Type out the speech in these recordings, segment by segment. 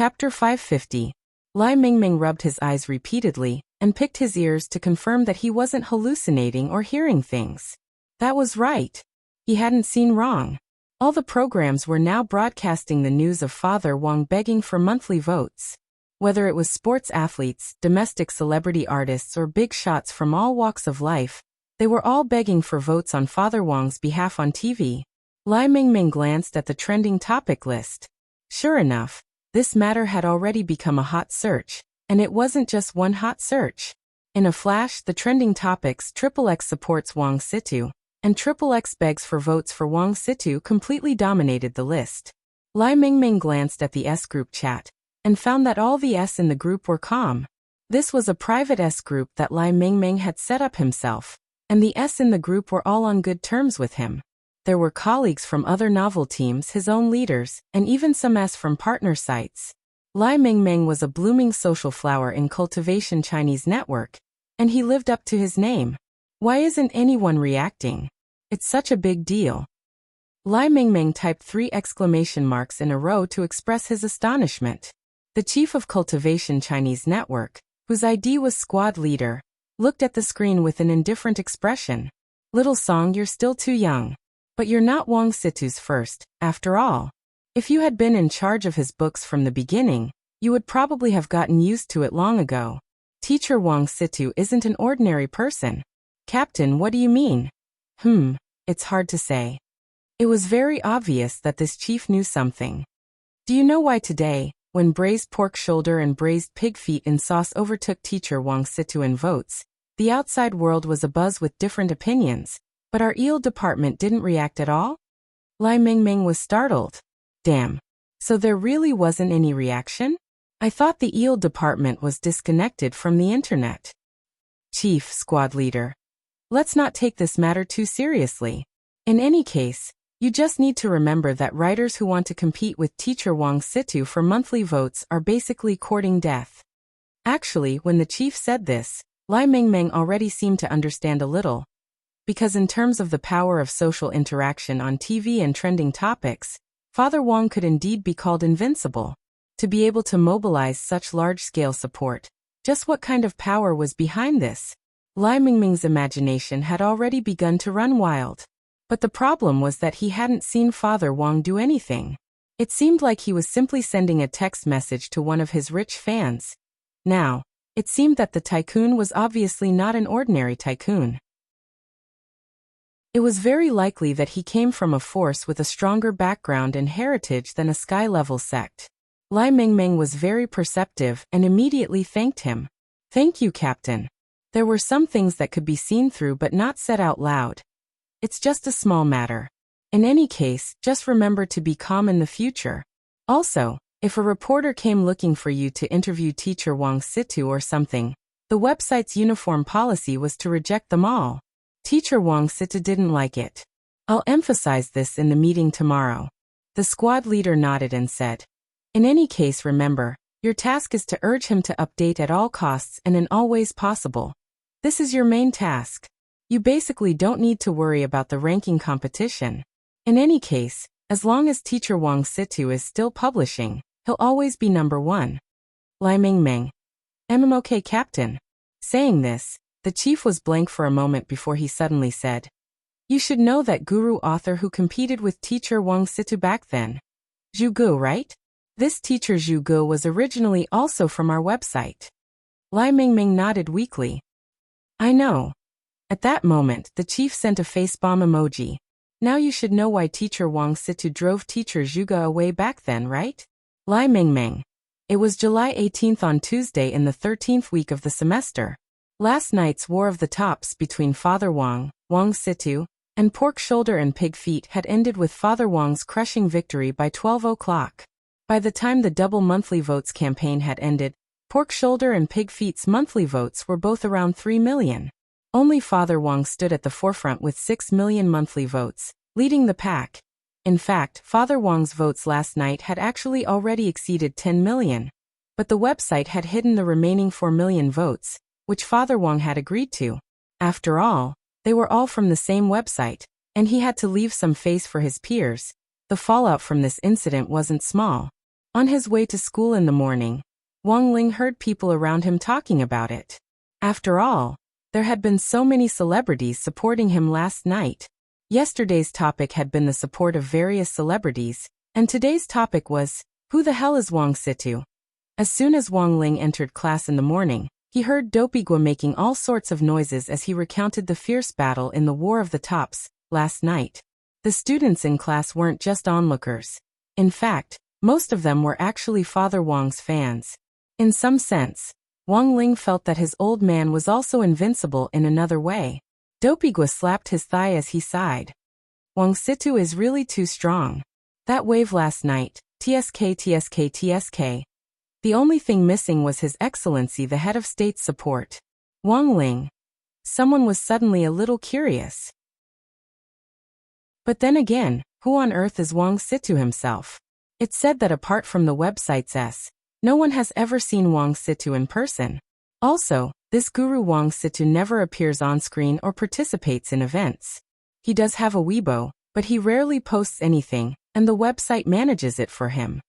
Chapter 550. Lai Mingming rubbed his eyes repeatedly and picked his ears to confirm that he wasn't hallucinating or hearing things. That was right. He hadn't seen wrong. All the programs were now broadcasting the news of Father Wang begging for monthly votes. Whether it was sports athletes, domestic celebrity artists, or big shots from all walks of life, they were all begging for votes on Father Wang's behalf on TV. Lai Mingming glanced at the trending topic list. Sure enough, this matter had already become a hot search, and it wasn't just one hot search. In a flash, the trending topics XXX supports Wang Situ, and XXX begs for votes for Wang Situ completely dominated the list. Lai Mingming glanced at the S group chat, and found that all the S in the group were calm. This was a private S group that Lai Mingming had set up himself, and the S in the group were all on good terms with him. There were colleagues from other novel teams, his own leaders, and even some S from partner sites. Lai Mingming was a blooming social flower in Cultivation Chinese network, and he lived up to his name. Why isn't anyone reacting? It's such a big deal. Lai Mingming typed 3 exclamation marks in a row to express his astonishment. The chief of Cultivation Chinese network, whose ID was squad leader, looked at the screen with an indifferent expression. Little Song, you're still too young. But you're not Wang Situ's first, after all. If you had been in charge of his books from the beginning, you would probably have gotten used to it long ago. Teacher Wang Situ isn't an ordinary person. Captain, what do you mean? It's hard to say. It was very obvious that this chief knew something. Do you know why today, when braised pork shoulder and braised pig feet in sauce overtook Teacher Wang Situ in votes, the outside world was abuzz with different opinions? But our eel department didn't react at all? Lai Mingming was startled. Damn. So there really wasn't any reaction? I thought the eel department was disconnected from the internet. Chief, squad leader. Let's not take this matter too seriously. In any case, you just need to remember that writers who want to compete with Teacher Wang Situ for monthly votes are basically courting death. Actually, when the chief said this, Lai Mingming already seemed to understand a little. Because in terms of the power of social interaction on TV and trending topics, Father Wang could indeed be called invincible. To be able to mobilize such large-scale support, just what kind of power was behind this? Lai Mingming's imagination had already begun to run wild. But the problem was that he hadn't seen Father Wang do anything. It seemed like he was simply sending a text message to one of his rich fans. Now, it seemed that the tycoon was obviously not an ordinary tycoon. It was very likely that he came from a force with a stronger background and heritage than a sky-level sect. Lai Mingming was very perceptive and immediately thanked him. Thank you, Captain. There were some things that could be seen through but not said out loud. It's just a small matter. In any case, just remember to be calm in the future. Also, if a reporter came looking for you to interview Teacher Wang Situ or something, the website's uniform policy was to reject them all. Teacher Wang Situ didn't like it. I'll emphasize this in the meeting tomorrow. The squad leader nodded and said, in any case, remember, your task is to urge him to update at all costs and in all ways possible. This is your main task. You basically don't need to worry about the ranking competition. In any case, as long as Teacher Wang Situ is still publishing, he'll always be number 1. Lai Mingming. Okay, Captain. Saying this, the chief was blank for a moment before he suddenly said, you should know that guru author who competed with Teacher Wang Situ back then. Zhu Gu, right? This teacher Zhu Gu was originally also from our website. Lai Mingming nodded weakly. I know. At that moment, the chief sent a facepalm emoji. Now you should know why Teacher Wang Situ drove Teacher Zhu Gu away back then, right? Lai Mingming. It was July 18th on Tuesday in the 13th week of the semester. Last night's war of the tops between Father Wang, Wang Situ, and Pork Shoulder and Pig Feet had ended with Father Wang's crushing victory by 12 o'clock. By the time the double monthly votes campaign had ended, Pork Shoulder and Pig Feet's monthly votes were both around 3 million. Only Father Wang stood at the forefront with 6 million monthly votes, leading the pack. In fact, Father Wang's votes last night had actually already exceeded 10 million. But the website had hidden the remaining 4 million votes, which Father Wang had agreed to. After all, they were all from the same website, and he had to leave some face for his peers. The fallout from this incident wasn't small. On his way to school in the morning, Wang Ling heard people around him talking about it. After all, there had been so many celebrities supporting him last night. Yesterday's topic had been the support of various celebrities, and today's topic was, who the hell is Wang Situ? As soon as Wang Ling entered class in the morning, he heard Dopigua making all sorts of noises as he recounted the fierce battle in the War of the Tops last night. The students in class weren't just onlookers. In fact, most of them were actually Father Wang's fans. In some sense, Wang Ling felt that his old man was also invincible in another way. Dopigua slapped his thigh as he sighed. Wang Situ is really too strong. That wave last night, TSK TSK TSK. The only thing missing was His Excellency the Head of State's support. Wang Ling. Someone was suddenly a little curious. But then again, who on earth is Wang Situ himself? It's said that apart from the website's no one has ever seen Wang Situ in person. Also, this guru Wang Situ never appears on screen or participates in events. He does have a Weibo, but he rarely posts anything, and the website manages it for him.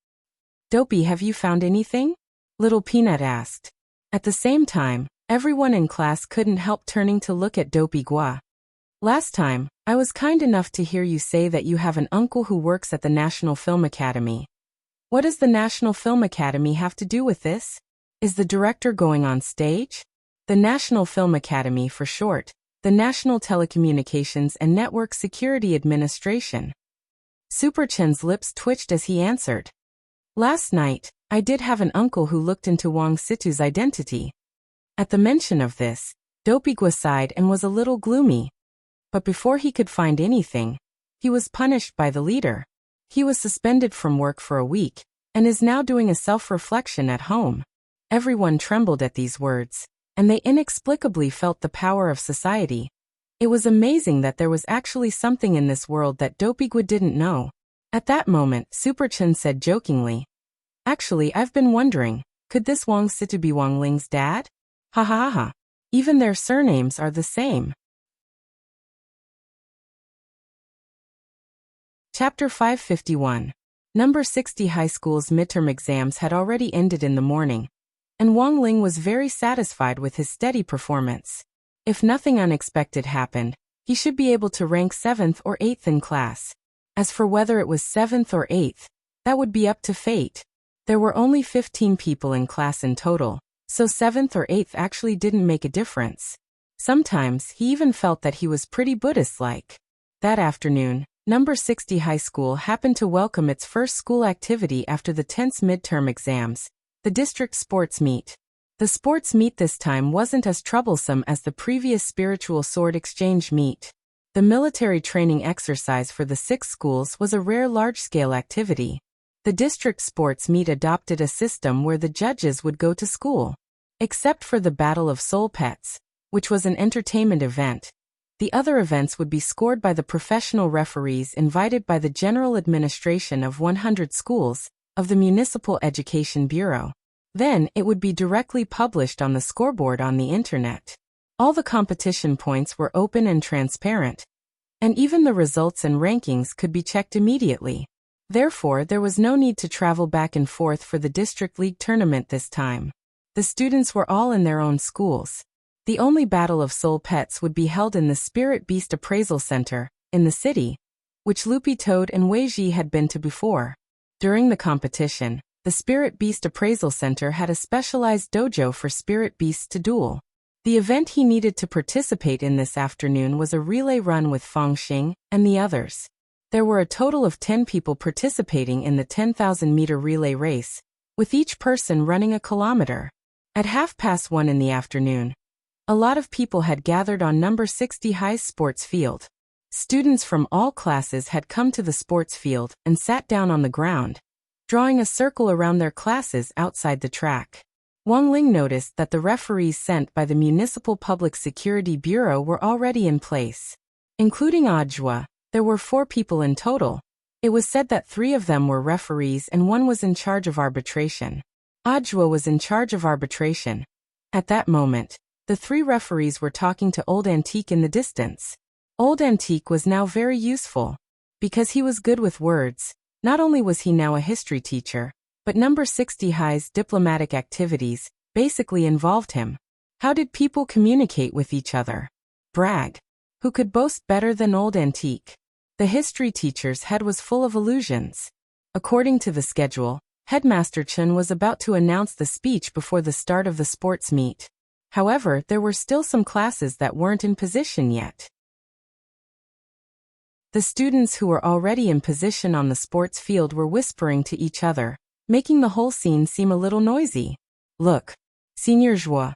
Dopey, have you found anything? Little Peanut asked. At the same time, everyone in class couldn't help turning to look at Dopigua. Last time, I was kind enough to hear you say that you have an uncle who works at the National Film Academy. What does the National Film Academy have to do with this? Is the director going on stage? The National Film Academy, for short, the National Telecommunications and Network Security Administration. Super Chen's lips twitched as he answered. Last night, I did have an uncle who looked into Wang Situ's identity. At the mention of this, Dopigua sighed and was a little gloomy. But before he could find anything, he was punished by the leader. He was suspended from work for a week, and is now doing a self-reflection at home. Everyone trembled at these words, and they inexplicably felt the power of society. It was amazing that there was actually something in this world that Dopigua didn't know. At that moment, Super Chen said jokingly, "Actually, I've been wondering, could this Wang Situ be Wang Ling's dad? Ha ha ha. Even their surnames are the same." Chapter 551. Number 60 High School's midterm exams had already ended in the morning, and Wang Ling was very satisfied with his steady performance. If nothing unexpected happened, he should be able to rank 7th or 8th in class. As for whether it was 7th or 8th, that would be up to fate. There were only 15 people in class in total, so 7th or 8th actually didn't make a difference. Sometimes he even felt that he was pretty Buddhist-like. That afternoon, Number 60 High School happened to welcome its first school activity after the tense midterm exams, the district sports meet. The sports meet this time wasn't as troublesome as the previous spiritual sword exchange meet. The military training exercise for the 6 schools was a rare large-scale activity. The district sports meet adopted a system where the judges would go to school. Except for the Battle of Soul Pets, which was an entertainment event, the other events would be scored by the professional referees invited by the General Administration of 100 Schools, of the Municipal Education Bureau. Then, it would be directly published on the scoreboard on the internet. All the competition points were open and transparent, and even the results and rankings could be checked immediately. Therefore, there was no need to travel back and forth for the District League tournament this time. The students were all in their own schools. The only Battle of Soul Pets would be held in the Spirit Beast Appraisal Center, in the city, which Loopy Toad and Wei Ji had been to before. During the competition, the Spirit Beast Appraisal Center had a specialized dojo for spirit beasts to duel. The event he needed to participate in this afternoon was a relay run with Feng Xing and the others. There were a total of 10 people participating in the 10,000-meter relay race, with each person running a kilometer. At 1:30 in the afternoon, a lot of people had gathered on number 60 High's sports field. Students from all classes had come to the sports field and sat down on the ground, drawing a circle around their classes outside the track. Wang Ling noticed that the referees sent by the Municipal Public Security Bureau were already in place. Including Ajwa, there were 4 people in total. It was said that 3 of them were referees and 1 was in charge of arbitration. Ajwa was in charge of arbitration. At that moment, the 3 referees were talking to Old Antique in the distance. Old Antique was now very useful. Because he was good with words, not only was he now a history teacher, But number 60 High's diplomatic activities basically involved him. How did people communicate with each other? Brag. Who could boast better than old Antique? The history teacher's head was full of illusions. According to the schedule, Headmaster Chen was about to announce the speech before the start of the sports meet. However, there were still some classes that weren't in position yet. The students who were already in position on the sports field were whispering to each other, making the whole scene seem a little noisy. Look, Senior Zhuo.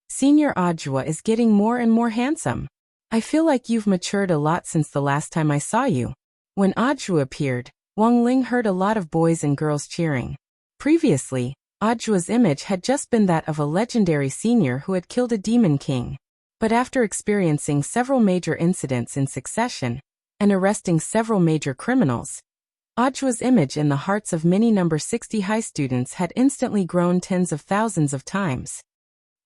Senior Zhuo is getting more and more handsome. I feel like you've matured a lot since the last time I saw you. When Zhuo appeared, Wang Ling heard a lot of boys and girls cheering. Previously, Zhuo's image had just been that of a legendary senior who had killed a demon king. But after experiencing several major incidents in succession, and arresting several major criminals, Zhuo's image in the hearts of many number 60 high students had instantly grown tens of thousands of times.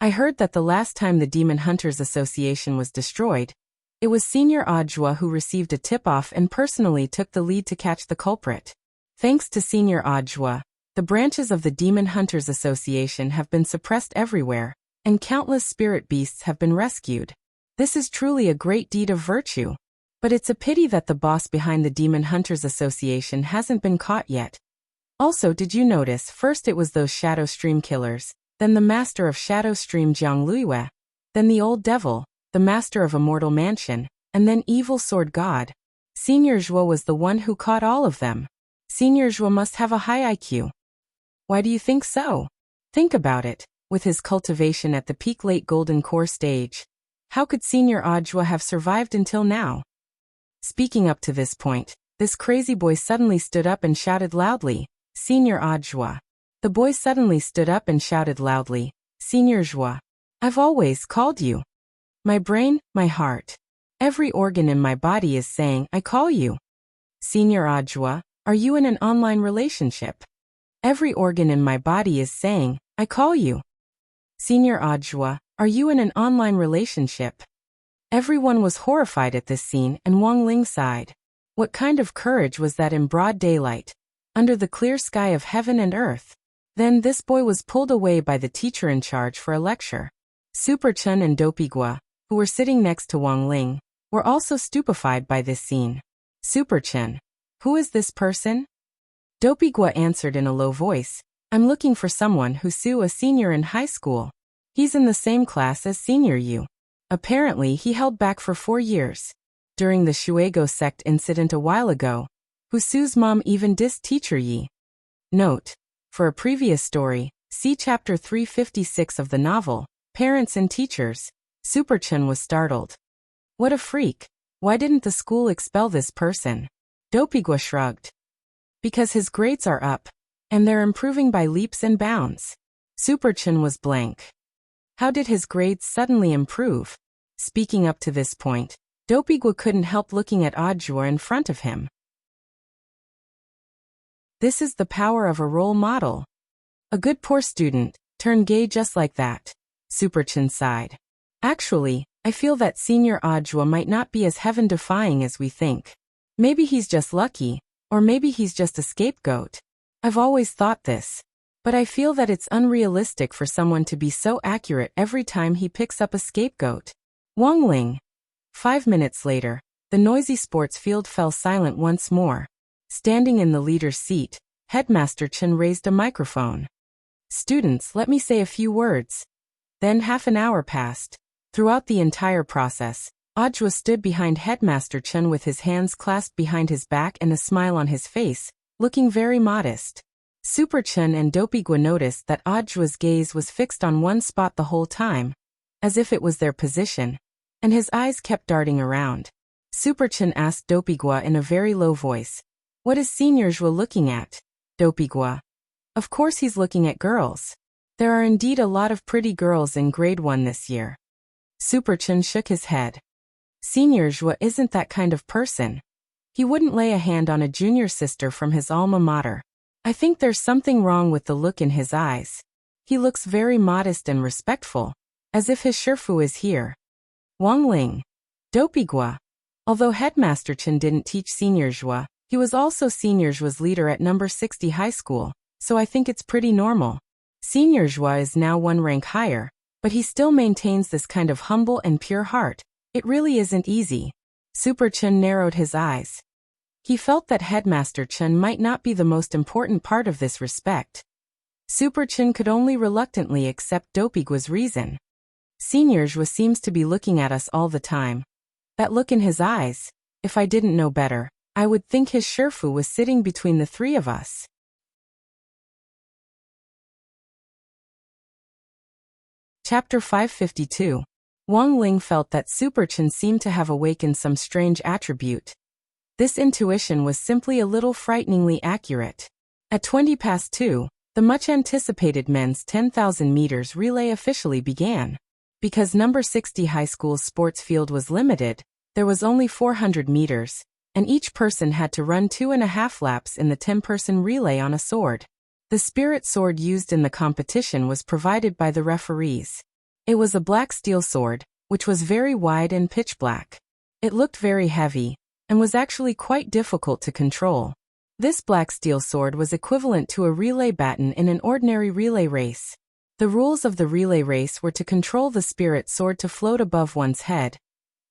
I heard that the last time the Demon Hunters Association was destroyed, it was Senior Zhuo who received a tip-off and personally took the lead to catch the culprit. Thanks to Senior Zhuo, the branches of the Demon Hunters Association have been suppressed everywhere, and countless spirit beasts have been rescued. This is truly a great deed of virtue. But it's a pity that the boss behind the Demon Hunters Association hasn't been caught yet. Also, did you notice, first it was those Shadow Stream killers, then the master of Shadow Stream Jiang Luiyue, then the old devil, the master of Immortal Mansion, and then Evil Sword God. Senior Zhuo was the one who caught all of them. Senior Zhuo must have a high IQ. Why do you think so? Think about it, with his cultivation at the peak late Golden Core stage. How could Senior Zhuo have survived until now? Speaking up to this point, this crazy boy suddenly stood up and shouted loudly, Senior Zhuo. The boy suddenly stood up and shouted loudly, Senior Zhuo. I've always called you. My brain, my heart. Every organ in my body is saying, I call you. Senior Zhuo, are you in an online relationship? Every organ in my body is saying, I call you. Senior Zhuo, are you in an online relationship? Everyone was horrified at this scene, and Wang Ling sighed. What kind of courage was that in broad daylight, under the clear sky of heaven and earth? Then this boy was pulled away by the teacher in charge for a lecture. Super Chen and Dopey Gua, who were sitting next to Wang Ling, were also stupefied by this scene. Super Chen. Who is this person? Dopey Gua answered in a low voice, I'm looking for someone who's a senior in high school. He's in the same class as Senior Yu. Apparently he held back for 4 years. During the Shuego sect incident a while ago, Husu's mom even dissed teacher Yi. Note: for a previous story, see chapter 356 of the novel, Parents and Teachers. Super Chen was startled. What a freak. Why didn't the school expel this person? Dopigua shrugged. Because his grades are up, and they're improving by leaps and bounds. Super Chen was blank. How did his grades suddenly improve? Speaking up to this point, Dopigua couldn't help looking at Zhuo in front of him. This is the power of a role model. A good poor student, turned gay just like that. Super Chen sighed. Actually, I feel that Senior Zhuo might not be as heaven-defying as we think. Maybe he's just lucky, or maybe he's just a scapegoat. I've always thought this. But I feel that it's unrealistic for someone to be so accurate every time he picks up a scapegoat. Wang Ling. 5 minutes later, the noisy sports field fell silent once more. Standing in the leader's seat, Headmaster Chen raised a microphone. Students, let me say a few words. Then half an hour passed. Throughout the entire process, Zhuo stood behind Headmaster Chen with his hands clasped behind his back and a smile on his face, looking very modest. Super Chen and Dopigua noticed that Zhuo's gaze was fixed on one spot the whole time, as if it was their position, and his eyes kept darting around. Super Chen asked Dopigua in a very low voice, what is Senior Zhuo looking at? Dopigua. Of course he's looking at girls. There are indeed a lot of pretty girls in grade 1 this year. Super Chen shook his head. Senior Zhuo isn't that kind of person. He wouldn't lay a hand on a junior sister from his alma mater. I think there's something wrong with the look in his eyes. He looks very modest and respectful, as if his Shifu is here. Wang Ling. Dopigua. Although Headmaster Chen didn't teach Senior Zhuo, he was also Senior Zhuo's leader at number 60 high school, so I think it's pretty normal. Senior Joie is now one rank higher, but he still maintains this kind of humble and pure heart. It really isn't easy. Super Chun narrowed his eyes. He felt that Headmaster Chun might not be the most important part of this respect. Super Chun could only reluctantly accept Dopigua's reason. Senior Joie seems to be looking at us all the time. That look in his eyes, if I didn't know better, I would think his Shifu was sitting between the three of us. Chapter 552. Wang Ling felt that Super Chun seemed to have awakened some strange attribute. This intuition was simply a little frighteningly accurate. At 2:20, the much-anticipated men's 10,000 meters relay officially began. Because number 60 high school's sports field was limited, there was only 400 meters, and each person had to run 2.5 laps in the 10-person relay on a sword. The spirit sword used in the competition was provided by the referees. It was a black steel sword, which was very wide and pitch black. It looked very heavy, and was actually quite difficult to control. This black steel sword was equivalent to a relay baton in an ordinary relay race. The rules of the relay race were to control the spirit sword to float above one's head,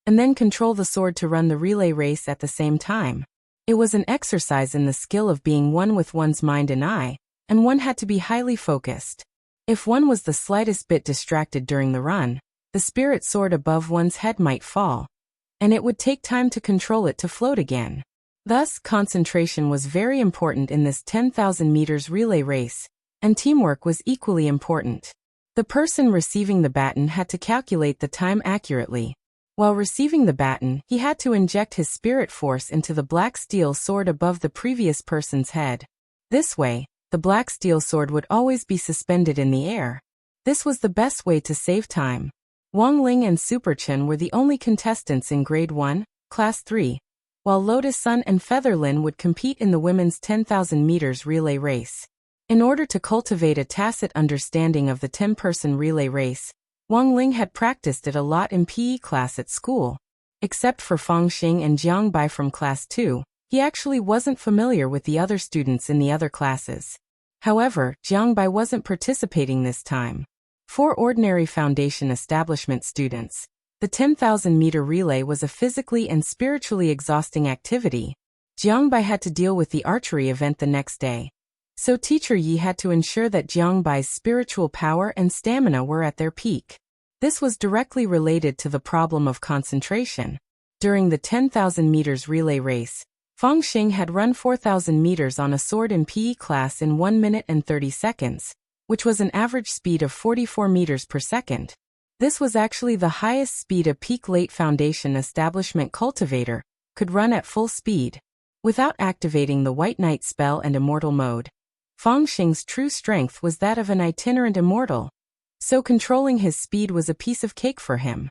and then control the sword to run the relay race at the same time. It was an exercise in the skill of being one with one's mind and eye, and one had to be highly focused. If one was the slightest bit distracted during the run, the spirit sword above one's head might fall, and it would take time to control it to float again. Thus, concentration was very important in this 10,000 meters relay race, and teamwork was equally important. The person receiving the baton had to calculate the time accurately. While receiving the baton, he had to inject his spirit force into the black steel sword above the previous person's head. This way, the black steel sword would always be suspended in the air. This was the best way to save time. Wang Ling and Super Chun were the only contestants in Grade 1, Class 3, while Lotus Sun and Featherlin would compete in the women's 10,000 meters relay race. In order to cultivate a tacit understanding of the 10-person relay race, Wang Ling had practiced it a lot in PE class at school. Except for Fang Xing and Jiang Bai from Class 2, he actually wasn't familiar with the other students in the other classes. However, Jiang Bai wasn't participating this time. For ordinary foundation establishment students, the 10,000-meter relay was a physically and spiritually exhausting activity. Jiang Bai had to deal with the archery event the next day. So Teacher Yi had to ensure that Jiang Bai's spiritual power and stamina were at their peak. This was directly related to the problem of concentration. During the 10,000 meters relay race, Fang Xing had run 4,000 meters on a sword in PE class in 1 minute and 30 seconds, which was an average speed of 44 meters per second. This was actually the highest speed a peak late foundation establishment cultivator could run at full speed. Without activating the White Knight spell and immortal mode, Fang Xing's true strength was that of an itinerant immortal, so controlling his speed was a piece of cake for him.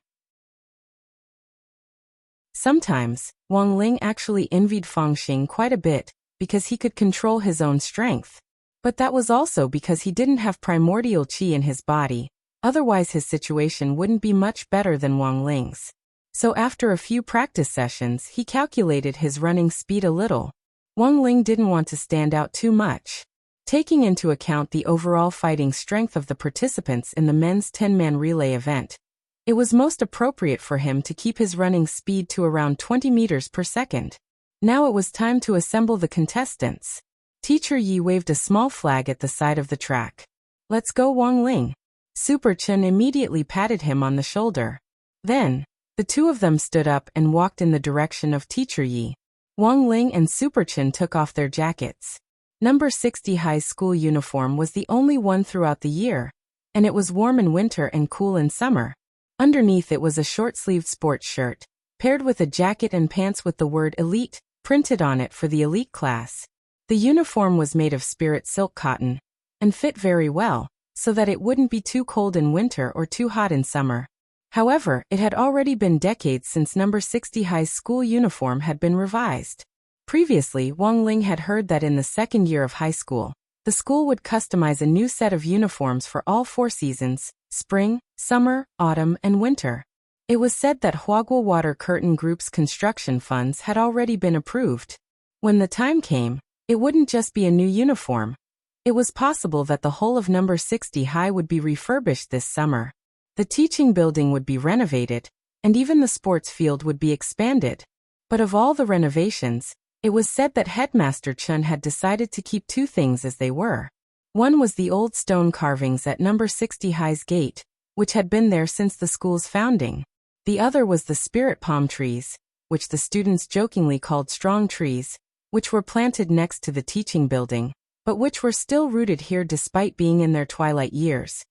Sometimes, Wang Ling actually envied Fang Xing quite a bit, because he could control his own strength. But that was also because he didn't have primordial qi in his body, otherwise his situation wouldn't be much better than Wang Ling's. So after a few practice sessions, he calculated his running speed a little. Wang Ling didn't want to stand out too much. Taking into account the overall fighting strength of the participants in the men's 10-man relay event, it was most appropriate for him to keep his running speed to around 20 meters per second. Now it was time to assemble the contestants. Teacher Yi waved a small flag at the side of the track. "Let's go, Wang Ling." Super Chun immediately patted him on the shoulder. Then, the two of them stood up and walked in the direction of Teacher Yi. Wang Ling and Super Chun took off their jackets. Number 60 high school uniform was the only one throughout the year, and it was warm in winter and cool in summer. Underneath it was a short-sleeved sports shirt, paired with a jacket and pants with the word Elite printed on it for the elite class. The uniform was made of spirit silk cotton, and fit very well, so that it wouldn't be too cold in winter or too hot in summer. However, it had already been decades since number 60 high school uniform had been revised. Previously, Wang Ling had heard that in the second year of high school, the school would customize a new set of uniforms for all 4 seasons: spring, summer, autumn, and winter. It was said that Huaguo Water Curtain Group's construction funds had already been approved. When the time came, it wouldn't just be a new uniform, It was possible that the whole of number 60 high would be refurbished this summer. The teaching building would be renovated, and even the sports field would be expanded. But of all the renovations, it was said that Headmaster Chun had decided to keep two things as they were. One was the old stone carvings at number 60 high's gate, which had been there since the school's founding. The other was the spirit palm trees, which the students jokingly called strong trees, which were planted next to the teaching building, but which were still rooted here despite being in their twilight years.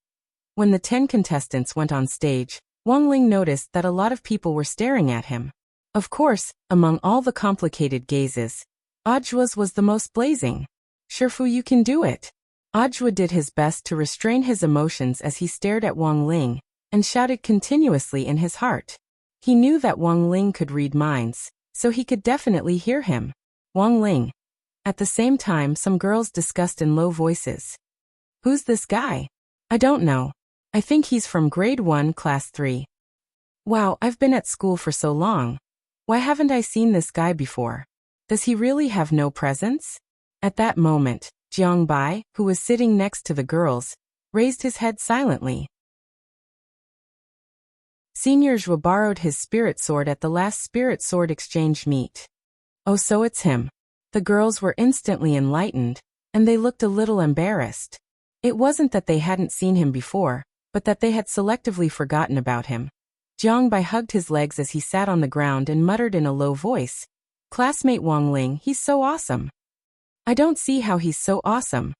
When the 10 contestants went on stage, Wang Ling noticed that a lot of people were staring at him. Of course, among all the complicated gazes, Ajua's was the most blazing. "Shifu, you can do it." Ajua did his best to restrain his emotions as he stared at Wang Ling, and shouted continuously in his heart. He knew that Wang Ling could read minds, so he could definitely hear him. Wang Ling. At the same time, some girls discussed in low voices. "Who's this guy?" "I don't know. I think he's from grade 1, class 3. Wow, I've been at school for so long. Why haven't I seen this guy before? Does he really have no presence?" At that moment, Jiang Bai, who was sitting next to the girls, raised his head silently. Senior Zhua borrowed his spirit sword at the last spirit sword exchange meet. "Oh, so it's him." The girls were instantly enlightened, and they looked a little embarrassed. It wasn't that they hadn't seen him before, but that they had selectively forgotten about him. Jiang Bai hugged his legs as he sat on the ground and muttered in a low voice, "Classmate Wang Ling, he's so awesome." "I don't see how he's so awesome.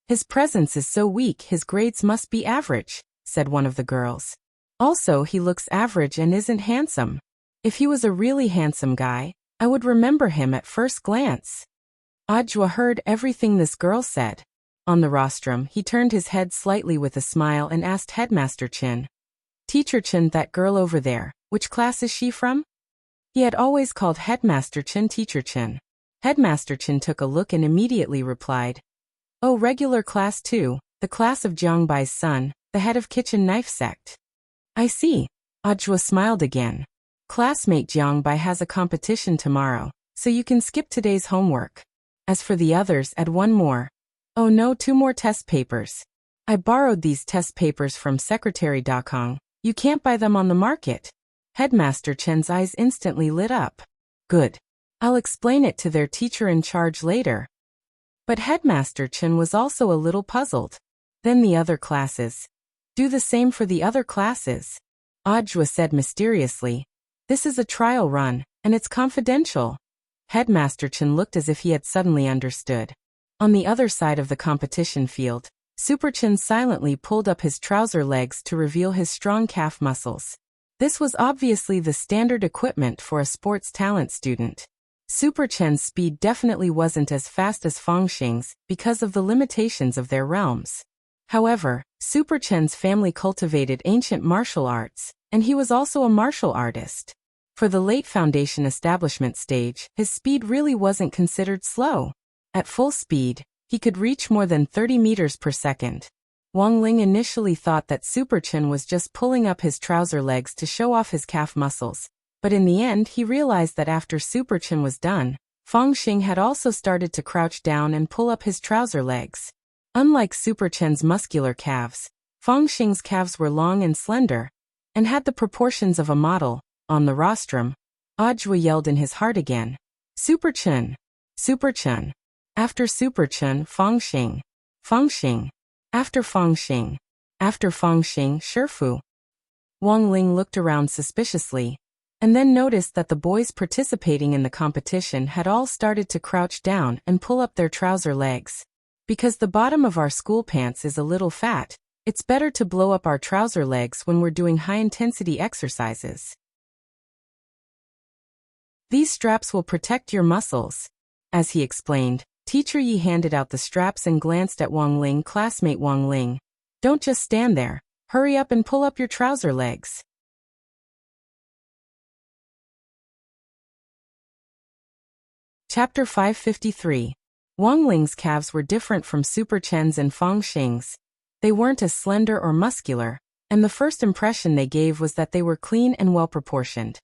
His presence is so weak, his grades must be average," said one of the girls. "Also, he looks average and isn't handsome. If he was a really handsome guy, I would remember him at first glance." Ajua heard everything this girl said. On the rostrum, he turned his head slightly with a smile and asked Headmaster Chin, "Teacher Chin, that girl over there, which class is she from?" He had always called Headmaster Chin Teacher Chin. Headmaster Chin took a look and immediately replied, "Oh, regular class 2, the class of Jiang Bai's son, the head of kitchen knife sect." "I see." Ajua smiled again. "Classmate Jiang Bai has a competition tomorrow, so you can skip today's homework. As for the others, add one more. Oh no, 2 more test papers. I borrowed these test papers from Secretary Dakong. You can't buy them on the market." Headmaster Chen's eyes instantly lit up. "Good. I'll explain it to their teacher in charge later." But Headmaster Chen was also a little puzzled. Then the other classes. "Do the same for the other classes," Ajua said mysteriously. "This is a trial run, and it's confidential." Headmaster Chen looked as if he had suddenly understood. On the other side of the competition field, Super Chen silently pulled up his trouser legs to reveal his strong calf muscles. This was obviously the standard equipment for a sports talent student. Super Chen's speed definitely wasn't as fast as Fangxing's because of the limitations of their realms. However, Super Chen's family cultivated ancient martial arts, and he was also a martial artist. For the late foundation establishment stage, his speed really wasn't considered slow. At full speed, he could reach more than 30 meters per second. Wang Ling initially thought that Super Chen was just pulling up his trouser legs to show off his calf muscles, but in the end he realized that after Super Chen was done, Fangxing had also started to crouch down and pull up his trouser legs. Unlike Super Chen's muscular calves, Fangxing's calves were long and slender, and had the proportions of a model. On the rostrum, Ajua yelled in his heart again, "Super Chen! Super Chen!" After Super Chen, Fangxing. Fangxing. After Fangxing. After Fangxing, Shifu. Wang Ling looked around suspiciously, and then noticed that the boys participating in the competition had all started to crouch down and pull up their trouser legs. Because the bottom of our school pants is a little fat, it's better to blow up our trouser legs when we're doing high-intensity exercises. These straps will protect your muscles. As he explained, Teacher Yi handed out the straps and glanced at Wang Ling. "Classmate Wang Ling, don't just stand there. Hurry up and pull up your trouser legs." Chapter 553. Wang Ling's calves were different from Super Chen's and Fangxing's. They weren't as slender or muscular, and the first impression they gave was that they were clean and well-proportioned.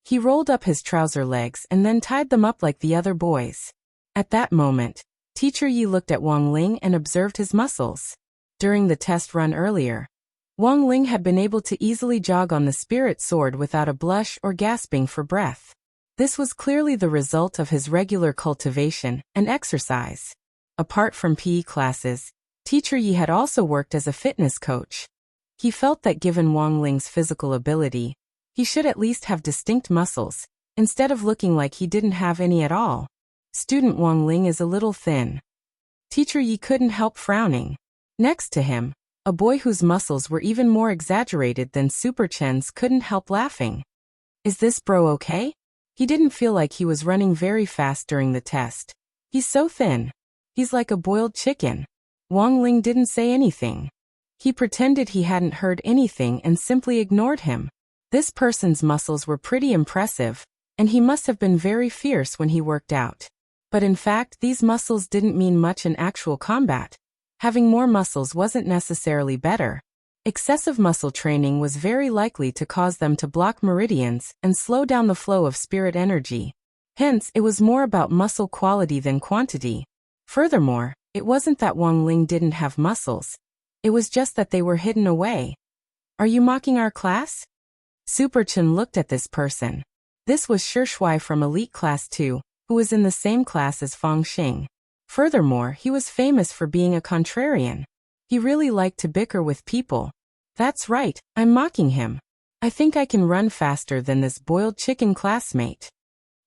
He rolled up his trouser legs and then tied them up like the other boys. At that moment, Teacher Yi looked at Wang Ling and observed his muscles. During the test run earlier, Wang Ling had been able to easily jog on the spirit sword without a blush or gasping for breath. This was clearly the result of his regular cultivation and exercise. Apart from PE classes, Teacher Yi had also worked as a fitness coach. He felt that given Wang Ling's physical ability, he should at least have distinct muscles, instead of looking like he didn't have any at all. Student Wang Ling is a little thin. Teacher Yi couldn't help frowning. Next to him, a boy whose muscles were even more exaggerated than Super Chen's couldn't help laughing. Is this bro okay? He didn't feel like he was running very fast during the test. He's so thin. He's like a boiled chicken. Wang Ling didn't say anything. He pretended he hadn't heard anything and simply ignored him. This person's muscles were pretty impressive, and he must have been very fierce when he worked out. But in fact, these muscles didn't mean much in actual combat. Having more muscles wasn't necessarily better. Excessive muscle training was very likely to cause them to block meridians and slow down the flow of spirit energy. Hence, it was more about muscle quality than quantity. Furthermore, it wasn't that Wang Ling didn't have muscles. It was just that they were hidden away. Are you mocking our class? Super Chen looked at this person. This was Shi Shuai from Elite Class 2, who was in the same class as Fang Xing. Furthermore, he was famous for being a contrarian. He really liked to bicker with people. That's right, I'm mocking him. I think I can run faster than this boiled chicken classmate.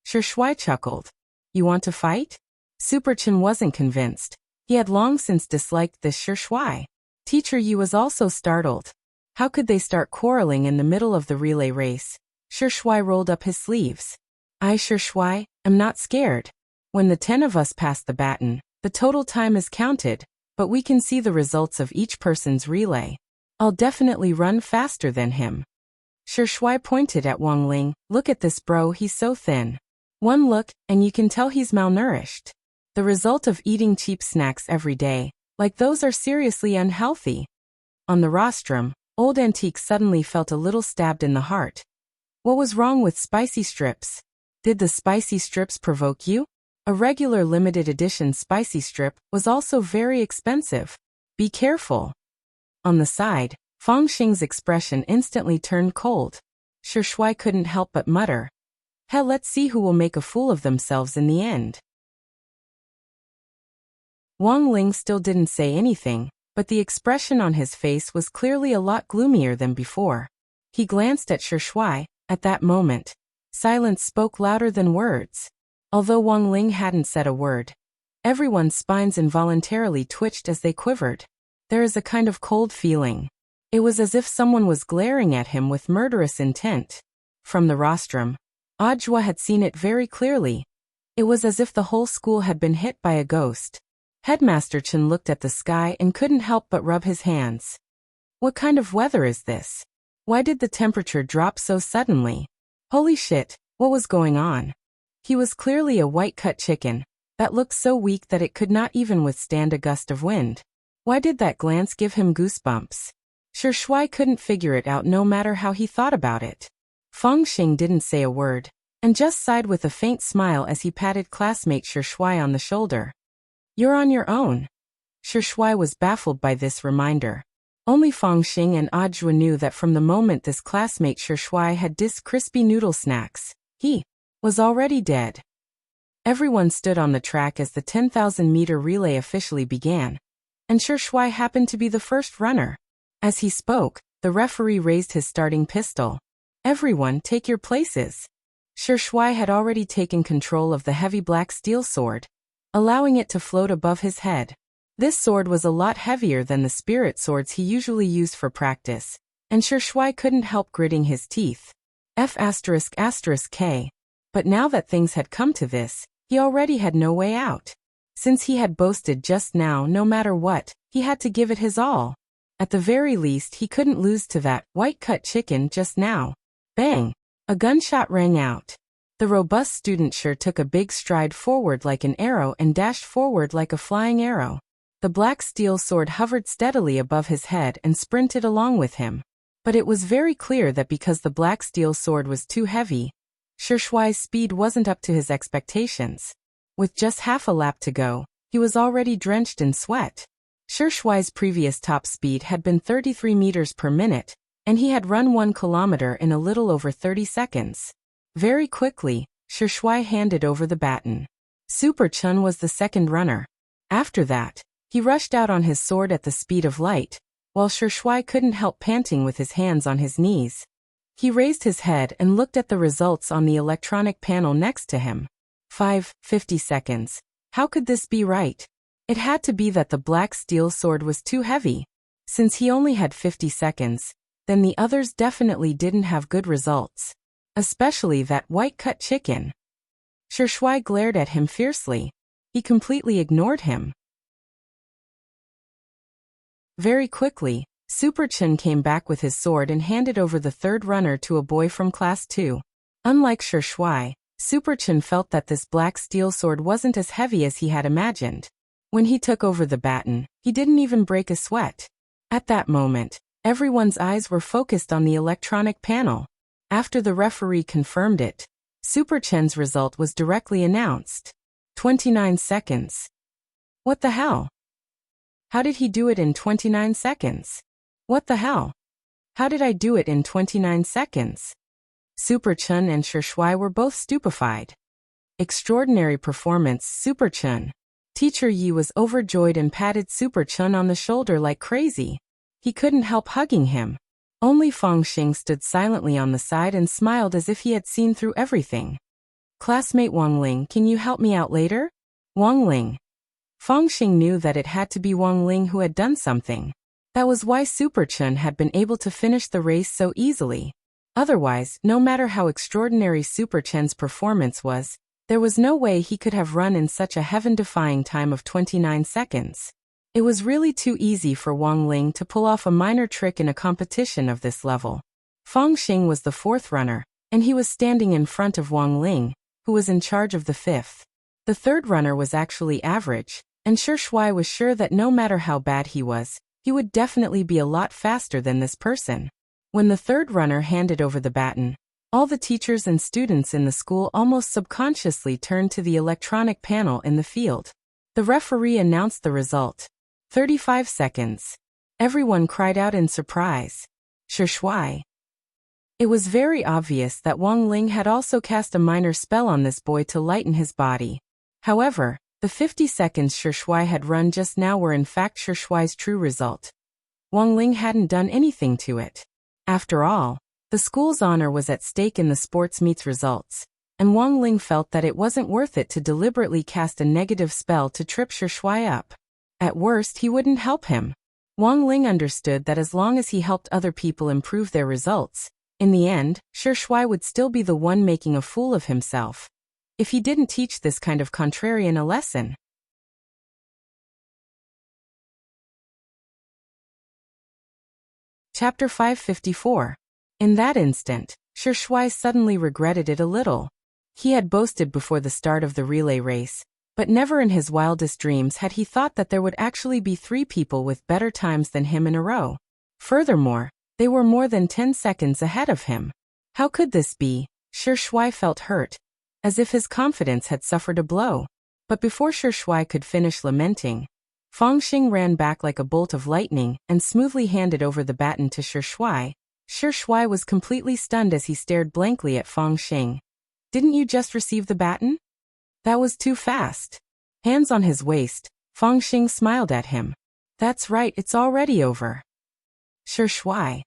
Shi Shuai chuckled. You want to fight? Super Chen wasn't convinced. He had long since disliked this Shi Shuai. Teacher Yi was also startled. How could they start quarreling in the middle of the relay race? Shi Shuai rolled up his sleeves. I, Shi Shuai, am not scared. When the 10 of us pass the baton, the total time is counted, but we can see the results of each person's relay. I'll definitely run faster than him. Shi Shuai pointed at Wang Ling. Look at this bro, he's so thin. One look, and you can tell he's malnourished. The result of eating cheap snacks every day, like those, are seriously unhealthy. On the rostrum, Old Antique suddenly felt a little stabbed in the heart. What was wrong with spicy strips? Did the spicy strips provoke you? A regular limited edition spicy strip was also very expensive. Be careful. On the side, Fang Xing's expression instantly turned cold. Shi Shuai couldn't help but mutter. Hell, let's see who will make a fool of themselves in the end. Wang Ling still didn't say anything, but the expression on his face was clearly a lot gloomier than before. He glanced at Shi Shuai. At that moment, silence spoke louder than words. Although Wang Ling hadn't said a word, everyone's spines involuntarily twitched as they quivered. There is a kind of cold feeling. It was as if someone was glaring at him with murderous intent. From the rostrum, Ajwa had seen it very clearly. It was as if the whole school had been hit by a ghost. Headmaster Chen looked at the sky and couldn't help but rub his hands. What kind of weather is this? Why did the temperature drop so suddenly? Holy shit, what was going on? He was clearly a white-cut chicken that looked so weak that it could not even withstand a gust of wind. Why did that glance give him goosebumps? Shi Shuai couldn't figure it out no matter how he thought about it. Fang Xing didn't say a word, and just sighed with a faint smile as he patted classmate Shi Shuai on the shoulder. You're on your own. Shi Shuai was baffled by this reminder. Only Fang Xing and Ajwa knew that from the moment this classmate Shi Shuai had dissed crispy noodle snacks, he was already dead. Everyone stood on the track as the 10,000-meter relay officially began, and Shi Shuai happened to be the first runner. As he spoke, the referee raised his starting pistol. Everyone, take your places. Shi Shuai had already taken control of the heavy black steel sword, allowing it to float above his head. This sword was a lot heavier than the spirit swords he usually used for practice, and Shi Shuai couldn't help gritting his teeth. F***K. But now that things had come to this, he already had no way out. Since he had boasted just now, no matter what, he had to give it his all. At the very least, he couldn't lose to that white-cut chicken just now. Bang! A gunshot rang out. The robust student sure took a big stride forward like an arrow and dashed forward like a flying arrow. The black steel sword hovered steadily above his head and sprinted along with him. But it was very clear that because the black steel sword was too heavy, Shi Shuai's speed wasn't up to his expectations. With just half a lap to go, He was already drenched in sweat. Shui's previous top speed had been 33 meters per minute, and he had run 1 kilometer in a little over 30 seconds. Very quickly, Shui handed over the baton. Super Chun was the second runner. After that, he rushed out on his sword at the speed of light, while Shui couldn't help panting with his hands on his knees. He raised his head and looked at the results on the electronic panel next to him. 50 seconds. How could this be right? It had to be that the black steel sword was too heavy. Since he only had 50 seconds, then the others definitely didn't have good results. Especially that white-cut chicken. Shui glared at him fiercely. He completely ignored him. Very quickly, Super Chun came back with his sword and handed over the third runner to a boy from class 2. Unlike Shui, Super Chun felt that this black steel sword wasn't as heavy as he had imagined. When he took over the baton, he didn't even break a sweat. At that moment, everyone's eyes were focused on the electronic panel. After the referee confirmed it, Super Chun's result was directly announced. 29 seconds. What the hell? How did he do it in 29 seconds? What the hell? How did I do it in 29 seconds? Super Chun and Shui were both stupefied. Extraordinary performance, Super Chun. Teacher Yi was overjoyed and patted Super Chun on the shoulder like crazy. He couldn't help hugging him. Only Fangxing stood silently on the side and smiled as if he had seen through everything. Classmate Wang Ling, can you help me out later? Wang Ling. Fangxing knew that it had to be Wang Ling who had done something. That was why Super Chun had been able to finish the race so easily. Otherwise, no matter how extraordinary Super Chun's performance was, there was no way he could have run in such a heaven-defying time of 29 seconds. It was really too easy for Wang Ling to pull off a minor trick in a competition of this level. Fangxing was the fourth runner, and he was standing in front of Wang Ling, who was in charge of the fifth. The third runner was actually average, and Shui was sure that no matter how bad he was, he would definitely be a lot faster than this person. When the third runner handed over the baton, all the teachers and students in the school almost subconsciously turned to the electronic panel in the field. The referee announced the result. 35 seconds. Everyone cried out in surprise. Shui. It was very obvious that Wang Ling had also cast a minor spell on this boy to lighten his body. However, the 50 seconds Shui had run just now were in fact Shui's true result. Wang Ling hadn't done anything to it. After all, the school's honor was at stake in the sports meet's results, and Wang Ling felt that it wasn't worth it to deliberately cast a negative spell to trip Shui up. At worst, he wouldn't help him. Wang Ling understood that as long as he helped other people improve their results, in the end, Shui would still be the one making a fool of himself. If he didn't teach this kind of contrarian a lesson. Chapter 554. In that instant, Shui suddenly regretted it a little. He had boasted before the start of the relay race, but never in his wildest dreams had he thought that there would actually be 3 people with better times than him in a row. Furthermore, they were more than 10 seconds ahead of him. How could this be? Shui felt hurt, as if his confidence had suffered a blow. But before Shui could finish lamenting, Fangxing ran back like a bolt of lightning and smoothly handed over the baton to Shui. Shui was completely stunned as he stared blankly at Fangxing. Didn't you just receive the baton? That was too fast. Hands on his waist, Fangxing smiled at him. That's right, it's already over. Shui.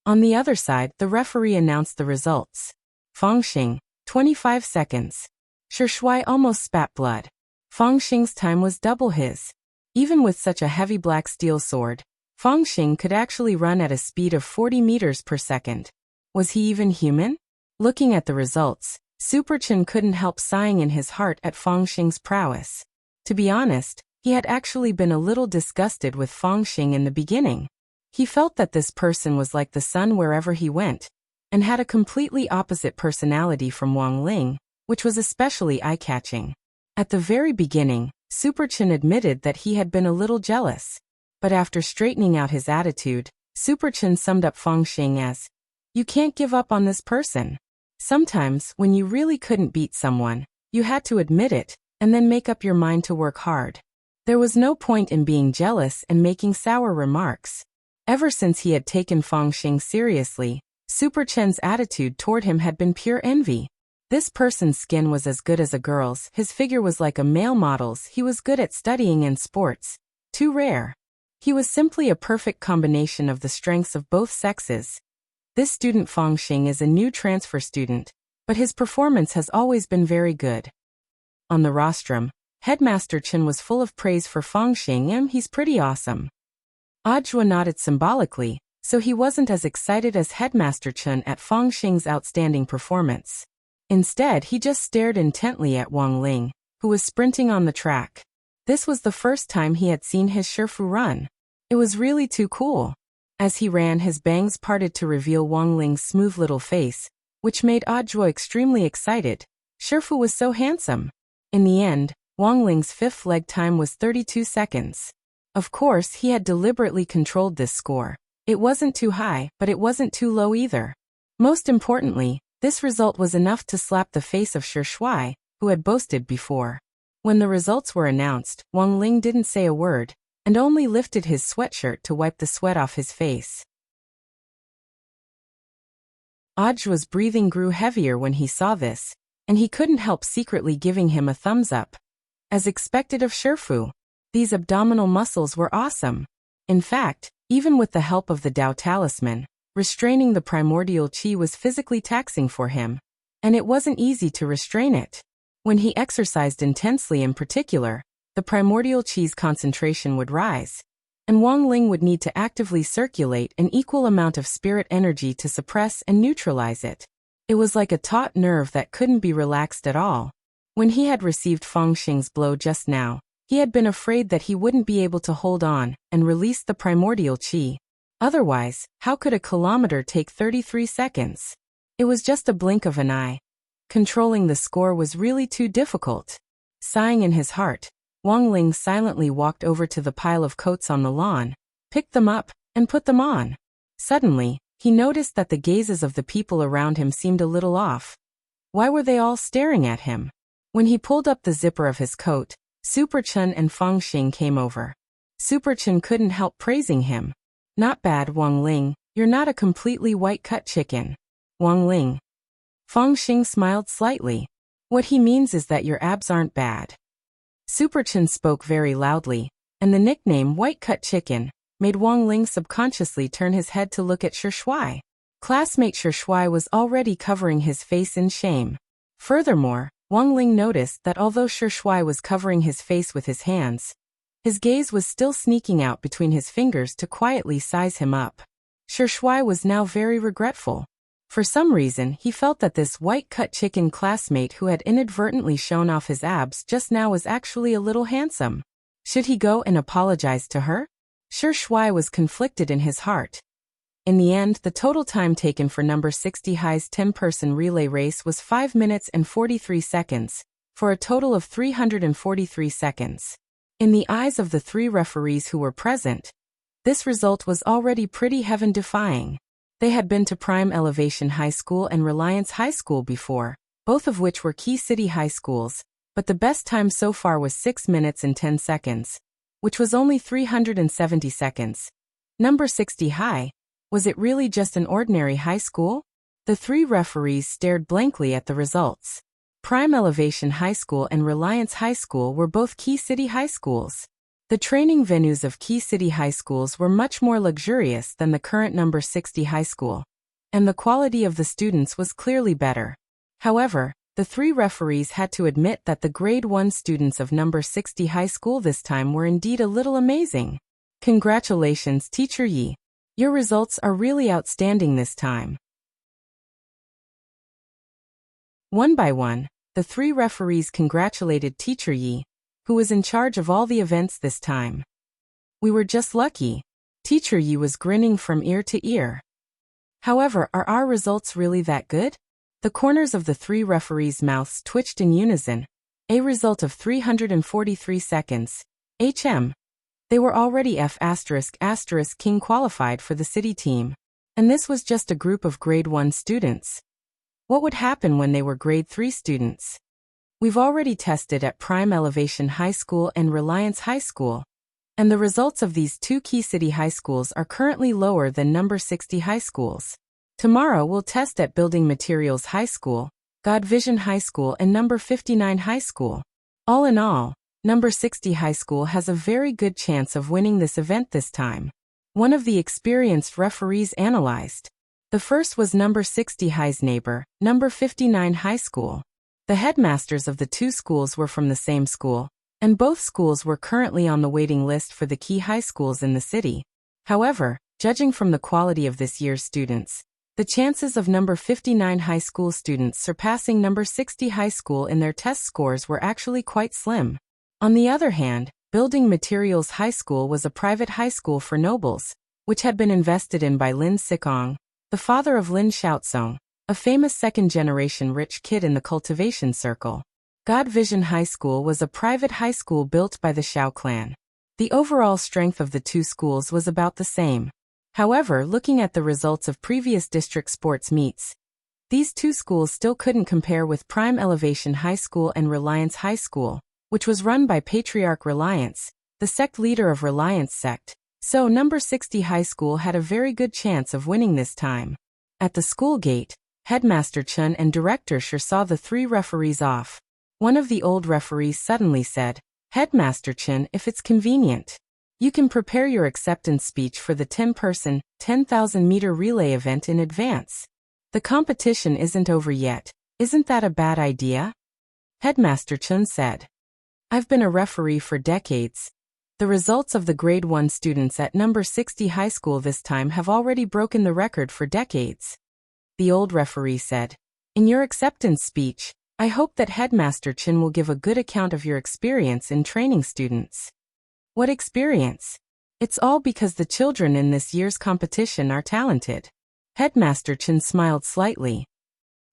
On the other side, the referee announced the results. Fangxing, 25 seconds. Shui almost spat blood. Fangxing's time was double his. Even with such a heavy black steel sword, Fangxing could actually run at a speed of 40 meters per second. Was he even human? Looking at the results, Super Chun couldn't help sighing in his heart at Fangxing's prowess. To be honest, he had actually been a little disgusted with Fangxing in the beginning. He felt that this person was like the sun wherever he went, and had a completely opposite personality from Wang Ling, which was especially eye-catching. At the very beginning, Super Chun admitted that he had been a little jealous. But after straightening out his attitude, Super Chun summed up Fangxing as, "You can't give up on this person. Sometimes, when you really couldn't beat someone, you had to admit it, and then make up your mind to work hard." There was no point in being jealous and making sour remarks. Ever since he had taken Fangxing seriously, Super Chen's attitude toward him had been pure envy. This person's skin was as good as a girl's, his figure was like a male model's, he was good at studying and sports. Too rare. He was simply a perfect combination of the strengths of both sexes. This student Fangxing is a new transfer student, but his performance has always been very good. On the rostrum, Headmaster Chen was full of praise for Fangxing. He's pretty awesome. Ajua nodded symbolically, so he wasn't as excited as Headmaster Chen at Fangxing's outstanding performance. Instead, he just stared intently at Wang Ling, who was sprinting on the track. This was the first time he had seen his Shifu run. It was really too cool. As he ran, his bangs parted to reveal Wang Ling's smooth little face, which made Ajua extremely excited. Shifu was so handsome. In the end, Wang Ling's fifth leg time was 32 seconds. Of course, he had deliberately controlled this score. It wasn't too high, but it wasn't too low either. Most importantly, this result was enough to slap the face of Shi Shuai, who had boasted before. When the results were announced, Wang Ling didn't say a word, and only lifted his sweatshirt to wipe the sweat off his face. Ajua's breathing grew heavier when he saw this, and he couldn't help secretly giving him a thumbs up. As expected of Shifu, these abdominal muscles were awesome. In fact, even with the help of the Dao Talisman, restraining the primordial qi was physically taxing for him, and it wasn't easy to restrain it. When he exercised intensely in particular, the primordial qi's concentration would rise, and Wang Ling would need to actively circulate an equal amount of spirit energy to suppress and neutralize it. It was like a taut nerve that couldn't be relaxed at all. When he had received Fangxing's blow just now, he had been afraid that he wouldn't be able to hold on and release the primordial qi. Otherwise, how could a kilometer take 33 seconds? It was just a blink of an eye. Controlling the score was really too difficult. Sighing in his heart, Wang Ling silently walked over to the pile of coats on the lawn, picked them up, and put them on. Suddenly, he noticed that the gazes of the people around him seemed a little off. Why were they all staring at him? When he pulled up the zipper of his coat, Super Chen and Fangxing came over. Super Chen couldn't help praising him. Not bad, Wang Ling, you're not a completely white-cut chicken. Wang Ling. Fangxing smiled slightly. What he means is that your abs aren't bad. Super Chen spoke very loudly, and the nickname white-cut chicken made Wang Ling subconsciously turn his head to look at Shi Shuai. Classmate Shi Shuai was already covering his face in shame. Furthermore, Wang Ling noticed that although Shi Shuai was covering his face with his hands, his gaze was still sneaking out between his fingers to quietly size him up. Shi Shuai was now very regretful. For some reason, he felt that this white-cut chicken classmate who had inadvertently shown off his abs just now was actually a little handsome. Should he go and apologize to her? Shi Shuai was conflicted in his heart. In the end, the total time taken for number 60 High's 10-person relay race was 5 minutes and 43 seconds, for a total of 343 seconds. In the eyes of the three referees who were present, this result was already pretty heaven-defying. They had been to Prime Elevation High School and Reliance High School before, both of which were key city high schools, but the best time so far was 6 minutes and 10 seconds, which was only 370 seconds. Number 60 High, was it really just an ordinary high school? The three referees stared blankly at the results. Prime Elevation High School and Reliance High School were both key city high schools. The training venues of key city high schools were much more luxurious than the current number 60 high school, and the quality of the students was clearly better. However, the three referees had to admit that the grade 1 students of number 60 high school this time were indeed a little amazing. Congratulations, Teacher Yi. Your results are really outstanding this time. One by one, the three referees congratulated Teacher Yi, who was in charge of all the events this time. We were just lucky. Teacher Yi was grinning from ear to ear. However, are our results really that good? The corners of the three referees' mouths twitched in unison. A result of 343 seconds. HM. They were already F*** King qualified for the city team. And this was just a group of grade 1 students. What would happen when they were grade 3 students? We've already tested at Prime Elevation High School and Reliance High School, and the results of these two key city high schools are currently lower than number 60 high schools. Tomorrow we'll test at Building Materials High School, God Vision High School and number 59 high school. All in all, number 60 high school has a very good chance of winning this event this time. One of the experienced referees analyzed. The first was number 60 high's neighbor, number 59 high school. The headmasters of the two schools were from the same school, and both schools were currently on the waiting list for the key high schools in the city. However, judging from the quality of this year's students, the chances of number 59 high school students surpassing number 60 high school in their test scores were actually quite slim. On the other hand, Building Materials High School was a private high school for nobles, which had been invested in by Lin Sikong, the father of Lin Xiaozong, a famous second-generation rich kid in the cultivation circle. God Vision High School was a private high school built by the Xiao clan. The overall strength of the two schools was about the same. However, looking at the results of previous district sports meets, these two schools still couldn't compare with Prime Elevation High School and Reliance High School, which was run by Patriarch Reliance, the sect leader of Reliance sect. So number 60 high school had a very good chance of winning this time. At the school gate, Headmaster Chun and Director Shi saw the three referees off. One of the old referees suddenly said, "Headmaster Chun, if it's convenient, you can prepare your acceptance speech for the 10-person, 10,000-meter relay event in advance. The competition isn't over yet. Isn't that a bad idea?" Headmaster Chun said, "I've been a referee for decades. The results of the grade 1 students at number 60 high school this time have already broken the record for decades." The old referee said, "In your acceptance speech, I hope that Headmaster Chin will give a good account of your experience in training students." "What experience? It's all because the children in this year's competition are talented." Headmaster Chin smiled slightly.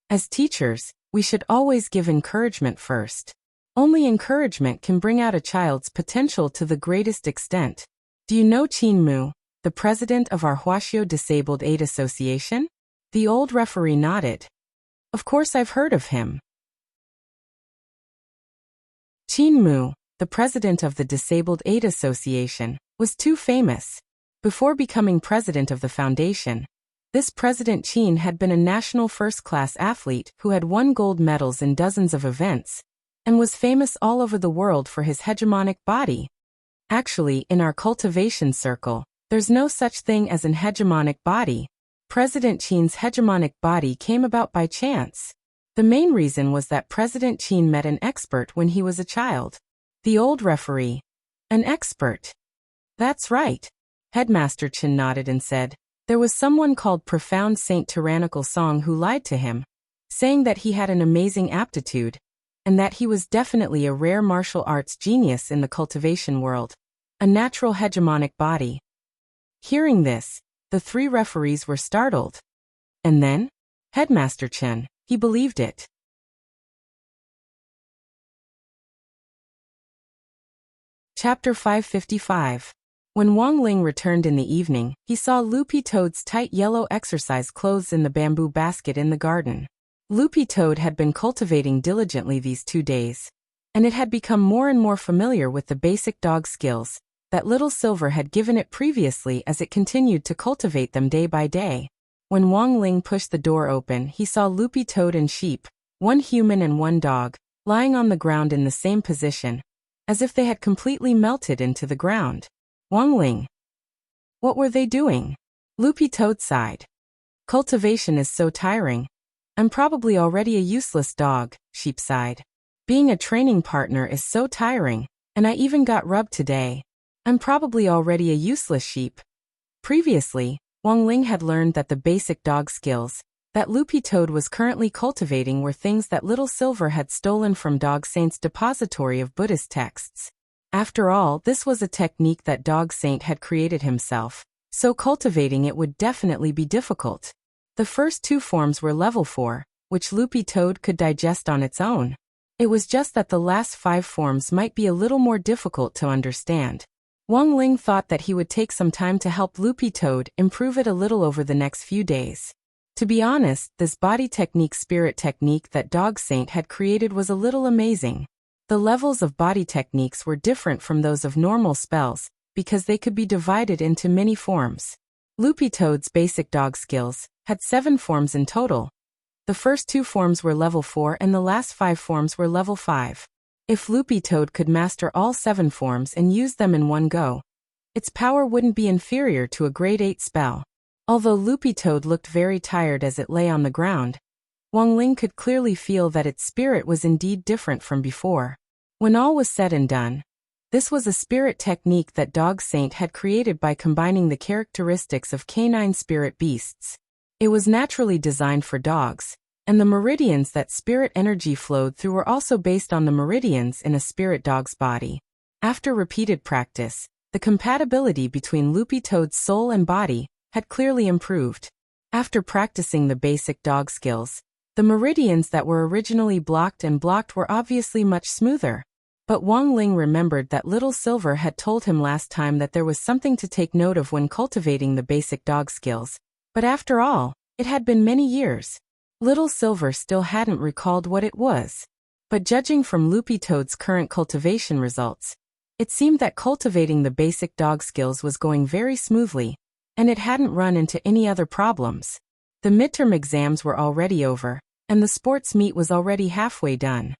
"As teachers, we should always give encouragement first. Only encouragement can bring out a child's potential to the greatest extent. Do you know Qin Mu, the president of our Huaxiu Disabled Aid Association?" The old referee nodded. "Of course I've heard of him." Qin Mu, the president of the Disabled Aid Association, was too famous. Before becoming president of the foundation, this President Qin had been a national first-class athlete who had won gold medals in dozens of events, and was famous all over the world for his hegemonic body. Actually, in our cultivation circle, there's no such thing as an hegemonic body. President Qin's hegemonic body came about by chance. The main reason was that President Qin met an expert when he was a child. The old referee. "An expert?" "That's right." Headmaster Qin nodded and said, "There was someone called Profound Saint Tyrannical Song who lied to him, saying that he had an amazing aptitude, and that he was definitely a rare martial arts genius in the cultivation world, a natural hegemonic body." Hearing this, the three referees were startled. And then? Headmaster Chen, he believed it. Chapter 555. When Wang Ling returned in the evening, he saw Loopy Toad's tight yellow exercise clothes in the bamboo basket in the garden. Loopy Toad had been cultivating diligently these 2 days, and it had become more and more familiar with the basic dog skills that Little Silver had given it previously as it continued to cultivate them day by day. When Wang Ling pushed the door open, he saw Loopy Toad and Sheep, one human and one dog, lying on the ground in the same position, as if they had completely melted into the ground. Wang Ling. What were they doing? Loopy Toad sighed. Cultivation is so tiring. I'm probably already a useless dog, Sheep sighed. Being a training partner is so tiring, and I even got rubbed today. I'm probably already a useless sheep. Previously, Wang Ling had learned that the basic dog skills that Loopy Toad was currently cultivating were things that Little Silver had stolen from Dog Saint's depository of Buddhist texts. After all, this was a technique that Dog Saint had created himself, so cultivating it would definitely be difficult. The first 2 forms were level 4, which Loopy Toad could digest on its own. It was just that the last 5 forms might be a little more difficult to understand. Wang Ling thought that he would take some time to help Loopy Toad improve it a little over the next few days. To be honest, this body technique spirit technique that Dog Saint had created was a little amazing. The levels of body techniques were different from those of normal spells, because they could be divided into many forms. Loopy Toad's basic dog skills had 7 forms in total. The first 2 forms were level 4 and the last 5 forms were level 5. If Loopy Toad could master all 7 forms and use them in one go, its power wouldn't be inferior to a grade 8 spell. Although Loopy Toad looked very tired as it lay on the ground, Wang Ling could clearly feel that its spirit was indeed different from before. When all was said and done, this was a spirit technique that Dog Saint had created by combining the characteristics of canine spirit beasts. It was naturally designed for dogs, and the meridians that spirit energy flowed through were also based on the meridians in a spirit dog's body. After repeated practice, the compatibility between Loopy Toad's soul and body had clearly improved. After practicing the basic dog skills, the meridians that were originally blocked were obviously much smoother. But Wang Ling remembered that Little Silver had told him last time that there was something to take note of when cultivating the basic dog skills. But after all, it had been many years. Little Silver still hadn't recalled what it was. But judging from Loopy Toad's current cultivation results, it seemed that cultivating the basic dog skills was going very smoothly, and it hadn't run into any other problems. The midterm exams were already over, and the sports meet was already halfway done.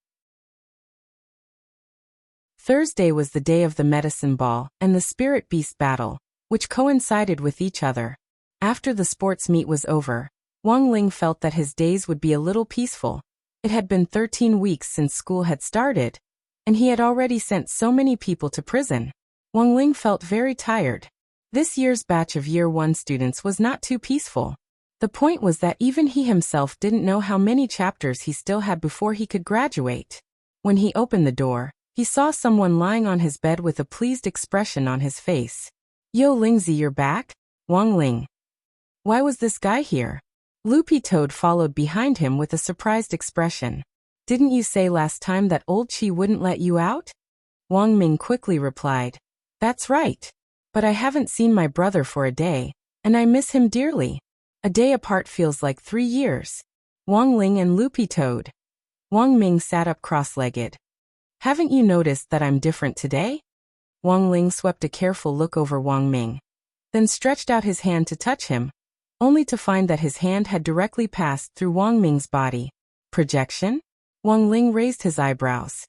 Thursday was the day of the medicine ball and the spirit beast battle, which coincided with each other. After the sports meet was over, Wang Ling felt that his days would be a little peaceful. It had been 13 weeks since school had started, and he had already sent so many people to prison. Wang Ling felt very tired. This year's batch of Year 1 students was not too peaceful. The point was that even he himself didn't know how many chapters he still had before he could graduate. When he opened the door, he saw someone lying on his bed with a pleased expression on his face. "Yo Lingzi, you're back?" Wang Ling. "Why was this guy here?" Loopy Toad followed behind him with a surprised expression. "Didn't you say last time that old Chi wouldn't let you out?" Wang Ming quickly replied. "That's right. But I haven't seen my brother for a day, and I miss him dearly. A day apart feels like 3 years." Wang Ling and Loopy Toad. Wang Ming sat up cross-legged. "Haven't you noticed that I'm different today?" Wang Ling swept a careful look over Wang Ming, then stretched out his hand to touch him, only to find that his hand had directly passed through Wang Ming's body. "Projection?" Wang Ling raised his eyebrows.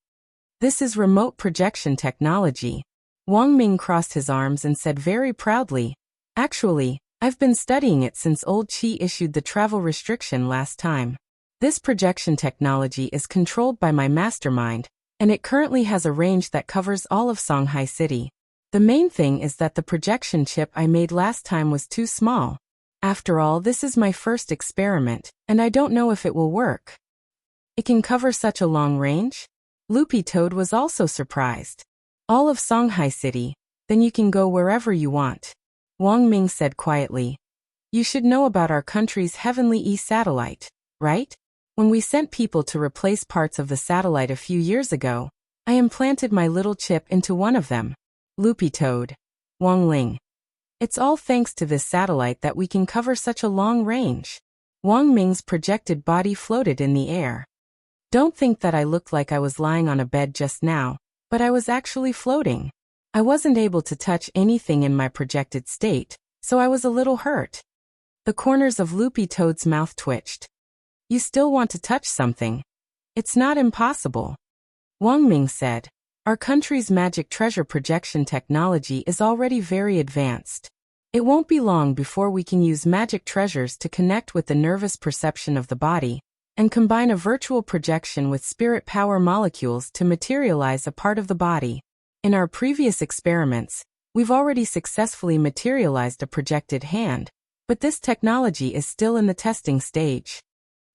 "This is remote projection technology." Wang Ming crossed his arms and said very proudly, "Actually, I've been studying it since old Chi issued the travel restriction last time. This projection technology is controlled by my mastermind, and it currently has a range that covers all of Songhai City. The main thing is that the projection chip I made last time was too small. After all, this is my first experiment, and I don't know if it will work." "It can cover such a long range?" Loopy Toad was also surprised. "All of Songhai City, then you can go wherever you want." Wang Ming said quietly. "You should know about our country's Heavenly E satellite, right? When we sent people to replace parts of the satellite a few years ago, I implanted my little chip into one of them." Loopy Toad. Wang Ling. "It's all thanks to this satellite that we can cover such a long range." Wang Ming's projected body floated in the air. "Don't think that I looked like I was lying on a bed just now, but I was actually floating. I wasn't able to touch anything in my projected state, so I was a little hurt." The corners of Loopy Toad's mouth twitched. "You still want to touch something? It's not impossible." Wang Ming said, "Our country's magic treasure projection technology is already very advanced. It won't be long before we can use magic treasures to connect with the nervous perception of the body, and combine a virtual projection with spirit power molecules to materialize a part of the body. In our previous experiments, we've already successfully materialized a projected hand, but this technology is still in the testing stage."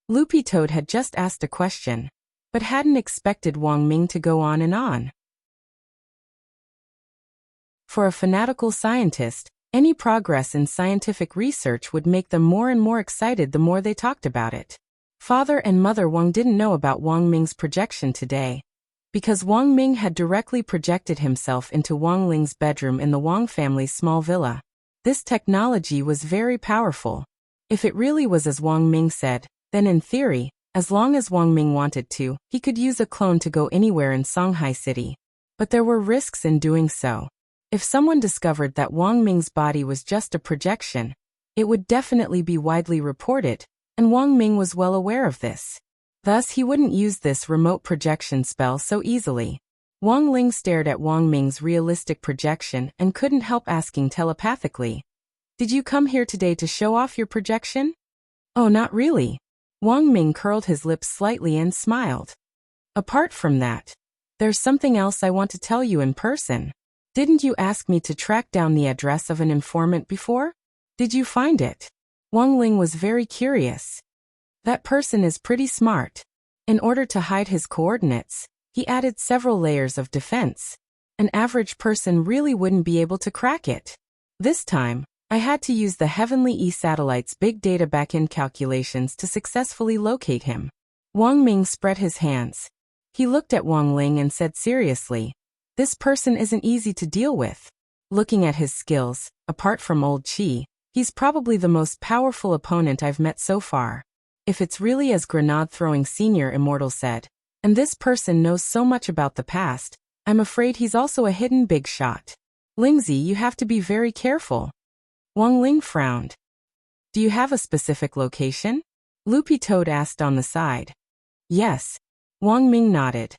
Loopy Toad had just asked a question, but hadn't expected Wang Ming to go on and on. For a fanatical scientist, any progress in scientific research would make them more and more excited the more they talked about it. Father and Mother Wang didn't know about Wang Ming's projection today, because Wang Ming had directly projected himself into Wang Ling's bedroom in the Wang family's small villa. This technology was very powerful. If it really was as Wang Ming said, then in theory, as long as Wang Ming wanted to, he could use a clone to go anywhere in Shanghai City. But there were risks in doing so. If someone discovered that Wang Ming's body was just a projection, it would definitely be widely reported, and Wang Ming was well aware of this. Thus, he wouldn't use this remote projection spell so easily. Wang Ling stared at Wang Ming's realistic projection and couldn't help asking telepathically, "Did you come here today to show off your projection?" "Oh, not really." Wang Ming curled his lips slightly and smiled. "Apart from that, there's something else I want to tell you in person. Didn't you ask me to track down the address of an informant before? Did you find it?" Wang Ling was very curious. That person is pretty smart. In order to hide his coordinates, he added several layers of defense. An average person really wouldn't be able to crack it. This time, I had to use the Heavenly E-satellite's big data backend calculations to successfully locate him. Wang Ming spread his hands. He looked at Wang Ling and said seriously, "This person isn't easy to deal with. Looking at his skills, apart from Old Chi, he's probably the most powerful opponent I've met so far. If it's really as Grenade-throwing Senior Immortal said, and this person knows so much about the past, I'm afraid he's also a hidden big shot. Lingzi, you have to be very careful." Wang Ling frowned. "Do you have a specific location?" Loopy Toad asked on the side. "Yes." Wang Ming nodded.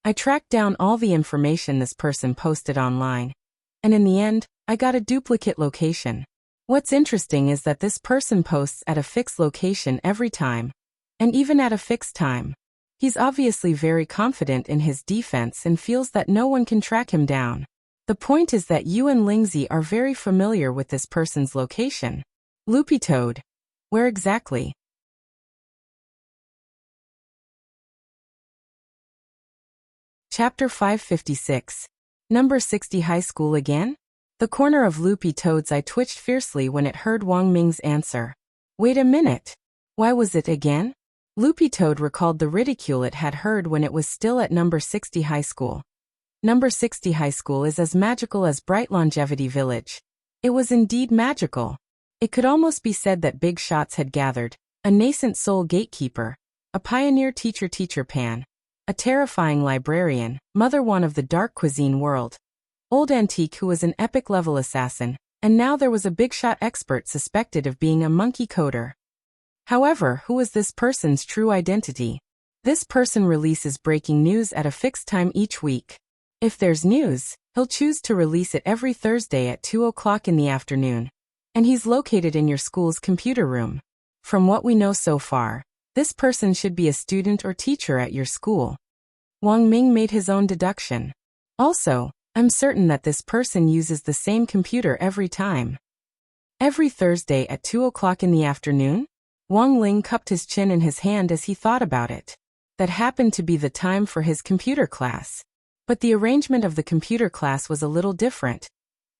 "I tracked down all the information this person posted online, and in the end, I got a duplicate location. What's interesting is that this person posts at a fixed location every time, and even at a fixed time. He's obviously very confident in his defense and feels that no one can track him down. The point is that you and Lingzi are very familiar with this person's location." Loopy Toad. "Where exactly?" Chapter 556. Number 60 High School again? The corner of Loopy Toad's eye twitched fiercely when it heard Wang Ming's answer. Wait a minute. Why was it again? Loopy Toad recalled the ridicule it had heard when it was still at number 60 High School. Number 60 High School is as magical as Bright Longevity Village. It was indeed magical. It could almost be said that big shots had gathered, a nascent soul gatekeeper, a pioneer teacher Pan, a terrifying librarian, Mother One of the dark cuisine world, Old Antique who was an epic-level assassin, and now there was a big shot expert suspected of being a monkey coder. However, who was this person's true identity? This person releases breaking news at a fixed time each week. If there's news, he'll choose to release it every Thursday at 2 o'clock in the afternoon. And he's located in your school's computer room. From what we know so far, this person should be a student or teacher at your school. Wang Ming made his own deduction. Also, I'm certain that this person uses the same computer every time. Every Thursday at 2 o'clock in the afternoon? Wang Ling cupped his chin in his hand as he thought about it. That happened to be the time for his computer class. But the arrangement of the computer class was a little different.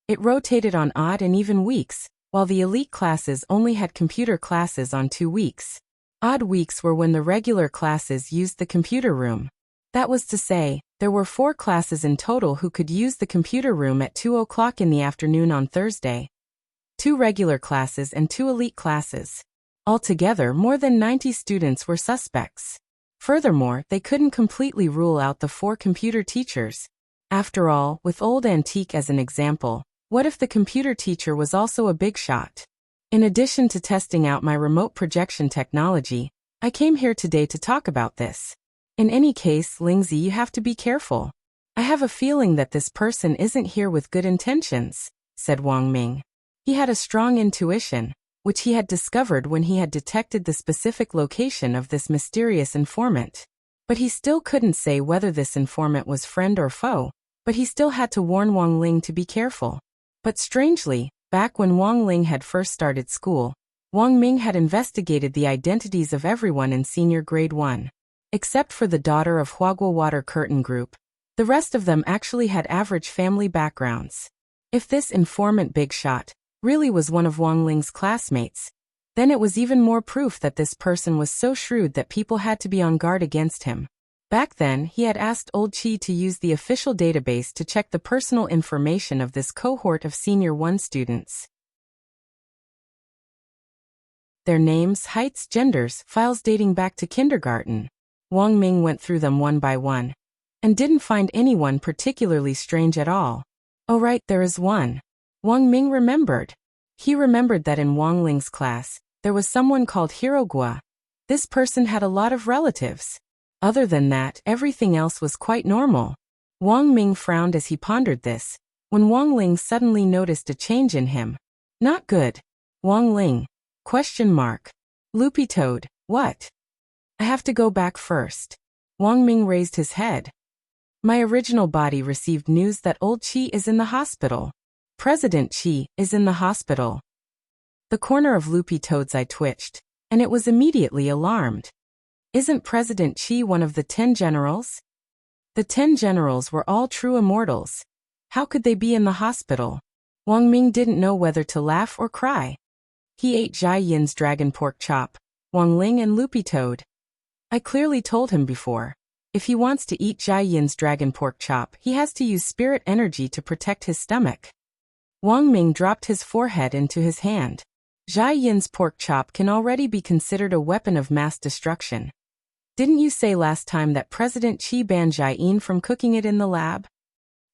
It rotated on odd and even weeks, while the elite classes only had computer classes on 2 weeks. Odd weeks were when the regular classes used the computer room. That was to say, there were 4 classes in total who could use the computer room at 2 o'clock in the afternoon on Thursday. 2 regular classes and 2 elite classes. Altogether, more than 90 students were suspects. Furthermore, they couldn't completely rule out the 4 computer teachers. After all, with Old Antique as an example, what if the computer teacher was also a big shot? In addition to testing out my remote projection technology, I came here today to talk about this. In any case, Lingzi, you have to be careful. I have a feeling that this person isn't here with good intentions, said Wang Ming. He had a strong intuition, which he had discovered when he had detected the specific location of this mysterious informant. But he still couldn't say whether this informant was friend or foe, but he still had to warn Wang Ling to be careful. But strangely, back when Wang Ling had first started school, Wang Ming had investigated the identities of everyone in senior grade 1. Except for the daughter of Huaguo Water Curtain Group, the rest of them actually had average family backgrounds. If this informant big shot really was one of Wang Ling's classmates, then it was even more proof that this person was so shrewd that people had to be on guard against him. Back then, he had asked Old Chi to use the official database to check the personal information of this cohort of Senior 1 students. their names, heights, genders, files dating back to kindergarten. Wang Ming went through them one by one, and didn't find anyone particularly strange at all. Oh right, there is one. Wang Ming remembered. He remembered that in Wang Ling's class, there was someone called Hirogua. This person had a lot of relatives. Other than that, everything else was quite normal. Wang Ming frowned as he pondered this, when Wang Ling suddenly noticed a change in him. Not good. Wang Ling. ? Loopy Toad, what? I have to go back first. Wang Ming raised his head. My original body received news that old Qi is in the hospital. President Qi is in the hospital. The corner of Loopy Toad's eye twitched, and it was immediately alarmed. Isn't President Qi one of the 10 generals? The 10 generals were all true immortals. How could they be in the hospital? Wang Ming didn't know whether to laugh or cry. He ate Jai Yin's dragon pork chop, Wang Ling and Loopy Toad. I clearly told him before. If he wants to eat Jai Yin's dragon pork chop, he has to use spirit energy to protect his stomach. Wang Ming dropped his forehead into his hand. Jai Yin's pork chop can already be considered a weapon of mass destruction. Didn't you say last time that President Qi banned Jai Yin from cooking it in the lab?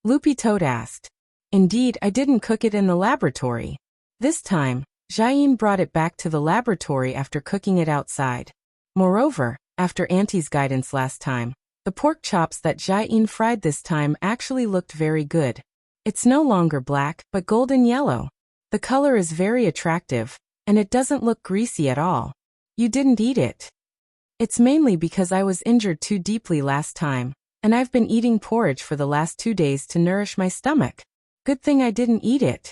Loopy Toad asked. Indeed, I didn't cook it in the laboratory. This time, Jai Yin brought it back to the laboratory after cooking it outside. Moreover, after Auntie's guidance last time, the pork chops that Jai Yin fried this time actually looked very good. It's no longer black, but golden yellow. The color is very attractive, and it doesn't look greasy at all. You didn't eat it. It's mainly because I was injured too deeply last time, and I've been eating porridge for the last 2 days to nourish my stomach. Good thing I didn't eat it.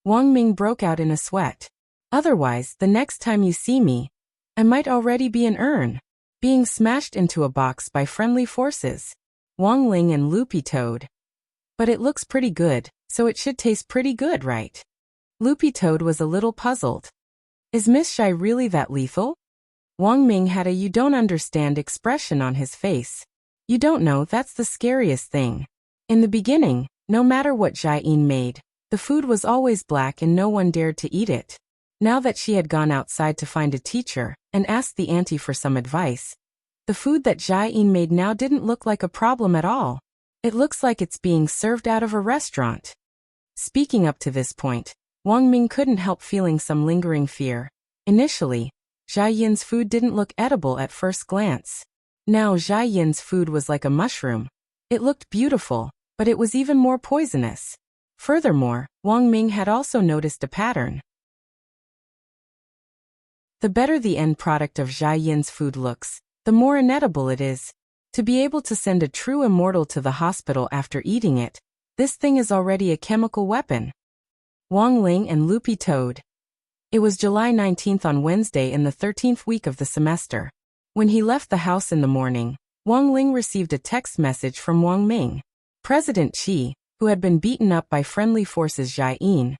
Wang Ming broke out in a sweat. Otherwise, the next time you see me, I might already be an urn, being smashed into a box by friendly forces. Wang Ling and Loopy Toad. But it looks pretty good, so it should taste pretty good, right? Loopy Toad was a little puzzled. Is Miss Shai really that lethal? Wang Ming had a you don't understand expression on his face. You don't know, that's the scariest thing. In the beginning, no matter what Jai Yin made, the food was always black and no one dared to eat it. Now that she had gone outside to find a teacher and asked the auntie for some advice, the food that Jai Yin made now didn't look like a problem at all. It looks like it's being served out of a restaurant. Speaking up to this point, Wang Ming couldn't help feeling some lingering fear. Initially, Jai Yin's food didn't look edible at first glance. Now Jai Yin's food was like a mushroom. It looked beautiful, but it was even more poisonous. Furthermore, Wang Ming had also noticed a pattern. The better the end product of Jai Yin's food looks, the more inedible it is. To be able to send a true immortal to the hospital after eating it, this thing is already a chemical weapon. Wang Ling and Loopy Toad. It was July 19th on Wednesday in the 13th week of the semester. When he left the house in the morning, Wang Ling received a text message from Wang Ming. President Qi, who had been beaten up by friendly forces Jai Yin,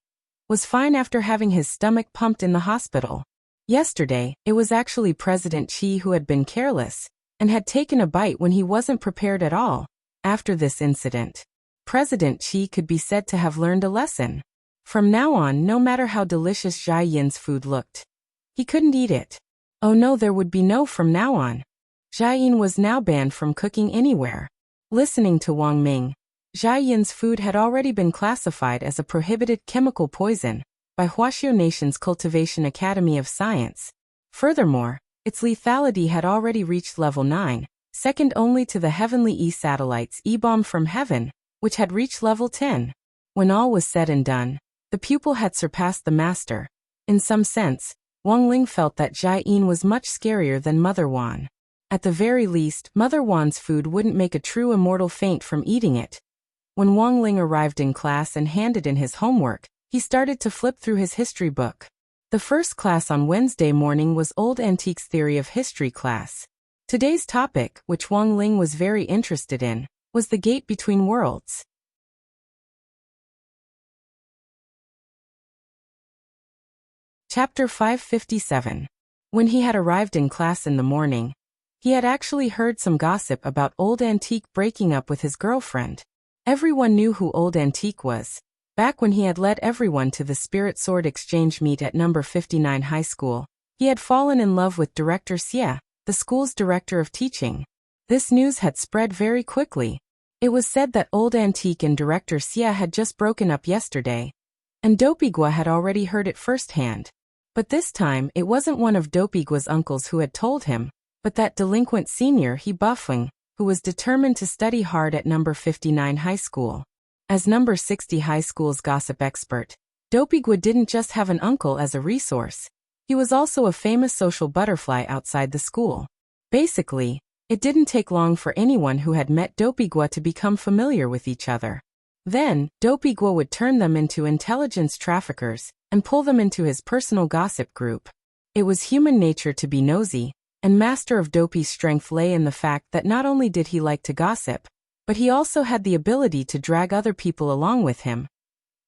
was fine after having his stomach pumped in the hospital. Yesterday, it was actually President Qi who had been careless, and had taken a bite when he wasn't prepared at all. After this incident, President Qi could be said to have learned a lesson. From now on, no matter how delicious Jai Yin's food looked, he couldn't eat it. Oh no, there would be no from now on. Jai Yin was now banned from cooking anywhere. Listening to Wang Ming, Jai Yin's food had already been classified as a prohibited chemical poison by Huaxiu Nation's Cultivation Academy of Science. Furthermore, its lethality had already reached level 9, second only to the Heavenly E-Satellite's E-Bomb from Heaven, which had reached level 10. When all was said and done, the pupil had surpassed the master. In some sense, Wang Ling felt that Jai Yin was much scarier than Mother Wan. At the very least, Mother Wan's food wouldn't make a true immortal faint from eating it. When Wang Ling arrived in class and handed in his homework, he started to flip through his history book. The first class on Wednesday morning was Old Antiques Theory of History class. Today's topic, which Wang Ling was very interested in, was the gate between worlds. Chapter 557. When he had arrived in class in the morning, he had actually heard some gossip about Old Antique breaking up with his girlfriend. Everyone knew who Old Antique was. Back when he had led everyone to the Spirit Sword Exchange meet at number 59 high school, He had fallen in love with Director Xie, the school's director of teaching. This news had spread very quickly. It was said that Old Antique and Director Xie had just broken up yesterday, and Dopigua had already heard it firsthand. But this time, it wasn't one of Dopigua's uncles who had told him, but that delinquent senior He Buffing, who was determined to study hard at number 59 high school. As number 60 high school's gossip expert, Dopigua didn't just have an uncle as a resource. He was also a famous social butterfly outside the school. Basically, it didn't take long for anyone who had met Dopigua to become familiar with each other. Then, Dopigua would turn them into intelligence traffickers and pull them into his personal gossip group. It was human nature to be nosy, and master of Dopey's strength lay in the fact that not only did he like to gossip, but he also had the ability to drag other people along with him.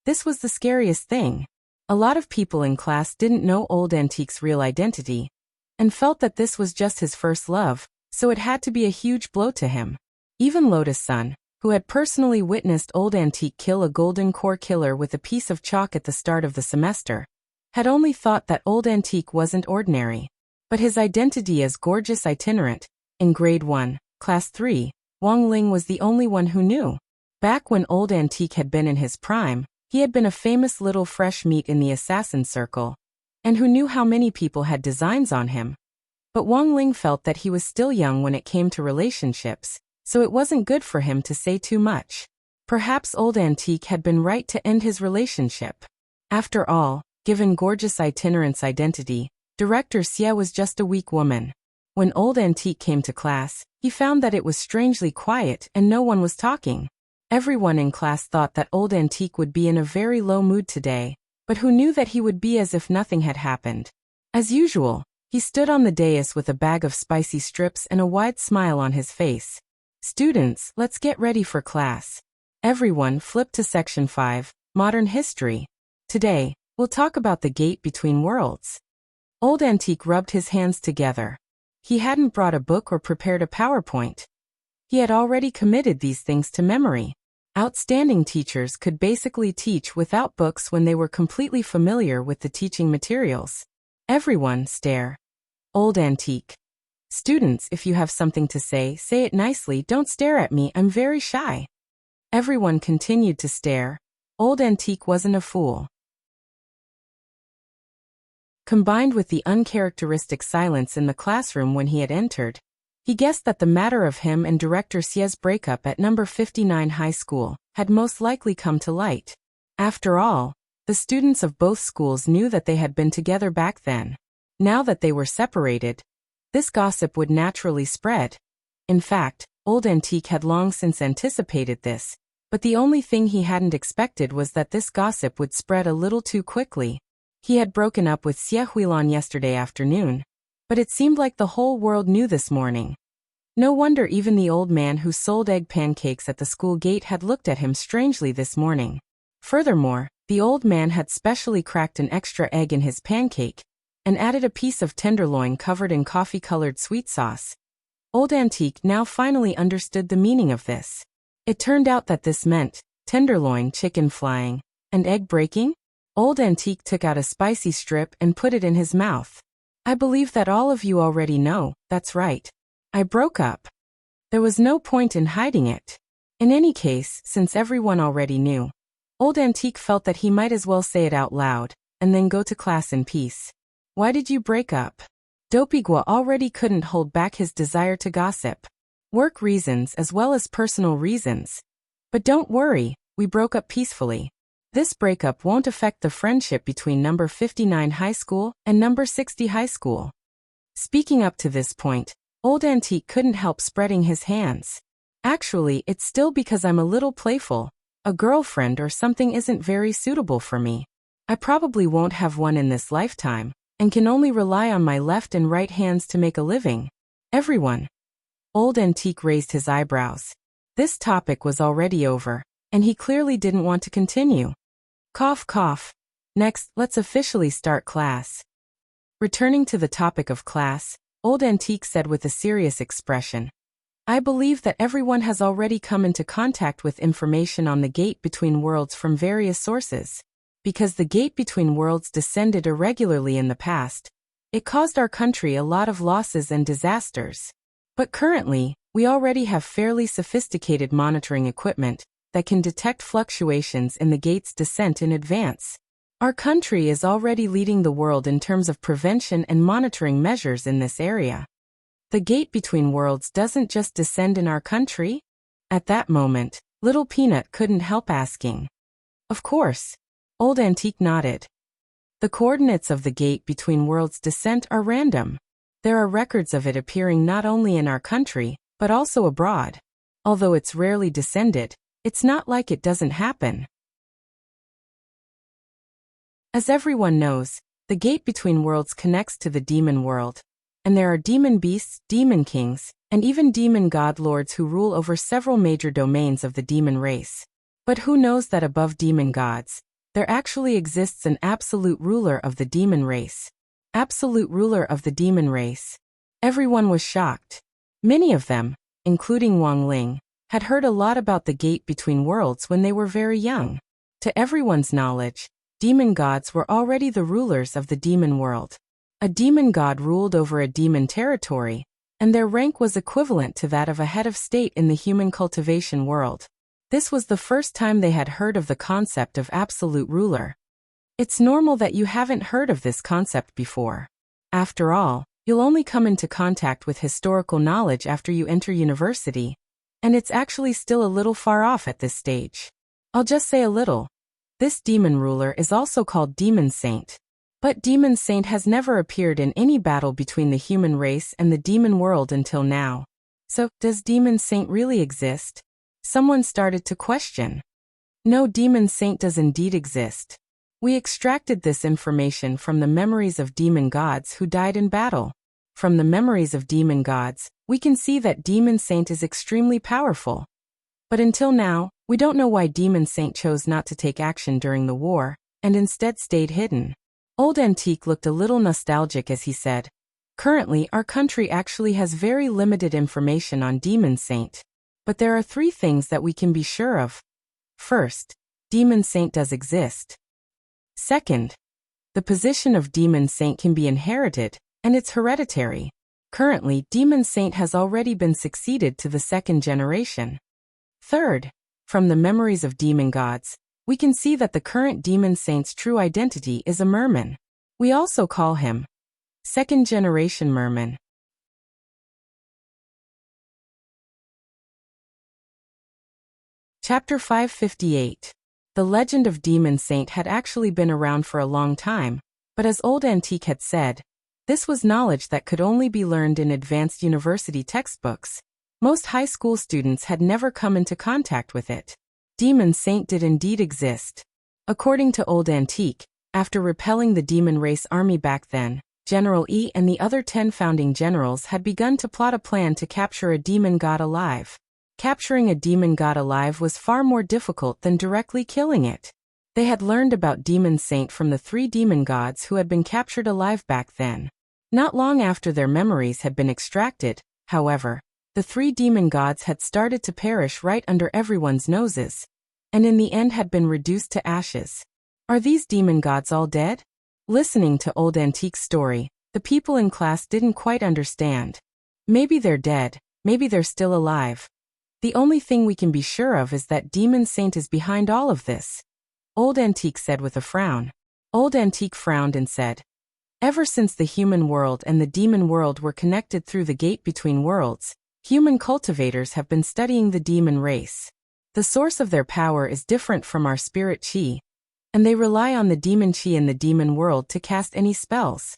This was the scariest thing. A lot of people in class didn't know Old Antique's real identity, and felt that this was just his first love, so it had to be a huge blow to him. Even Lotus-san, who had personally witnessed Old Antique kill a golden core killer with a piece of chalk at the start of the semester, had only thought that Old Antique wasn't ordinary. But his identity as gorgeous itinerant, in grade 1, class 3, Wang Ling was the only one who knew. Back when Old Antique had been in his prime, he had been a famous little fresh meat in the assassin circle, and who knew how many people had designs on him. But Wang Ling felt that he was still young when it came to relationships, so it wasn't good for him to say too much. Perhaps Old Antique had been right to end his relationship. After all, given gorgeous itinerant's identity, Director Xie was just a weak woman. When Old Antique came to class, he found that it was strangely quiet and no one was talking. Everyone in class thought that Old Antique would be in a very low mood today, but who knew that he would be as if nothing had happened. As usual, he stood on the dais with a bag of spicy strips and a wide smile on his face. "Students, let's get ready for class." Everyone flipped to section 5, Modern History. Today, we'll talk about the gate between worlds. Old Antique rubbed his hands together. He hadn't brought a book or prepared a PowerPoint. He had already committed these things to memory. Outstanding teachers could basically teach without books when they were completely familiar with the teaching materials. Everyone stare. Old Antique. "Students, if you have something to say it nicely, don't stare at me, I'm very shy." Everyone continued to stare. Old Antique wasn't a fool. Combined with the uncharacteristic silence in the classroom when he had entered, he guessed that the matter of him and Director Xie's breakup at number 59 high school had most likely come to light. After all, the students of both schools knew that they had been together back then. Now that they were separated, this gossip would naturally spread. In fact, Old Antique had long since anticipated this, but the only thing he hadn't expected was that this gossip would spread a little too quickly. He had broken up with Xie Huilan yesterday afternoon, but it seemed like the whole world knew this morning. No wonder even the old man who sold egg pancakes at the school gate had looked at him strangely this morning. Furthermore, the old man had specially cracked an extra egg in his pancake and added a piece of tenderloin covered in coffee-colored sweet sauce. Old Antique now finally understood the meaning of this. It turned out that this meant tenderloin chicken flying and egg breaking. Old Antique took out a spicy strip and put it in his mouth. "I believe that all of you already know, that's right. I broke up." There was no point in hiding it. In any case, since everyone already knew, Old Antique felt that he might as well say it out loud, and then go to class in peace. "Why did you break up?" Dopigua already couldn't hold back his desire to gossip. "Work reasons as well as personal reasons. But don't worry, we broke up peacefully. This breakup won't affect the friendship between number 59 high school and number 60 high school." Speaking up to this point, Old Antique couldn't help spreading his hands. "Actually, it's still because I'm a little playful. A girlfriend or something isn't very suitable for me. I probably won't have one in this lifetime, and can only rely on my left and right hands to make a living." Everyone. Old Antique raised his eyebrows. This topic was already over, and he clearly didn't want to continue. Cough, cough. "Next, let's officially start class." Returning to the topic of class, Old Antique said with a serious expression, "I believe that everyone has already come into contact with information on the gate between worlds from various sources. Because the gate between worlds descended irregularly in the past, It caused our country a lot of losses and disasters. But currently, we already have fairly sophisticated monitoring equipment that can detect fluctuations in the gate's descent in advance. Our country is already leading the world in terms of prevention and monitoring measures in this area. The gate between worlds doesn't just descend in our country? At that moment, Little Peanut couldn't help asking. Of course. Old Antique nodded. The coordinates of the gate between worlds' descent are random. There are records of it appearing not only in our country, but also abroad. Although it's rarely descended, it's not like it doesn't happen. As everyone knows, the gate between worlds connects to the demon world. And there are demon beasts, demon kings, and even demon god lords who rule over several major domains of the demon race. But who knows that above demon gods, there actually exists an absolute ruler of the demon race. Absolute ruler of the demon race. Everyone was shocked. Many of them, including Wang Ling, had heard a lot about the gate between worlds when they were very young. To everyone's knowledge, demon gods were already the rulers of the demon world. A demon god ruled over a demon territory, and their rank was equivalent to that of a head of state in the human cultivation world. This was the first time they had heard of the concept of absolute ruler. It's normal that you haven't heard of this concept before. After all, you'll only come into contact with historical knowledge after you enter university, and it's actually still a little far off at this stage. I'll just say a little. This demon ruler is also called Demon Saint. But Demon Saint has never appeared in any battle between the human race and the demon world until now. So, does Demon Saint really exist? Someone started to question. No, Demon Saint does indeed exist. We extracted this information from the memories of demon gods who died in battle. From the memories of demon gods, we can see that Demon Saint is extremely powerful. But until now, we don't know why Demon Saint chose not to take action during the war, and instead stayed hidden. Old Antique looked a little nostalgic as he said, "Currently, our country actually has very limited information on Demon Saint. But there are 3 things that we can be sure of. First, Demon Saint does exist. Second, the position of Demon Saint can be inherited, and it's hereditary. Currently, Demon Saint has already been succeeded to the 2nd generation. Third, from the memories of demon gods, we can see that the current Demon Saint's true identity is a merman. We also call him 2nd generation merman." Chapter 558. The legend of Demon Saint had actually been around for a long time, but as Old Antique had said, this was knowledge that could only be learned in advanced university textbooks. Most high school students had never come into contact with it. Demon Saint did indeed exist. According to Old Antique, after repelling the demon race army back then, General E and the other 10 founding generals had begun to plot a plan to capture a demon god alive. Capturing a demon god alive was far more difficult than directly killing it. They had learned about Demon Saint from the 3 demon gods who had been captured alive back then. Not long after their memories had been extracted, however, the 3 demon gods had started to perish right under everyone's noses, and in the end had been reduced to ashes. Are these demon gods all dead? Listening to Old Antique's story, the people in class didn't quite understand. Maybe they're dead, maybe they're still alive. The only thing we can be sure of is that Demon Saint is behind all of this, Old Antique said with a frown. Old Antique frowned and said, "Ever since the human world and the demon world were connected through the gate between worlds, human cultivators have been studying the demon race. The source of their power is different from our spirit chi, and they rely on the demon chi in the demon world to cast any spells.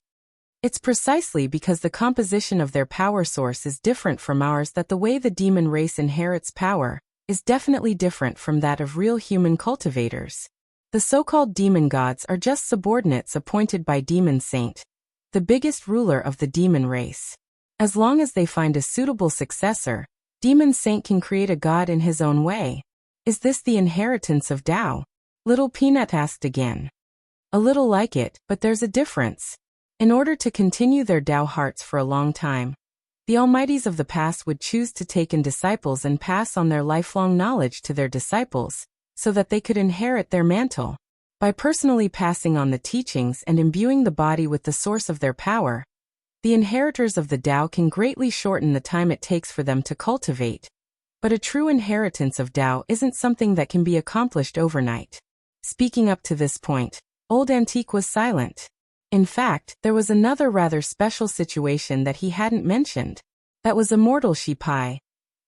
It's precisely because the composition of their power source is different from ours that the way the demon race inherits power is definitely different from that of real human cultivators. The so-called demon gods are just subordinates appointed by Demon Saint, the biggest ruler of the demon race. As long as they find a suitable successor, Demon Saint can create a god in his own way. Is this the inheritance of Tao?" Little Peanut asked again. "A little like it, but there's a difference. In order to continue their Tao hearts for a long time, the Almighties of the past would choose to take in disciples and pass on their lifelong knowledge to their disciples, so that they could inherit their mantle. By personally passing on the teachings and imbuing the body with the source of their power, the inheritors of the Tao can greatly shorten the time it takes for them to cultivate. But a true inheritance of Tao isn't something that can be accomplished overnight. Speaking up to this point, Old Antique was silent. In fact, there was another rather special situation that he hadn't mentioned. That was immortal Shipai.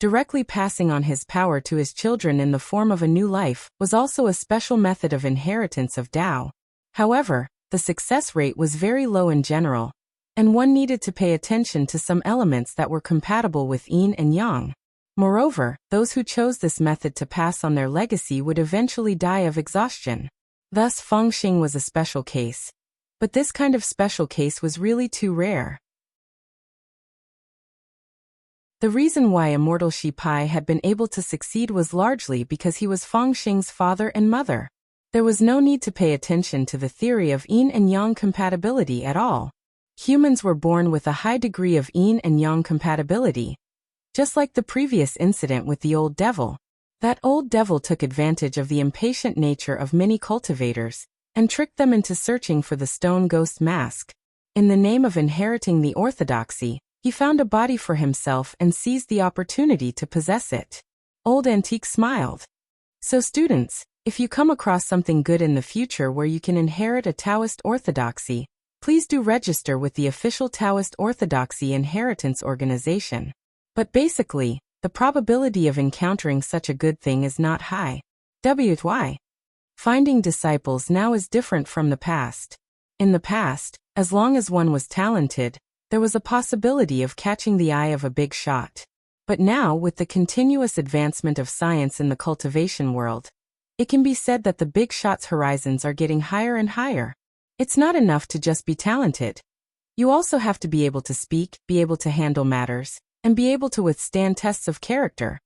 Directly passing on his power to his children in the form of a new life was also a special method of inheritance of Tao. However, the success rate was very low in general, and one needed to pay attention to some elements that were compatible with yin and yang. Moreover, those who chose this method to pass on their legacy would eventually die of exhaustion. Thus Fengxing was a special case. But this kind of special case was really too rare. The reason why immortal Shipai had been able to succeed was largely because he was Fengxing's father and mother. There was no need to pay attention to the theory of yin and yang compatibility at all. Humans were born with a high degree of yin and yang compatibility. Just like the previous incident with the old devil. That old devil took advantage of the impatient nature of many cultivators and tricked them into searching for the stone ghost mask. In the name of inheriting the orthodoxy, he found a body for himself and seized the opportunity to possess it. Old Antique smiled. So students, if you come across something good in the future where you can inherit a Taoist orthodoxy, please do register with the official Taoist Orthodoxy Inheritance Organization. But basically, the probability of encountering such a good thing is not high. Why? Finding disciples now is different from the past. In the past, as long as one was talented, there was a possibility of catching the eye of a big shot. But now, with the continuous advancement of science in the cultivation world, it can be said that the big shot's horizons are getting higher and higher. It's not enough to just be talented. You also have to be able to speak, be able to handle matters, and be able to withstand tests of character.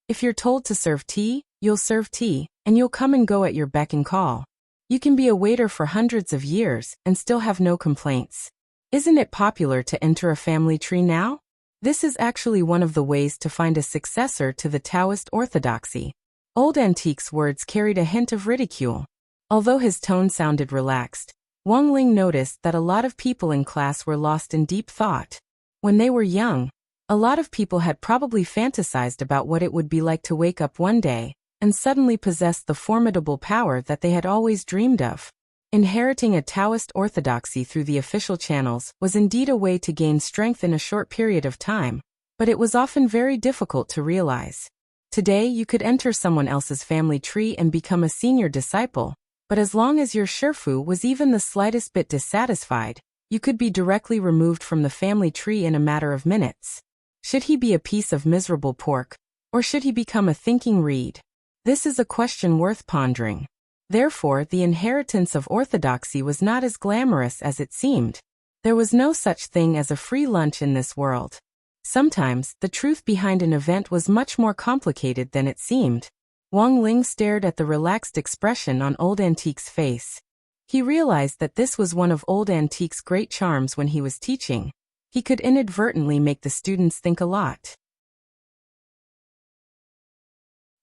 If you're told to serve tea, you'll serve tea, and you'll come and go at your beck and call. You can be a waiter for hundreds of years and still have no complaints. Isn't it popular to enter a family tree now? This is actually one of the ways to find a successor to the Taoist orthodoxy. Old Antique's words carried a hint of ridicule. Although his tone sounded relaxed, Wang Ling noticed that a lot of people in class were lost in deep thought. When they were young, a lot of people had probably fantasized about what it would be like to wake up one day and suddenly possess the formidable power that they had always dreamed of. Inheriting a Taoist orthodoxy through the official channels was indeed a way to gain strength in a short period of time, but it was often very difficult to realize. Today you could enter someone else's family tree and become a senior disciple, but as long as your shifu was even the slightest bit dissatisfied, you could be directly removed from the family tree in a matter of minutes. Should he be a piece of miserable pork, or should he become a thinking reed? This is a question worth pondering. Therefore, the inheritance of orthodoxy was not as glamorous as it seemed. There was no such thing as a free lunch in this world. Sometimes, the truth behind an event was much more complicated than it seemed. Wang Ling stared at the relaxed expression on Old Antique's face. He realized that this was one of Old Antique's great charms when he was teaching. He could inadvertently make the students think a lot.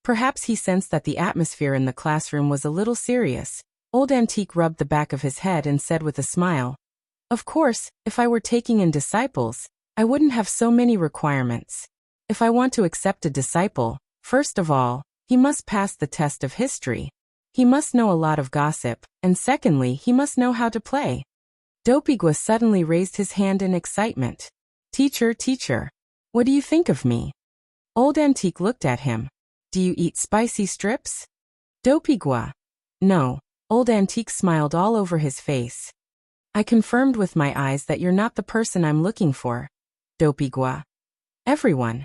Perhaps he sensed that the atmosphere in the classroom was a little serious. Old Antique rubbed the back of his head and said with a smile, "Of course, if I were taking in disciples, I wouldn't have so many requirements. If I want to accept a disciple, first of all, he must pass the test of history. He must know a lot of gossip, and secondly, he must know how to play." Dopigua suddenly raised his hand in excitement. Teacher, what do you think of me?" Old Antique looked at him. "Do you eat spicy strips?" Dopigua. "No." Old Antique smiled all over his face. "I confirmed with my eyes that you're not the person I'm looking for." Dopigua. Everyone.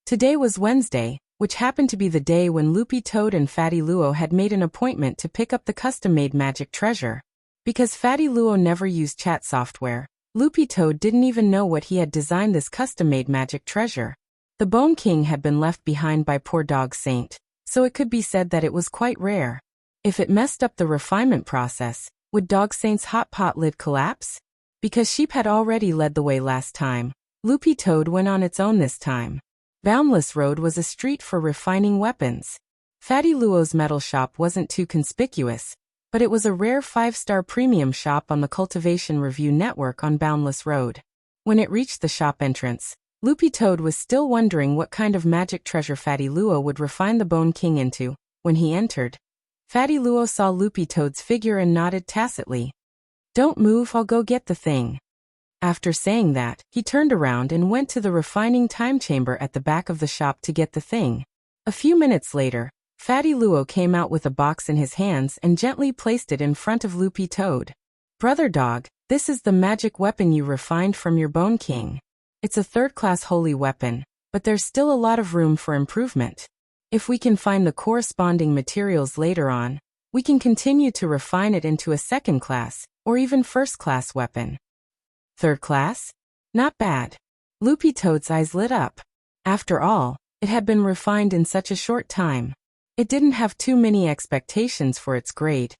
Today was Wednesday, which happened to be the day when Loopy Toad and Fatty Luo had made an appointment to pick up the custom-made magic treasure. Because Fatty Luo never used chat software, Loopy Toad didn't even know what he had designed this custom-made magic treasure. The Bone King had been left behind by poor Dog Saint, so it could be said that it was quite rare. If it messed up the refinement process, would Dog Saint's hot pot lid collapse? Because Sheep had already led the way last time, Loopy Toad went on its own this time. Boundless Road was a street for refining weapons. Fatty Luo's metal shop wasn't too conspicuous, but it was a rare 5-star premium shop on the Cultivation Review Network on Boundless Road. When it reached the shop entrance, Loopy Toad was still wondering what kind of magic treasure Fatty Luo would refine the Bone King into. When he entered, Fatty Luo saw Loopy Toad's figure and nodded tacitly. "Don't move, I'll go get the thing." After saying that, he turned around and went to the refining time chamber at the back of the shop to get the thing. A few minutes later, Fatty Luo came out with a box in his hands and gently placed it in front of Loopy Toad. "Brother Dog, this is the magic weapon you refined from your Bone King. It's a 3rd-class holy weapon, but there's still a lot of room for improvement. If we can find the corresponding materials later on, we can continue to refine it into a 2nd-class, or even 1st-class weapon." 3rd class? Not bad. Loopy Toad's eyes lit up. After all, it had been refined in such a short time. It didn't have too many expectations for its grade.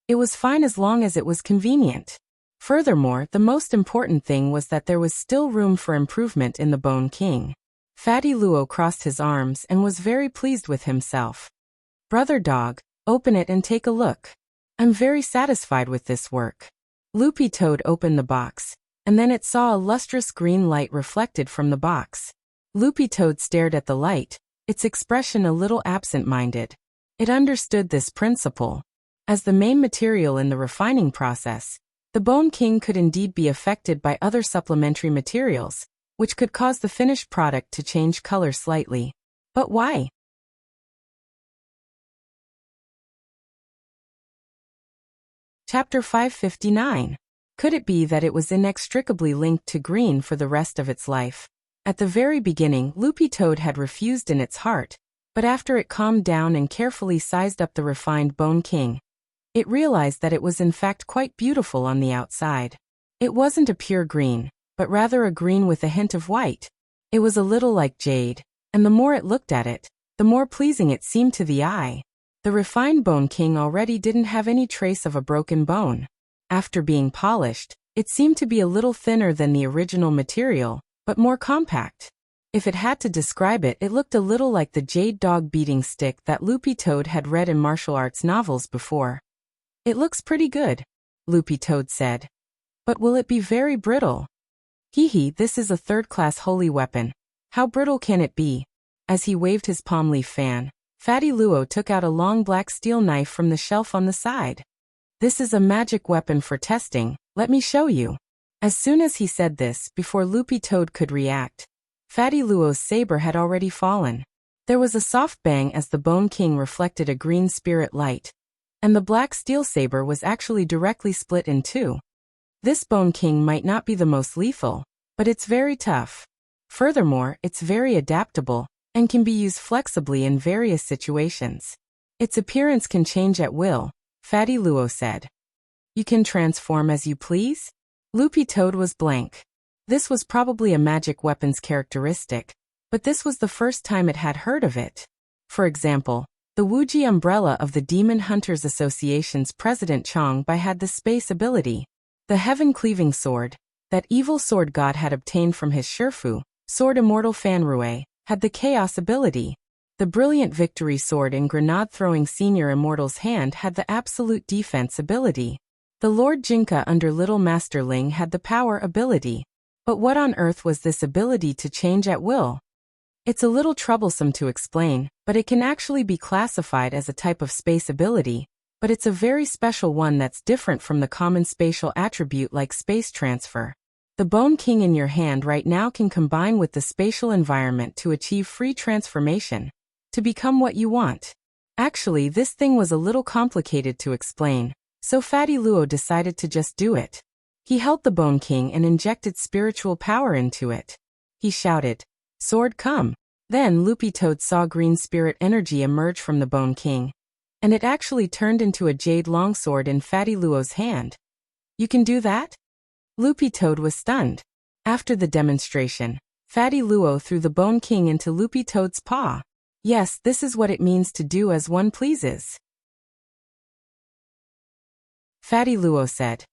It was fine as long as it was convenient. Furthermore, the most important thing was that there was still room for improvement in the Bone King. Fatty Luo crossed his arms and was very pleased with himself. "Brother Dog, open it and take a look. I'm very satisfied with this work." Loopy Toad opened the box, and then it saw a lustrous green light reflected from the box. Loopy Toad stared at the light, its expression a little absent-minded. It understood this principle. As the main material in the refining process, the Bone King could indeed be affected by other supplementary materials, which could cause the finished product to change color slightly. But why? Chapter 559. Could it be that it was inextricably linked to green for the rest of its life? At the very beginning, Loopy Toad had refused in its heart, but after it calmed down and carefully sized up the refined Bone King, it realized that it was in fact quite beautiful on the outside. It wasn't a pure green, but rather a green with a hint of white. It was a little like jade, and the more it looked at it, the more pleasing it seemed to the eye. The refined Bone King already didn't have any trace of a broken bone. After being polished, it seemed to be a little thinner than the original material, but more compact. If it had to describe it, it looked a little like the jade dog beating stick that Loopy Toad had read in martial arts novels before. "It looks pretty good," Loopy Toad said. "But will it be very brittle?" "Hee, this is a 3rd-class holy weapon. How brittle can it be?" As he waved his palm leaf fan, Fatty Luo took out a long black steel knife from the shelf on the side. "This is a magic weapon for testing, let me show you." As soon as he said this, before Loopy Toad could react, Fatty Luo's saber had already fallen. There was a soft bang as the Bone King reflected a green spirit light, and the black steel saber was actually directly split in two. This Bone King might not be the most lethal, but it's very tough. Furthermore, it's very adaptable, and can be used flexibly in various situations. Its appearance can change at will, Fatty Luo said. "You can transform as you please?" Loopy Toad was blank. This was probably a magic weapon's characteristic, but this was the first time it had heard of it. For example, the Wuji umbrella of the Demon Hunters Association's President Chong Bai had the space ability. The heaven-cleaving sword, that evil sword god had obtained from his Shifu, Sword Immortal Fanrue, had the chaos ability. The brilliant victory sword in grenade-throwing Senior Immortal's hand had the absolute defense ability. The Lord Jinka under Little Master Ling had the power ability. But what on earth was this ability to change at will? It's a little troublesome to explain, but it can actually be classified as a type of space ability, but it's a very special one that's different from the common spatial attribute like space transfer. The Bone King in your hand right now can combine with the spatial environment to achieve free transformation, to become what you want. Actually, this thing was a little complicated to explain, so Fatty Luo decided to just do it. He held the Bone King and injected spiritual power into it. He shouted, "Sword, come!" Then Loopy Toad saw green spirit energy emerge from the Bone King, and it actually turned into a jade longsword in Fatty Luo's hand. "You can do that?" Loopy Toad was stunned. After the demonstration, Fatty Luo threw the Bone King into Loopy Toad's paw. "Yes, this is what it means to do as one pleases," Fatty Luo said.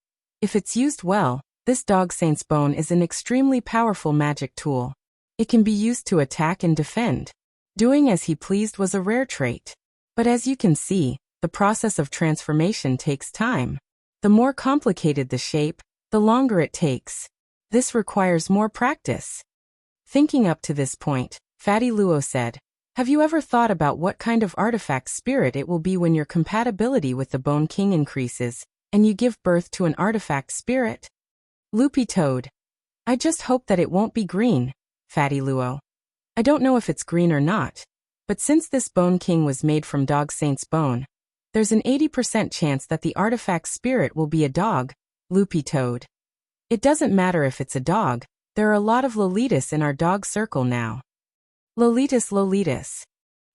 "If it's used well, this Dog Saint's Bone is an extremely powerful magic tool. It can be used to attack and defend. Doing as he pleased was a rare trait. But as you can see, The process of transformation takes time. The more complicated the shape, the longer it takes. This requires more practice. Thinking up to this point, Fatty Luo said, "Have you ever thought about what kind of artifact spirit it will be when your compatibility with the Bone King increases, and you give birth to an artifact spirit?" Loopy Toad. "I just hope that it won't be green, Fatty Luo. I don't know if it's green or not, but since this Bone King was made from Dog Saint's bone, there's an 80% chance that the artifact spirit will be a dog, Loopy Toad. It doesn't matter if it's a dog, there are a lot of Lolitas in our dog circle now." Lolitas, Lolitas.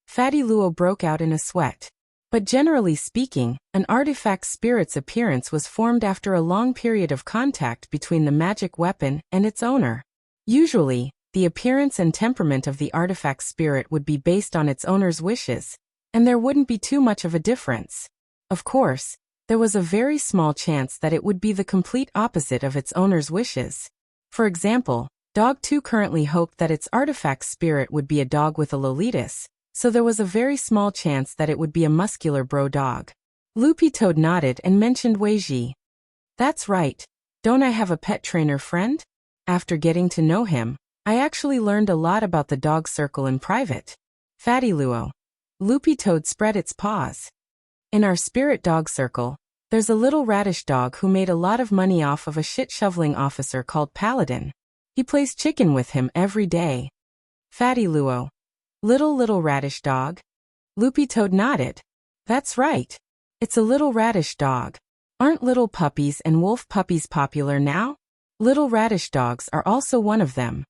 Fatty Luo broke out in a sweat. But generally speaking, an artifact spirit's appearance was formed after a long period of contact between the magic weapon and its owner. Usually, the appearance and temperament of the artifact spirit would be based on its owner's wishes, and there wouldn't be too much of a difference. Of course, there was a very small chance that it would be the complete opposite of its owner's wishes. For example, Dog 2 currently hoped that its artifact spirit would be a dog with a Lolitas, so there was a very small chance that it would be a muscular bro dog. Loopy Toad nodded and mentioned Weiji. "That's right. Don't I have a pet trainer friend? After getting to know him, I actually learned a lot about the dog circle in private." Fatty Luo. Loopy Toad spread its paws. "In our spirit dog circle, there's a little radish dog who made a lot of money off of a shit-shoveling officer called Paladin. He plays chicken with him every day." Fatty Luo. Little radish dog?" Loopy Toad nodded. "That's right. It's a little radish dog. Aren't little puppies and wolf puppies popular now? Little radish dogs are also one of them."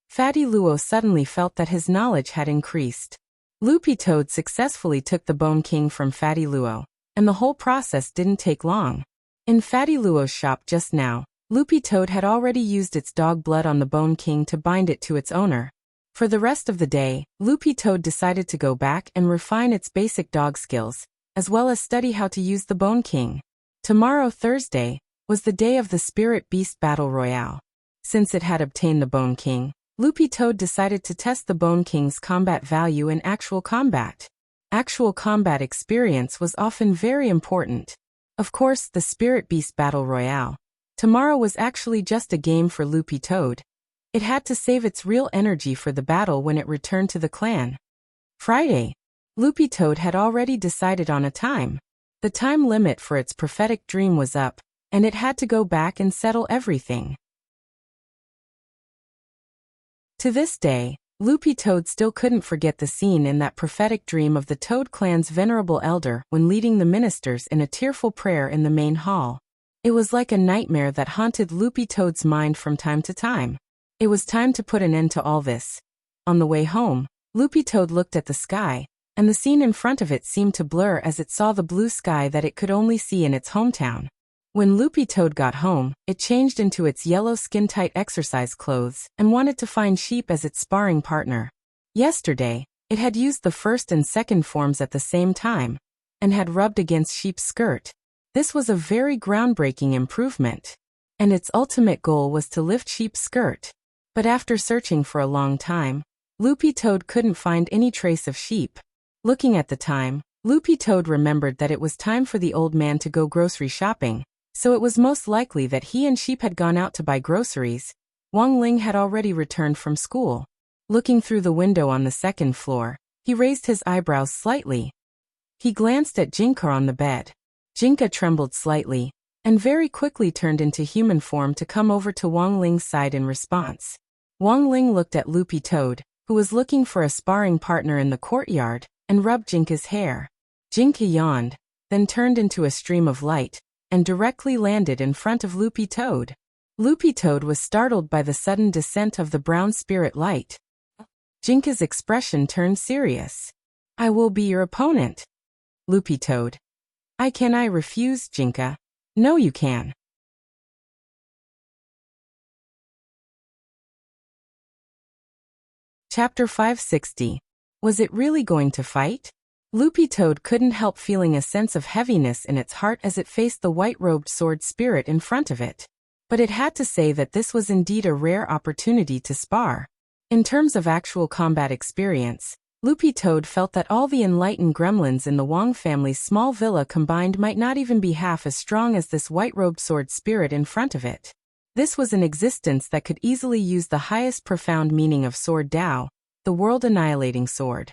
Fatty Luo suddenly felt that his knowledge had increased. Loopy Toad successfully took the Bone King from Fatty Luo, and the whole process didn't take long. In Fatty Luo's shop just now, Loopy Toad had already used its dog blood on the Bone King to bind it to its owner. For the rest of the day, Loopy Toad decided to go back and refine its basic dog skills, as well as study how to use the Bone King. Tomorrow, Thursday, was the day of the Spirit Beast Battle Royale. Since it had obtained the Bone King, Loopy Toad decided to test the Bone King's combat value in actual combat. Actual combat experience was often very important. Of course, the Spirit Beast Battle Royale. Tomorrow was actually just a game for Loopy Toad. It had to save its real energy for the battle when it returned to the clan. Friday. Loopy Toad had already decided on a time. The time limit for its prophetic dream was up, and it had to go back and settle everything. To this day, Loopy Toad still couldn't forget the scene in that prophetic dream of the Toad Clan's venerable elder when leading the ministers in a tearful prayer in the main hall. It was like a nightmare that haunted Loopy Toad's mind from time to time. It was time to put an end to all this. On the way home, Loopy Toad looked at the sky, and the scene in front of it seemed to blur as it saw the blue sky that it could only see in its hometown. When Loopy Toad got home, it changed into its yellow skin-tight exercise clothes and wanted to find Sheep as its sparring partner. Yesterday, it had used the first and second forms at the same time, and had rubbed against Sheep's skirt. This was a very groundbreaking improvement, and its ultimate goal was to lift Sheep's skirt. But after searching for a long time, Loopy Toad couldn't find any trace of Sheep. Looking at the time, Loopy Toad remembered that it was time for the old man to go grocery shopping. So it was most likely that he and Sheep had gone out to buy groceries. Wang Ling had already returned from school. Looking through the window on the second floor, he raised his eyebrows slightly. He glanced at Jinka on the bed. Jinka trembled slightly, and very quickly turned into human form to come over to Wang Ling's side in response. Wang Ling looked at Loopy Toad, who was looking for a sparring partner in the courtyard, and rubbed Jinka's hair. Jinka yawned, then turned into a stream of light, and directly landed in front of Loopy Toad. Loopy Toad was startled by the sudden descent of the brown spirit light. Jinka's expression turned serious. "I will be your opponent." Loopy Toad. Can I refuse, Jinka?" "No, you can." Chapter 560. Was it really going to fight? Loopy Toad couldn't help feeling a sense of heaviness in its heart as it faced the white-robed sword spirit in front of it. But it had to say that this was indeed a rare opportunity to spar. In terms of actual combat experience, Loopy Toad felt that all the enlightened gremlins in the Wong family's small villa combined might not even be half as strong as this white-robed sword spirit in front of it. This was an existence that could easily use the highest profound meaning of Sword Dao, the world-annihilating sword.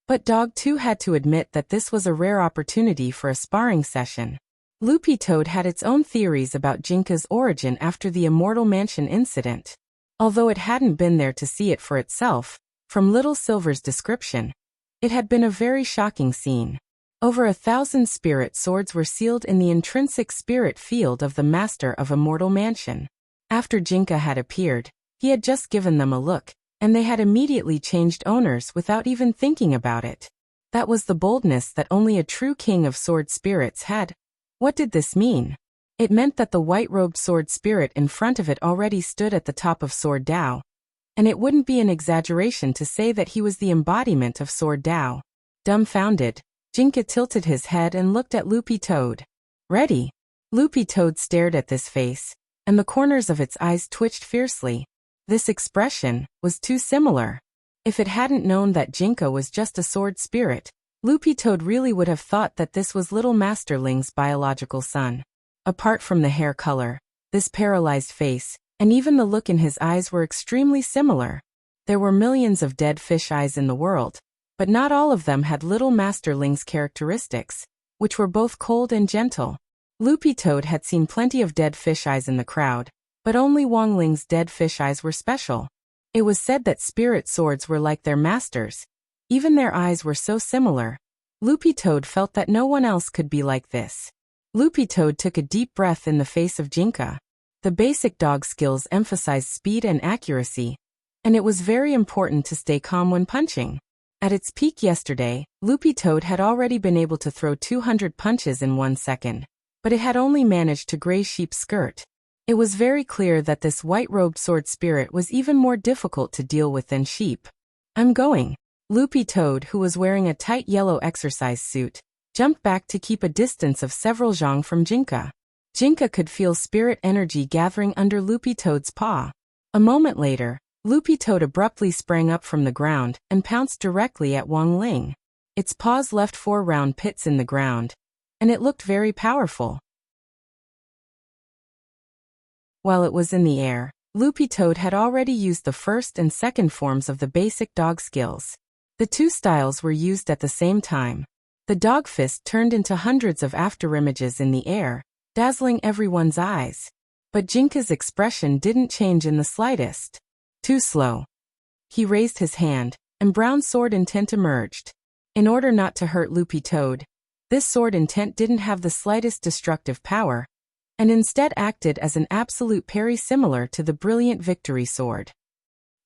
But Dog 2 had to admit that this was a rare opportunity for a sparring session. Loopy Toad had its own theories about Jinka's origin after the Immortal Mansion incident. Although it hadn't been there to see it for itself, from Little Silver's description, it had been a very shocking scene. Over 1,000 spirit swords were sealed in the intrinsic spirit field of the master of Immortal Mansion. After Jinka had appeared, he had just given them a look, and they had immediately changed owners without even thinking about it. That was the boldness that only a true king of sword spirits had. What did this mean? It meant that the white-robed sword spirit in front of it already stood at the top of Sword Dao, and it wouldn't be an exaggeration to say that he was the embodiment of Sword Dao. Dumbfounded, Jinka tilted his head and looked at Loopy Toad. Ready? Loopy Toad stared at this face, and the corners of its eyes twitched fiercely. This expression was too similar. If it hadn't known that Jinka was just a sword spirit, Loopy Toad really would have thought that this was Little Masterling's biological son. Apart from the hair color, this paralyzed face, and even the look in his eyes were extremely similar. There were millions of dead fish eyes in the world, but not all of them had Little Masterling's characteristics, which were both cold and gentle. Loopy Toad had seen plenty of dead fish eyes in the crowd, but only Wong Ling's dead fish eyes were special. It was said that spirit swords were like their masters. Even their eyes were so similar. Loopy Toad felt that no one else could be like this. Loopy Toad took a deep breath in the face of Jinka. The basic dog skills emphasized speed and accuracy, and it was very important to stay calm when punching. At its peak yesterday, Loopy Toad had already been able to throw 200 punches in 1 second, but it had only managed to graze Sheep's skirt. It was very clear that this white-robed sword spirit was even more difficult to deal with than Sheep. I'm going. Loopy Toad, who was wearing a tight yellow exercise suit, jumped back to keep a distance of several zhang from Jinka. Jinka could feel spirit energy gathering under Loopy Toad's paw. A moment later, Loopy Toad abruptly sprang up from the ground and pounced directly at Wong Ling. Its paws left 4 round pits in the ground, and it looked very powerful. While it was in the air, Loopy Toad had already used the first and second forms of the basic dog skills. The 2 styles were used at the same time. The dog fist turned into hundreds of afterimages in the air, dazzling everyone's eyes. But Jinka's expression didn't change in the slightest. Too slow. He raised his hand, and brown sword intent emerged. In order not to hurt Loopy Toad, this sword intent didn't have the slightest destructive power, and instead acted as an absolute parry similar to the brilliant victory sword.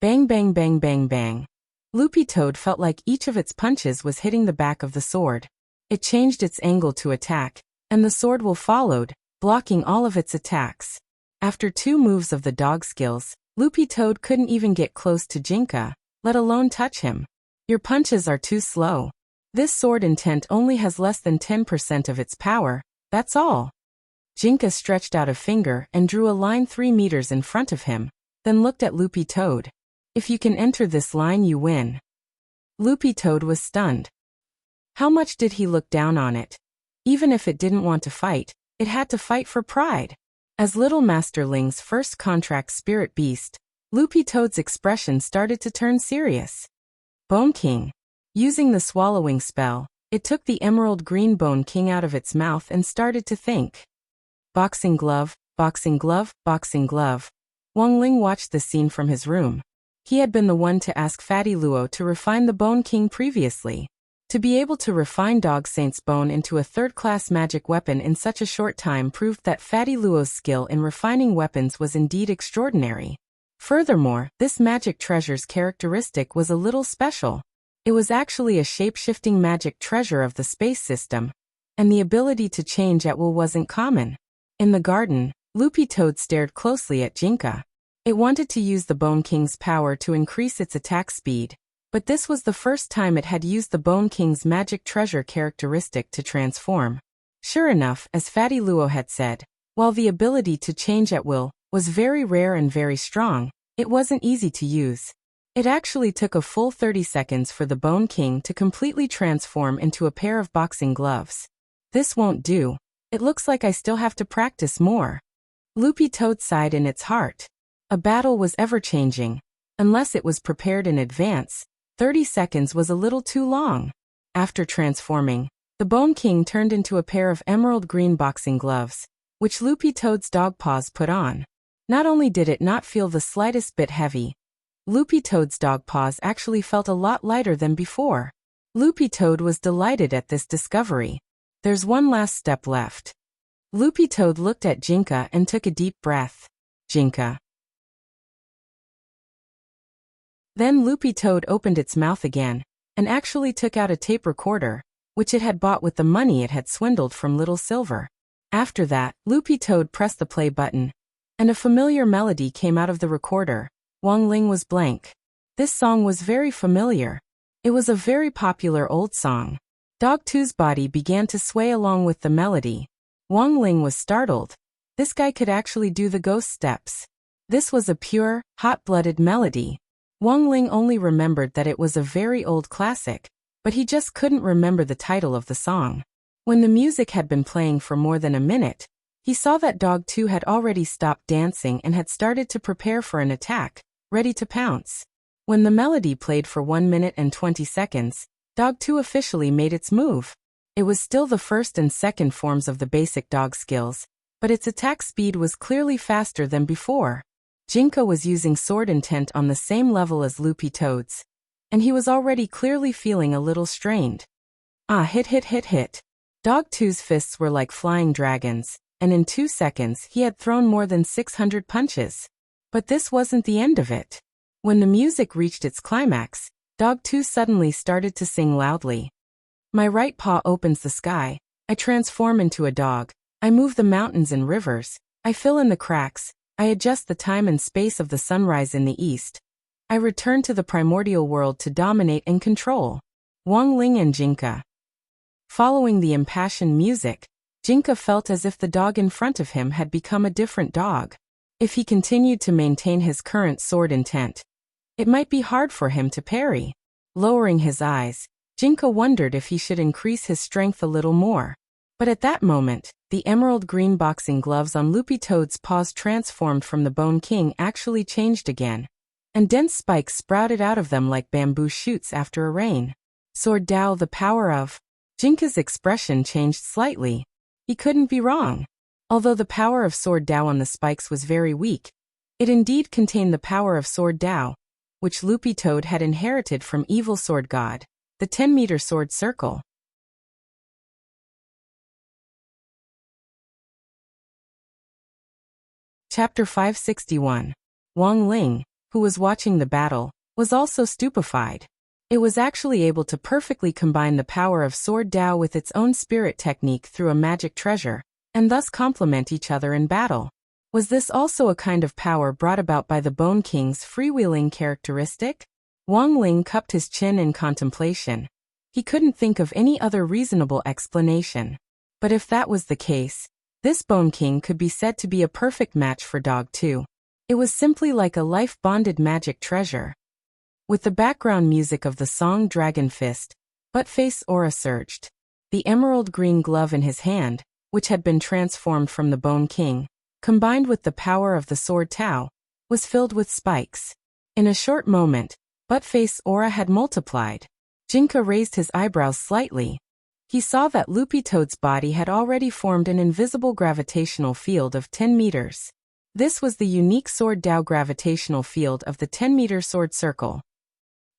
Bang bang bang bang bang. Loopy Toad felt like each of its punches was hitting the back of the sword. It changed its angle to attack, and the sword will followed, blocking all of its attacks. After 2 moves of the dog skills, Loopy Toad couldn't even get close to Jinka, let alone touch him. Your punches are too slow. This sword intent only has less than 10% of its power, that's all. Jinka stretched out a finger and drew a line 3 meters in front of him, then looked at Loopy Toad. If you can enter this line, you win. Loopy Toad was stunned. How much did he look down on it? Even if it didn't want to fight, it had to fight for pride. As Little Masterling's first contract spirit beast, Loopy Toad's expression started to turn serious. Bone King. Using the swallowing spell, it took the emerald green Bone King out of its mouth and started to think. Boxing glove, boxing glove, boxing glove. Wong Ling watched the scene from his room. He had been the one to ask Fatty Luo to refine the Bone King previously. To be able to refine Dog Saint's bone into a third-class magic weapon in such a short time proved that Fatty Luo's skill in refining weapons was indeed extraordinary. Furthermore, this magic treasure's characteristic was a little special. It was actually a shape-shifting magic treasure of the space system, and the ability to change at will wasn't common. In the garden, Loopy Toad stared closely at Jinka. It wanted to use the Bone King's power to increase its attack speed, but this was the first time it had used the Bone King's magic treasure characteristic to transform. Sure enough, as Fatty Luo had said, while the ability to change at will was very rare and very strong, it wasn't easy to use. It actually took a full 30 seconds for the Bone King to completely transform into a pair of boxing gloves. This won't do. It looks like I still have to practice more. Loopy Toad sighed in its heart. A battle was ever-changing. Unless it was prepared in advance, 30 seconds was a little too long. After transforming, the Bone King turned into a pair of emerald green boxing gloves, which Loopy Toad's dog paws put on. Not only did it not feel the slightest bit heavy, Loopy Toad's dog paws actually felt a lot lighter than before. Loopy Toad was delighted at this discovery. There's one last step left. Loopy Toad looked at Jinka and took a deep breath. Jinka. Then Loopy Toad opened its mouth again, and actually took out a tape recorder, which it had bought with the money it had swindled from Little Silver. After that, Loopy Toad pressed the play button, and a familiar melody came out of the recorder. Wang Ling was blank. This song was very familiar. It was a very popular old song. Dog 2's body began to sway along with the melody. Wang Ling was startled. This guy could actually do the ghost steps. This was a pure, hot-blooded melody. Wang Ling only remembered that it was a very old classic, but he just couldn't remember the title of the song. When the music had been playing for more than a minute, he saw that Dog 2 had already stopped dancing and had started to prepare for an attack, ready to pounce. When the melody played for 1 minute and 20 seconds, Dog 2 officially made its move. It was still the first and second forms of the basic dog skills, but its attack speed was clearly faster than before. Jinka was using sword intent on the same level as Loopy Toad's, and he was already clearly feeling a little strained. Hit hit hit hit. Dog 2's fists were like flying dragons, and in 2 seconds he had thrown more than 600 punches. But this wasn't the end of it. When the music reached its climax, Dog 2 suddenly started to sing loudly. My right paw opens the sky, I transform into a dog, I move the mountains and rivers, I fill in the cracks, I adjust the time and space of the sunrise in the east. I return to the primordial world to dominate and control. Wang Ling and Jinka. Following the impassioned music, Jinka felt as if the dog in front of him had become a different dog. If he continued to maintain his current sword intent, it might be hard for him to parry. Lowering his eyes, Jinka wondered if he should increase his strength a little more. But at that moment, the emerald green boxing gloves on Loopy Toad's paws transformed from the Bone King actually changed again, and dense spikes sprouted out of them like bamboo shoots after a rain. Sword Dao, the power of... Jinka's expression changed slightly. He couldn't be wrong. Although the power of Sword Dao on the spikes was very weak, it indeed contained the power of Sword Dao, which Loopy Toad had inherited from Evil Sword God, the 10-meter sword circle. Chapter 561. Wang Ling, who was watching the battle, was also stupefied. It was actually able to perfectly combine the power of Sword Dao with its own spirit technique through a magic treasure, and thus complement each other in battle. Was this also a kind of power brought about by the Bone King's freewheeling characteristic? Wang Ling cupped his chin in contemplation. He couldn't think of any other reasonable explanation. But if that was the case, this Bone King could be said to be a perfect match for Dog 2. It was simply like a life-bonded magic treasure. With the background music of the song Dragon Fist, Buttface aura surged. The emerald green glove in his hand, which had been transformed from the Bone King, combined with the power of the Sword Tao, was filled with spikes. In a short moment, Buttface aura had multiplied. Jinka raised his eyebrows slightly. He saw that Loopy Toad's body had already formed an invisible gravitational field of 10 meters. This was the unique Sword Dao gravitational field of the 10-meter sword circle.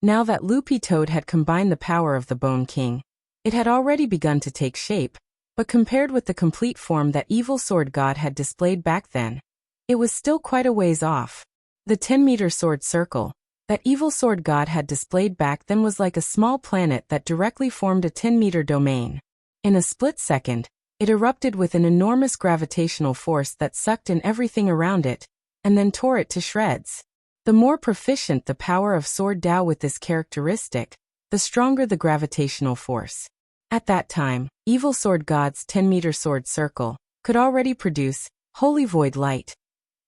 Now that Loopy Toad had combined the power of the Bone King, it had already begun to take shape, but compared with the complete form that Evil Sword God had displayed back then, it was still quite a ways off. The 10-meter sword circle that Evil Sword God had displayed back then was like a small planet that directly formed a 10-meter domain. In a split second, it erupted with an enormous gravitational force that sucked in everything around it, and then tore it to shreds. The more proficient the power of Sword Dao with this characteristic, the stronger the gravitational force. At that time, Evil Sword God's 10-meter sword circle could already produce holy void light,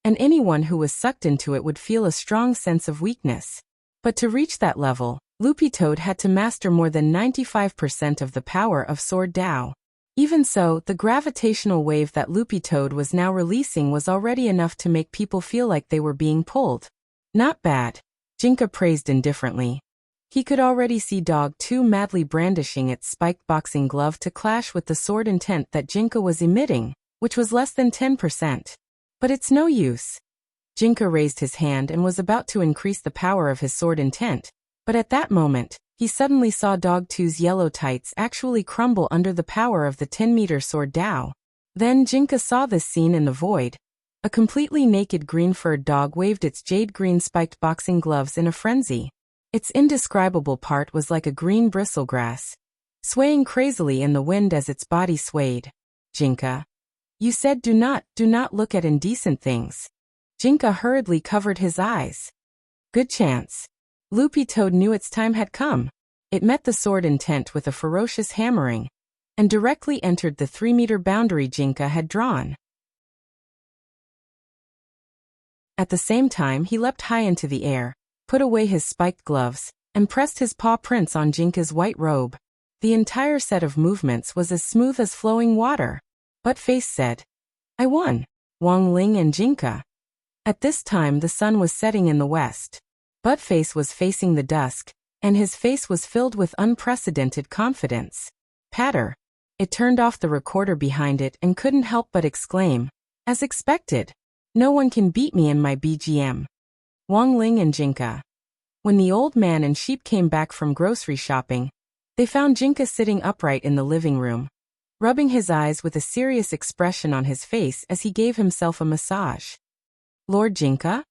and anyone who was sucked into it would feel a strong sense of weakness. But to reach that level, Loopy Toad had to master more than 95% of the power of Sword Dao. Even so, the gravitational wave that Loopy Toad was now releasing was already enough to make people feel like they were being pulled. Not bad, Jinka praised indifferently. He could already see Dog 2 madly brandishing its spiked boxing glove to clash with the sword intent that Jinka was emitting, which was less than 10%. But it's no use. Jinka raised his hand and was about to increase the power of his sword intent, but at that moment, he suddenly saw Dog 2's yellow tights actually crumble under the power of the 10-meter Sword Dao. Then Jinka saw this scene in the void. A completely naked green-furred dog waved its jade-green spiked boxing gloves in a frenzy. Its indescribable part was like a green bristlegrass, swaying crazily in the wind as its body swayed. Jinka, you said do not look at indecent things. Jinka hurriedly covered his eyes. Good chance. Loopy Toad knew its time had come. It met the sword intent with a ferocious hammering, and directly entered the 3-meter boundary Jinka had drawn. At the same time, he leapt high into the air, put away his spiked gloves, and pressed his paw prints on Jinka's white robe. The entire set of movements was as smooth as flowing water. Buttface said, I won. Wang Ling and Jinka. At this time the sun was setting in the west. Buttface was facing the dusk, and his face was filled with unprecedented confidence. Patter. It turned off the recorder behind it and couldn't help but exclaim, as expected. No one can beat me in my BGM. Wang Ling and Jinka. When the old man and sheep came back from grocery shopping, they found Jinka sitting upright in the living room, rubbing his eyes with a serious expression on his face as he gave himself a massage. Lord Jinka?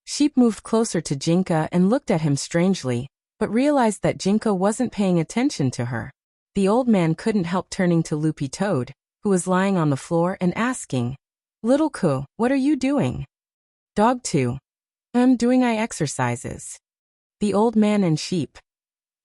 Sheep moved closer to Jinka and looked at him strangely, but realized that Jinka wasn't paying attention to her. The old man couldn't help turning to Loopy Toad, who was lying on the floor, and asking, Little Ku, what are you doing? Dog 2. I'm doing eye exercises. The old man and sheep.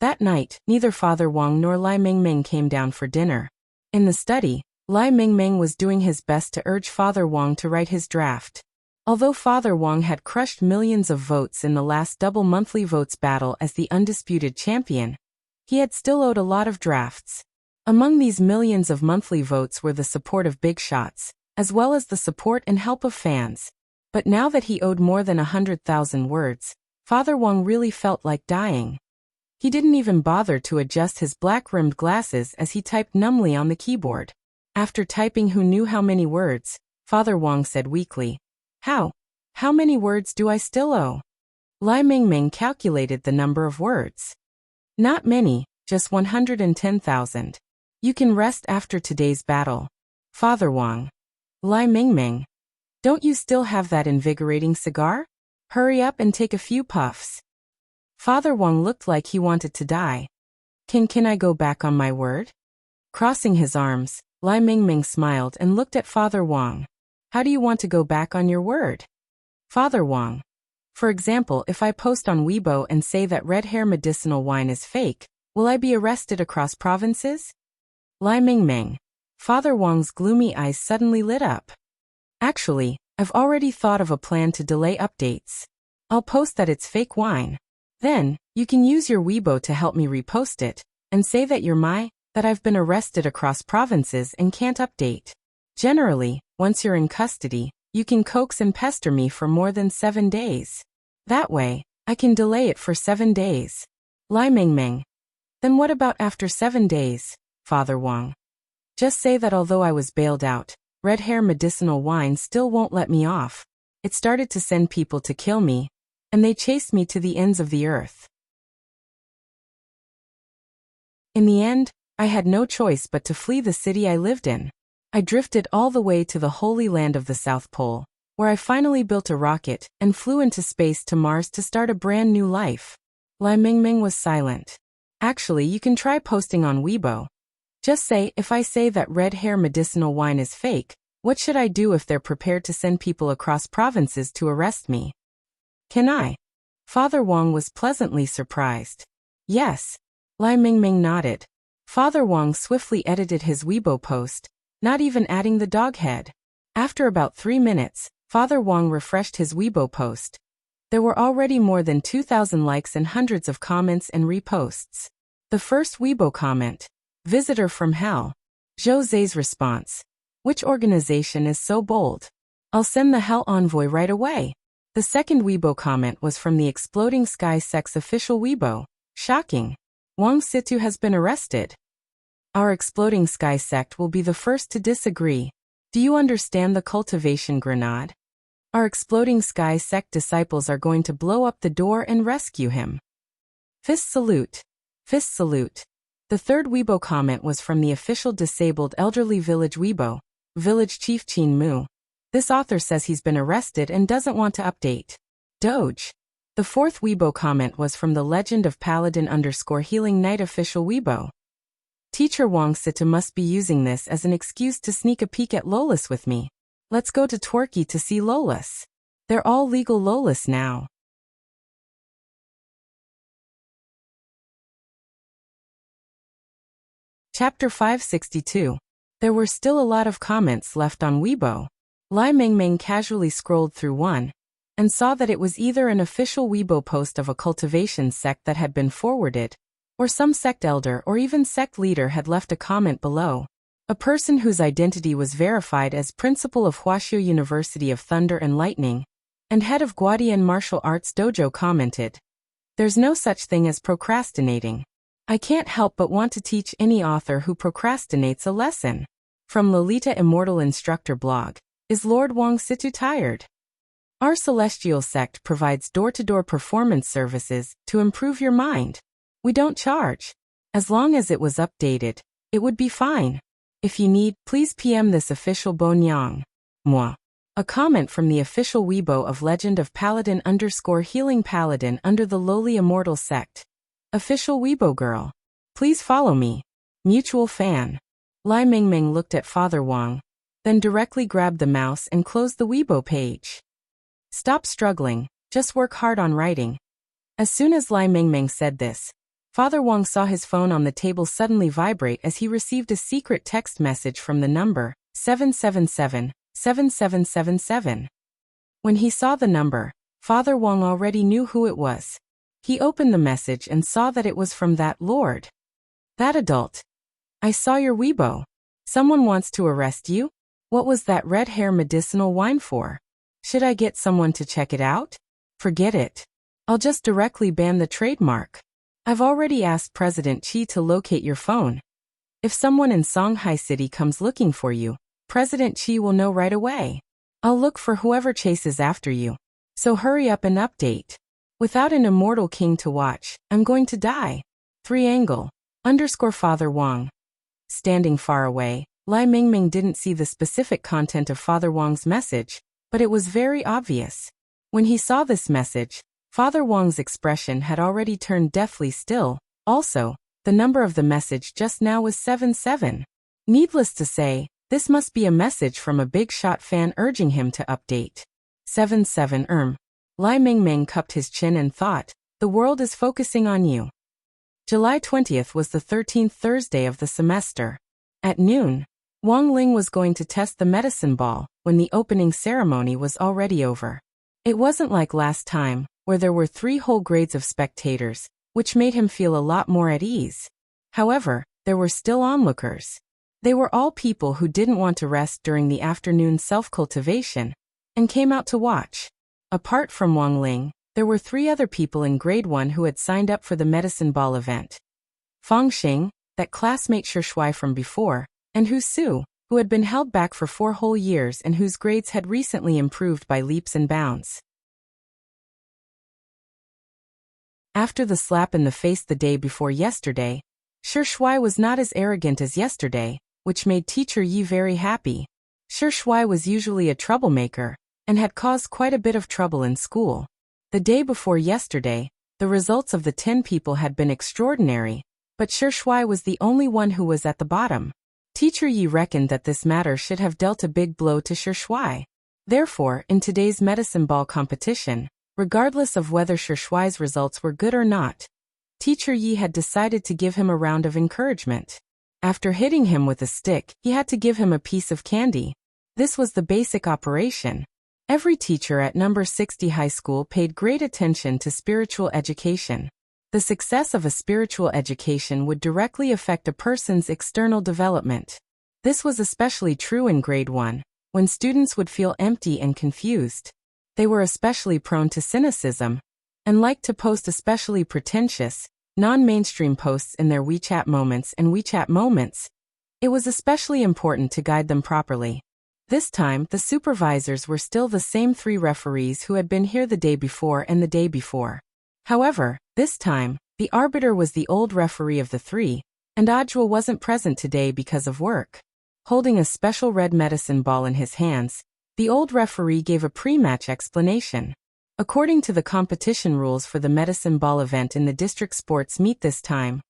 That night, neither Father Wang nor Lai Mingming came down for dinner. In the study, Lai Mingming was doing his best to urge Father Wang to write his draft. Although Father Wang had crushed millions of votes in the last double monthly votes battle as the undisputed champion, he had still owed a lot of drafts. Among these millions of monthly votes were the support of big shots, as well as the support and help of fans. But now that he owed more than 100,000 words, Father Wang really felt like dying. He didn't even bother to adjust his black-rimmed glasses as he typed numbly on the keyboard. After typing who knew how many words, Father Wang said weakly, How many words do I still owe? Lai Mingming calculated the number of words. Not many, just 110,000. You can rest after today's battle. Father Wang. Lai Mingming. Don't you still have that invigorating cigar? Hurry up and take a few puffs. Father Wang looked like he wanted to die. Can I go back on my word? Crossing his arms, Lai Mingming smiled and looked at Father Wang. How do you want to go back on your word? Father Wang. For example, if I post on Weibo and say that red hair medicinal wine is fake, will I be arrested across provinces? Lai Mingming. Father Wang's gloomy eyes suddenly lit up. Actually, I've already thought of a plan to delay updates. I'll post that it's fake wine. Then, you can use your Weibo to help me repost it, and say that that I've been arrested across provinces and can't update. Generally, once you're in custody, you can coax and pester me for more than 7 days. That way, I can delay it for 7 days. Lai Mingming. Then what about after 7 days, Father Wang? Just say that although I was bailed out, red hair medicinal wine still won't let me off. It started to send people to kill me, and they chased me to the ends of the earth. In the end, I had no choice but to flee the city I lived in. I drifted all the way to the holy land of the South Pole, where I finally built a rocket and flew into space to Mars to start a brand new life. Lai Mingming was silent. Actually, you can try posting on Weibo. Just say, if I say that red hair medicinal wine is fake, what should I do if they're prepared to send people across provinces to arrest me? Can I? Father Wang was pleasantly surprised. Yes. Lai Mingming nodded. Father Wang swiftly edited his Weibo post, not even adding the dog head. After about 3 minutes, Father Wang refreshed his Weibo post. There were already more than 2,000 likes and hundreds of comments and reposts. The first Weibo comment, "Visitor from Hell." José's response, "Which organization is so bold? I'll send the Hell Envoy right away." The second Weibo comment was from the Exploding Sky Sect's official Weibo. "Shocking. Wang Situ has been arrested. Our Exploding Sky Sect will be the first to disagree. Do you understand the cultivation grenade? Our Exploding Sky Sect disciples are going to blow up the door and rescue him. Fist salute. Fist salute." The third Weibo comment was from the official disabled elderly village Weibo, Village Chief Chin Mu. This author says he's been arrested and doesn't want to update. Doge. The fourth Weibo comment was from the Legend of Paladin_Healing Knight official Weibo. Teacher Wang Sita must be using this as an excuse to sneak a peek at Lolis with me. Let's go to Torquay to see Lolis. They're all legal Lolis now. Chapter 562. There were still a lot of comments left on Weibo. Lai Mingming casually scrolled through one, and saw that it was either an official Weibo post of a cultivation sect that had been forwarded, or some sect elder or even sect leader had left a comment below. A person whose identity was verified as principal of Huaxiu University of Thunder and Lightning, and head of Guadian Martial Arts Dojo commented, "There's no such thing as procrastinating. I can't help but want to teach any author who procrastinates a lesson." From Lolita Immortal Instructor blog, "Is Lord Wang Situ tired? Our celestial sect provides door-to-door performance services to improve your mind. We don't charge. As long as it was updated, it would be fine. If you need, please PM this official Bonyang. Moi." A comment from the official Weibo of Legend of Paladin_Healing Paladin under the lowly immortal sect. Official Weibo girl. Please follow me. Mutual fan. Lai Mingming looked at Father Wang, then directly grabbed the mouse and closed the Weibo page. Stop struggling, just work hard on writing. As soon as Lai Mingming said this, Father Wang saw his phone on the table suddenly vibrate as he received a secret text message from the number 777-7777. When he saw the number, Father Wang already knew who it was. He opened the message and saw that it was from that lord. That adult. I saw your Weibo. Someone wants to arrest you? What was that red hair medicinal wine for? Should I get someone to check it out? Forget it. I'll just directly ban the trademark. I've already asked President Qi to locate your phone. If someone in Songhai City comes looking for you, President Qi will know right away. I'll look for whoever chases after you. So hurry up and update. Without an immortal king to watch, I'm going to die. Father Wang. Standing far away, Lai Mingming didn't see the specific content of Father Wang's message, but it was very obvious. When he saw this message, Father Wang's expression had already turned deathly still. Also, the number of the message just now was 77. Needless to say, this must be a message from a big shot fan urging him to update. 77 Lai Mingming cupped his chin and thought, the world is focusing on you. July 20th was the 13th Thursday of the semester. At noon, Wang Ling was going to test the medicine ball when the opening ceremony was already over. It wasn't like last time, where there were 3 whole grades of spectators, which made him feel a lot more at ease. However, there were still onlookers. They were all people who didn't want to rest during the afternoon self-cultivation, and came out to watch. Apart from Wang Ling, there were 3 other people in grade 1 who had signed up for the medicine ball event. Fang Xing, that classmate Shui from before, and Hu Su, who had been held back for 4 whole years and whose grades had recently improved by leaps and bounds. After the slap in the face the day before yesterday, Shui was not as arrogant as yesterday, which made Teacher Yi very happy. Shui was usually a troublemaker, and had caused quite a bit of trouble in school. The day before yesterday, the results of the 10 people had been extraordinary, but Shui was the only one who was at the bottom. Teacher Yi reckoned that this matter should have dealt a big blow to Shui. Therefore, in today's medicine ball competition, regardless of whether Shui's results were good or not, Teacher Yi had decided to give him a round of encouragement. After hitting him with a stick, he had to give him a piece of candy. This was the basic operation. Every teacher at number 60 high school paid great attention to spiritual education. The success of a spiritual education would directly affect a person's external development. This was especially true in grade 1, when students would feel empty and confused. They were especially prone to cynicism, and liked to post especially pretentious, non-mainstream posts in their WeChat moments and WeChat moments. It was especially important to guide them properly. This time, the supervisors were still the same 3 referees who had been here the day before and the day before. However, this time, the arbiter was the old referee of the 3, and Ojwal wasn't present today because of work. Holding a special red medicine ball in his hands, the old referee gave a pre-match explanation. According to the competition rules for the medicine ball event in the district sports meet this time,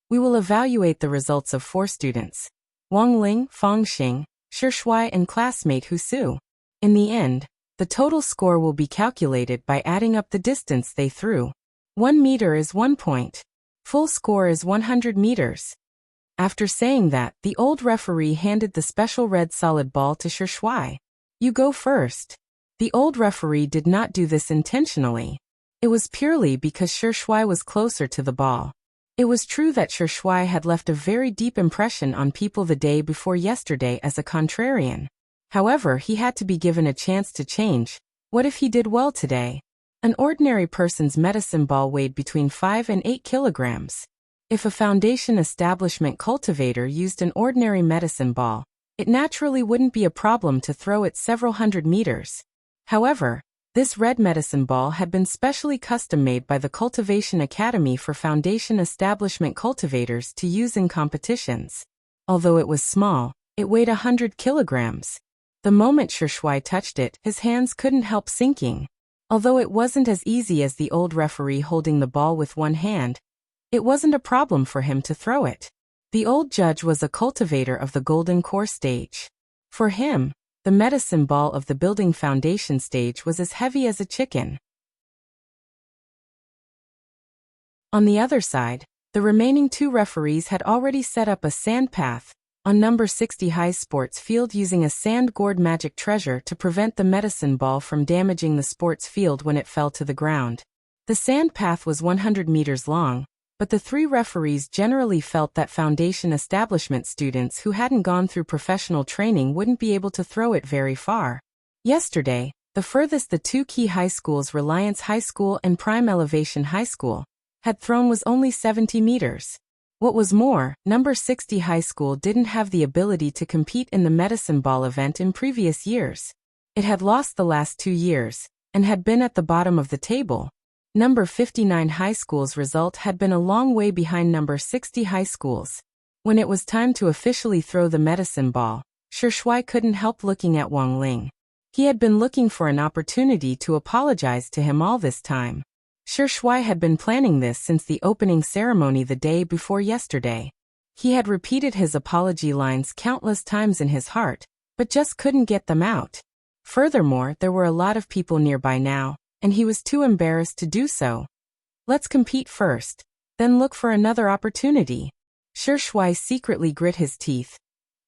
we will evaluate the results of 4 students: Wang Ling, Fang Xing, Shi Shuai, and classmate Hu Su. In the end, the total score will be calculated by adding up the distance they threw. 1 meter is 1 point. Full score is 100 meters. After saying that, the old referee handed the special red solid ball to Shi Shuai. You go first. The old referee did not do this intentionally. It was purely because Shi Shuai was closer to the ball. It was true that Shi Shuai had left a very deep impression on people the day before yesterday as a contrarian. However, he had to be given a chance to change. What if he did well today? An ordinary person's medicine ball weighed between 5 and 8 kilograms. If a foundation establishment cultivator used an ordinary medicine ball, it naturally wouldn't be a problem to throw it several hundred meters. However, this red medicine ball had been specially custom-made by the Cultivation Academy for foundation establishment cultivators to use in competitions. Although it was small, it weighed 100 kilograms. The moment Shi Shuai touched it, his hands couldn't help sinking. Although it wasn't as easy as the old referee holding the ball with one hand, it wasn't a problem for him to throw it. The old judge was a cultivator of the golden core stage. For him, the medicine ball of the building foundation stage was as heavy as a chicken. On the other side, the remaining 2 referees had already set up a sand path on number 60 high sports field using a sand-gourd magic treasure to prevent the medicine ball from damaging the sports field when it fell to the ground. The sand path was 100 meters long, but the 3 referees generally felt that foundation establishment students who hadn't gone through professional training wouldn't be able to throw it very far. Yesterday, the furthest the 2 key high schools, Reliance High School and Prime Elevation High School, had thrown was only 70 meters. What was more, number 60 high school didn't have the ability to compete in the medicine ball event in previous years. It had lost the last 2 years, and had been at the bottom of the table. Number 59 high school's result had been a long way behind number 60 high school's. When it was time to officially throw the medicine ball, Shi Shuai couldn't help looking at Wang Ling. He had been looking for an opportunity to apologize to him all this time. Shi Shuai had been planning this since the opening ceremony the day before yesterday. He had repeated his apology lines countless times in his heart, but just couldn't get them out. Furthermore, there were a lot of people nearby now, and he was too embarrassed to do so. Let's compete first, then look for another opportunity. Shi Shuai secretly grit his teeth,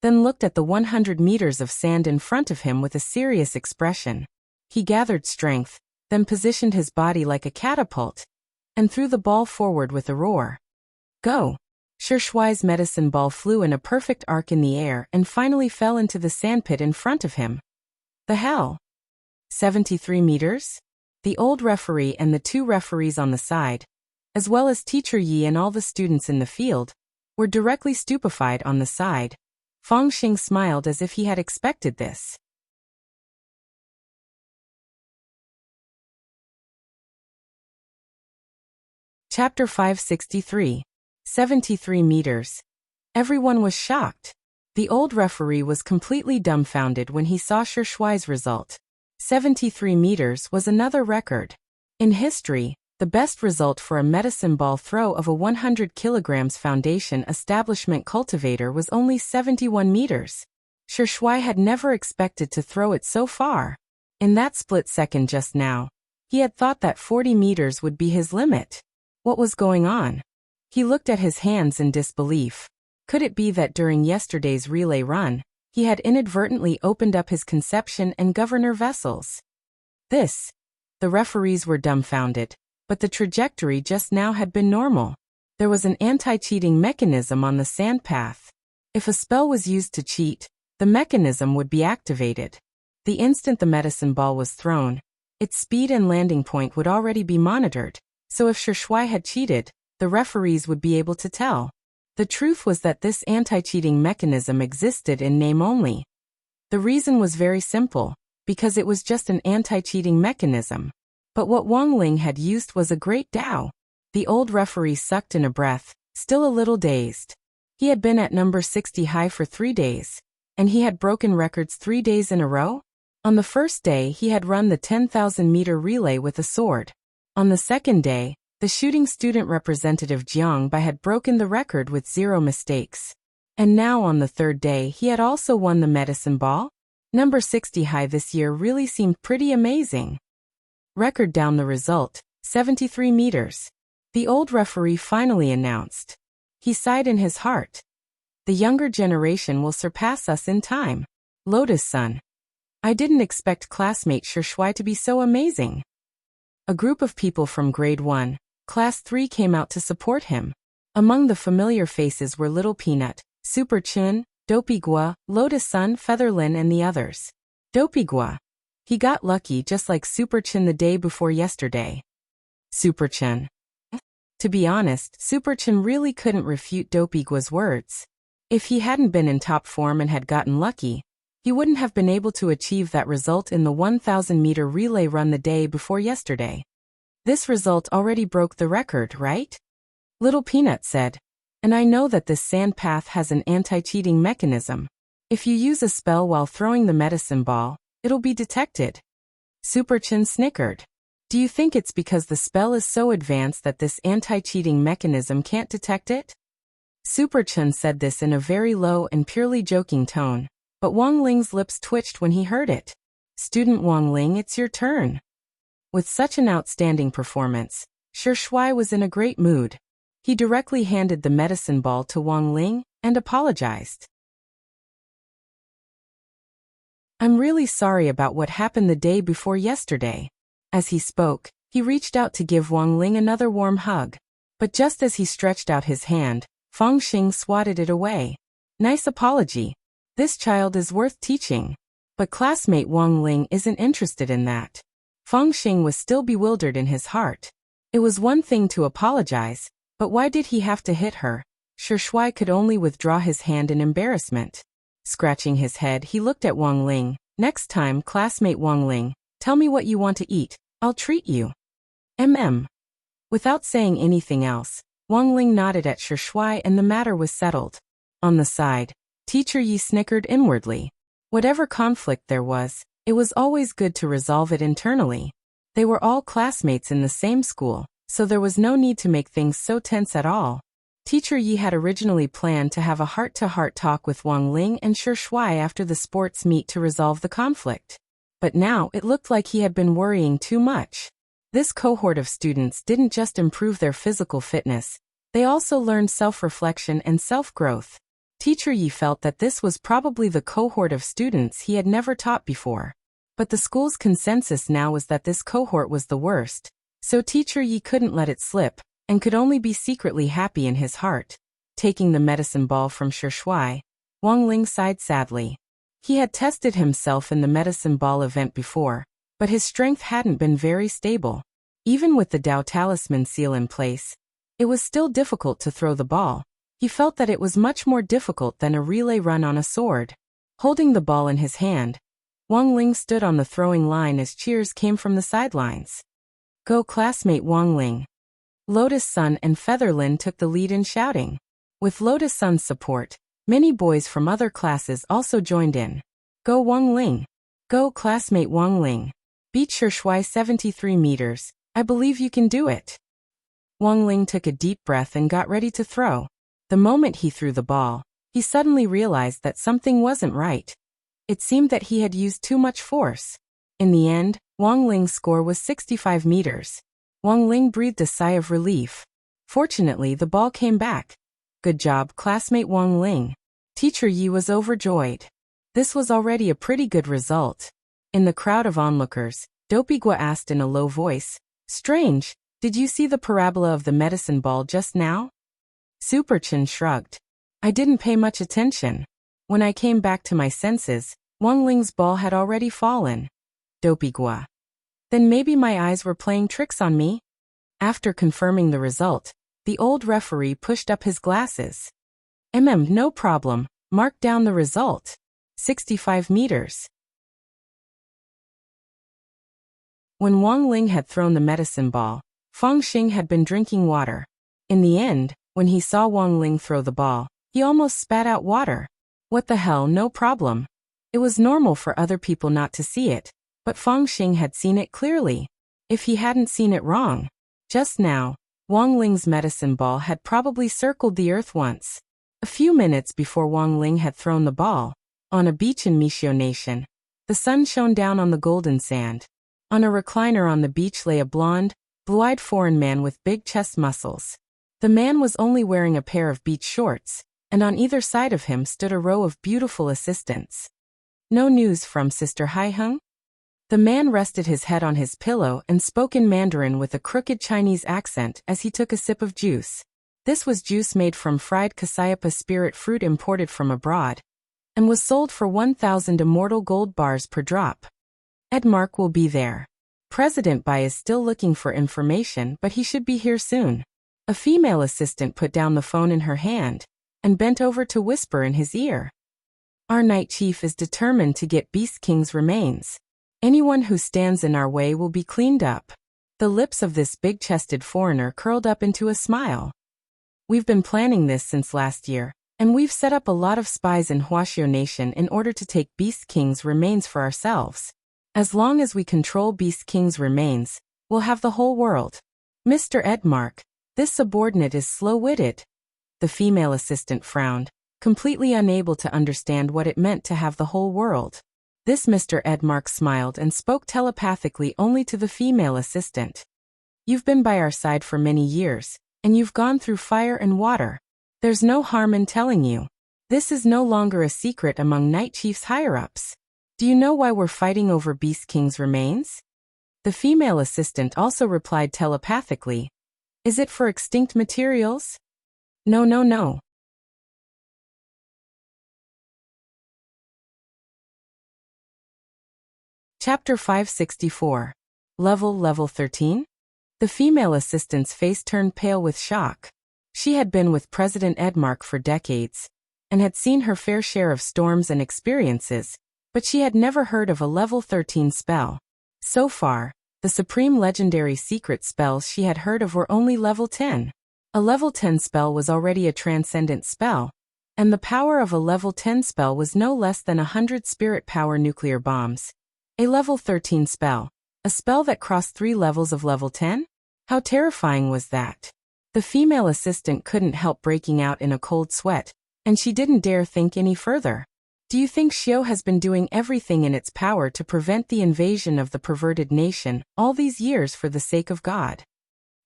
then looked at the 100 meters of sand in front of him with a serious expression. He gathered strength, then positioned his body like a catapult, and threw the ball forward with a roar. Go! Shi Shuai's medicine ball flew in a perfect arc in the air and finally fell into the sandpit in front of him. The hell? 73 meters? The old referee and the 2 referees on the side, as well as Teacher Yi and all the students in the field, were directly stupefied on the side. Fang Xing smiled as if he had expected this. Chapter 563. 73 meters. Everyone was shocked. The old referee was completely dumbfounded when he saw Shi Shuai's result. 73 meters was another record. In history, the best result for a medicine ball throw of a 100 kilograms foundation establishment cultivator was only 71 meters. Shi Shuai had never expected to throw it so far. In that split second just now, he had thought that 40 meters would be his limit. What was going on? He looked at his hands in disbelief. Could it be that during yesterday's relay run, he had inadvertently opened up his conception and governor vessels? This. The referees were dumbfounded, but the trajectory just now had been normal. There was an anti-cheating mechanism on the sand path. If a spell was used to cheat, the mechanism would be activated. The instant the medicine ball was thrown, its speed and landing point would already be monitored, so if Shui had cheated, the referees would be able to tell. The truth was that this anti-cheating mechanism existed in name only. The reason was very simple, because it was just an anti-cheating mechanism. But what Wang Ling had used was a great Tao. The old referee sucked in a breath, still a little dazed. He had been at number 60 high for 3 days, and he had broken records 3 days in a row? On the first day he had run the 10,000-meter relay with a sword. On the second day, the shooting student representative Jiang Bai had broken the record with 0 mistakes. And now on the third day he had also won the medicine ball? Number 60 high this year really seemed pretty amazing. Record down the result, 73 meters. The old referee finally announced. He sighed in his heart. The younger generation will surpass us in time. Lotus-san. I didn't expect classmate Shui to be so amazing. A group of people from grade 1, class 3 came out to support him. Among the familiar faces were Little Peanut, Super Chun, Dopey-gua, Lotus-san, Featherlin and the others. Dopey-gua. He got lucky just like Super Chun the day before yesterday. Super Chun. To be honest, Super Chun really couldn't refute Dopey-gua's words. If he hadn't been in top form and had gotten lucky, he wouldn't have been able to achieve that result in the 1,000-meter relay run the day before yesterday. This result already broke the record, right? Little Peanut said. And I know that this sand path has an anti-cheating mechanism. If you use a spell while throwing the medicine ball, it'll be detected. Super Chin snickered. Do you think it's because the spell is so advanced that this anti-cheating mechanism can't detect it? Super Chun said this in a very low and purely joking tone, but Wang Ling's lips twitched when he heard it. Student Wang Ling, it's your turn. With such an outstanding performance, Shui was in a great mood. He directly handed the medicine ball to Wang Ling and apologized. I'm really sorry about what happened the day before yesterday. As he spoke, he reached out to give Wang Ling another warm hug. But just as he stretched out his hand, Fang Xing swatted it away. Nice apology. This child is worth teaching. But classmate Wang Ling isn't interested in that. Fang Xing was still bewildered in his heart. It was one thing to apologize, but why did he have to hit her? Shui could only withdraw his hand in embarrassment. Scratching his head, he looked at Wang Ling. Next time, classmate Wang Ling, tell me what you want to eat. I'll treat you. Without saying anything else, Wang Ling nodded at Shui and the matter was settled. On the side, Teacher Yi snickered inwardly. Whatever conflict there was, it was always good to resolve it internally. They were all classmates in the same school, so there was no need to make things so tense at all. Teacher Yi had originally planned to have a heart-to-heart talk with Wang Ling and Shui after the sports meet to resolve the conflict. But now it looked like he had been worrying too much. This cohort of students didn't just improve their physical fitness, they also learned self-reflection and self-growth. Teacher Yi felt that this was probably the cohort of students he had never taught before. But the school's consensus now was that this cohort was the worst, so Teacher Yi couldn't let it slip, and could only be secretly happy in his heart. Taking the medicine ball from Shui, Wang Ling sighed sadly. He had tested himself in the medicine ball event before, but his strength hadn't been very stable. Even with the Dao Talisman seal in place, it was still difficult to throw the ball. He felt that it was much more difficult than a relay run on a sword. Holding the ball in his hand, Wang Ling stood on the throwing line as cheers came from the sidelines. Go classmate Wang Ling. Lotus-san and Featherlin took the lead in shouting. With Lotus-san's support, many boys from other classes also joined in. Go Wang Ling. Go classmate Wang Ling. Beat Shui 73 meters. I believe you can do it. Wang Ling took a deep breath and got ready to throw. The moment he threw the ball, he suddenly realized that something wasn't right. It seemed that he had used too much force. In the end, Wang Ling's score was 65 meters. Wang Ling breathed a sigh of relief. Fortunately, the ball came back. Good job, classmate Wang Ling. Teacher Yi was overjoyed. This was already a pretty good result. In the crowd of onlookers, Dopigwa asked in a low voice. Strange, did you see the parabola of the medicine ball just now? Superchin shrugged. I didn't pay much attention. When I came back to my senses, Wang Ling's ball had already fallen. Dopigwa. Then maybe my eyes were playing tricks on me? After confirming the result, the old referee pushed up his glasses. No problem, mark down the result. 65 meters. When Wang Ling had thrown the medicine ball, Feng Xing had been drinking water. In the end, when he saw Wang Ling throw the ball, he almost spat out water. What the hell, no problem. It was normal for other people not to see it, but Feng Xing had seen it clearly. If he hadn't seen it wrong. Just now, Wang Ling's medicine ball had probably circled the earth once. A few minutes before Wang Ling had thrown the ball, on a beach in Mishio Nation, the sun shone down on the golden sand. On a recliner on the beach lay a blonde, blue-eyed foreign man with big chest muscles. The man was only wearing a pair of beach shorts, and on either side of him stood a row of beautiful assistants. No news from Sister Haiheng? The man rested his head on his pillow and spoke in Mandarin with a crooked Chinese accent as he took a sip of juice. This was juice made from fried cassiope spirit fruit imported from abroad, and was sold for 1,000 immortal gold bars per drop. Edmark will be there. President Bai is still looking for information, but he should be here soon. A female assistant put down the phone in her hand and bent over to whisper in his ear. Our night chief is determined to get Beast King's remains. Anyone who stands in our way will be cleaned up. The lips of this big-chested foreigner curled up into a smile. We've been planning this since last year, and we've set up a lot of spies in Huaxiao Nation in order to take Beast King's remains for ourselves. As long as we control Beast King's remains, we'll have the whole world. Mr. Edmark, this subordinate is slow-witted. The female assistant frowned, completely unable to understand what it meant to have the whole world. This Mr. Edmark smiled and spoke telepathically only to the female assistant. You've been by our side for many years, and you've gone through fire and water. There's no harm in telling you. This is no longer a secret among Night Chief's higher-ups. Do you know why we're fighting over Beast King's remains? The female assistant also replied telepathically. Is it for extinct materials? No. Chapter 564. Level 13? The female assistant's face turned pale with shock. She had been with President Edmark for decades, and had seen her fair share of storms and experiences, but she had never heard of a level 13 spell. So far, the supreme legendary secret spells she had heard of were only level 10. A level 10 spell was already a transcendent spell, and the power of a level 10 spell was no less than 100 spirit power nuclear bombs. A level 13 spell. A spell that crossed 3 levels of level 10? How terrifying was that? The female assistant couldn't help breaking out in a cold sweat, and she didn't dare think any further. Do you think Xiao has been doing everything in its power to prevent the invasion of the perverted nation all these years for the sake of God?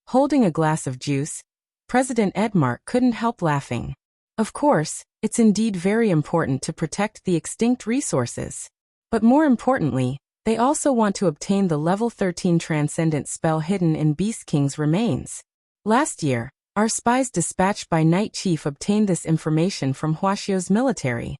Holding a glass of juice, President Edmark couldn't help laughing. Of course, it's indeed very important to protect the extinct resources. But more importantly, they also want to obtain the level 13 transcendent spell hidden in Beast King's remains. Last year, our spies dispatched by Night Chief obtained this information from Huaxiao's military.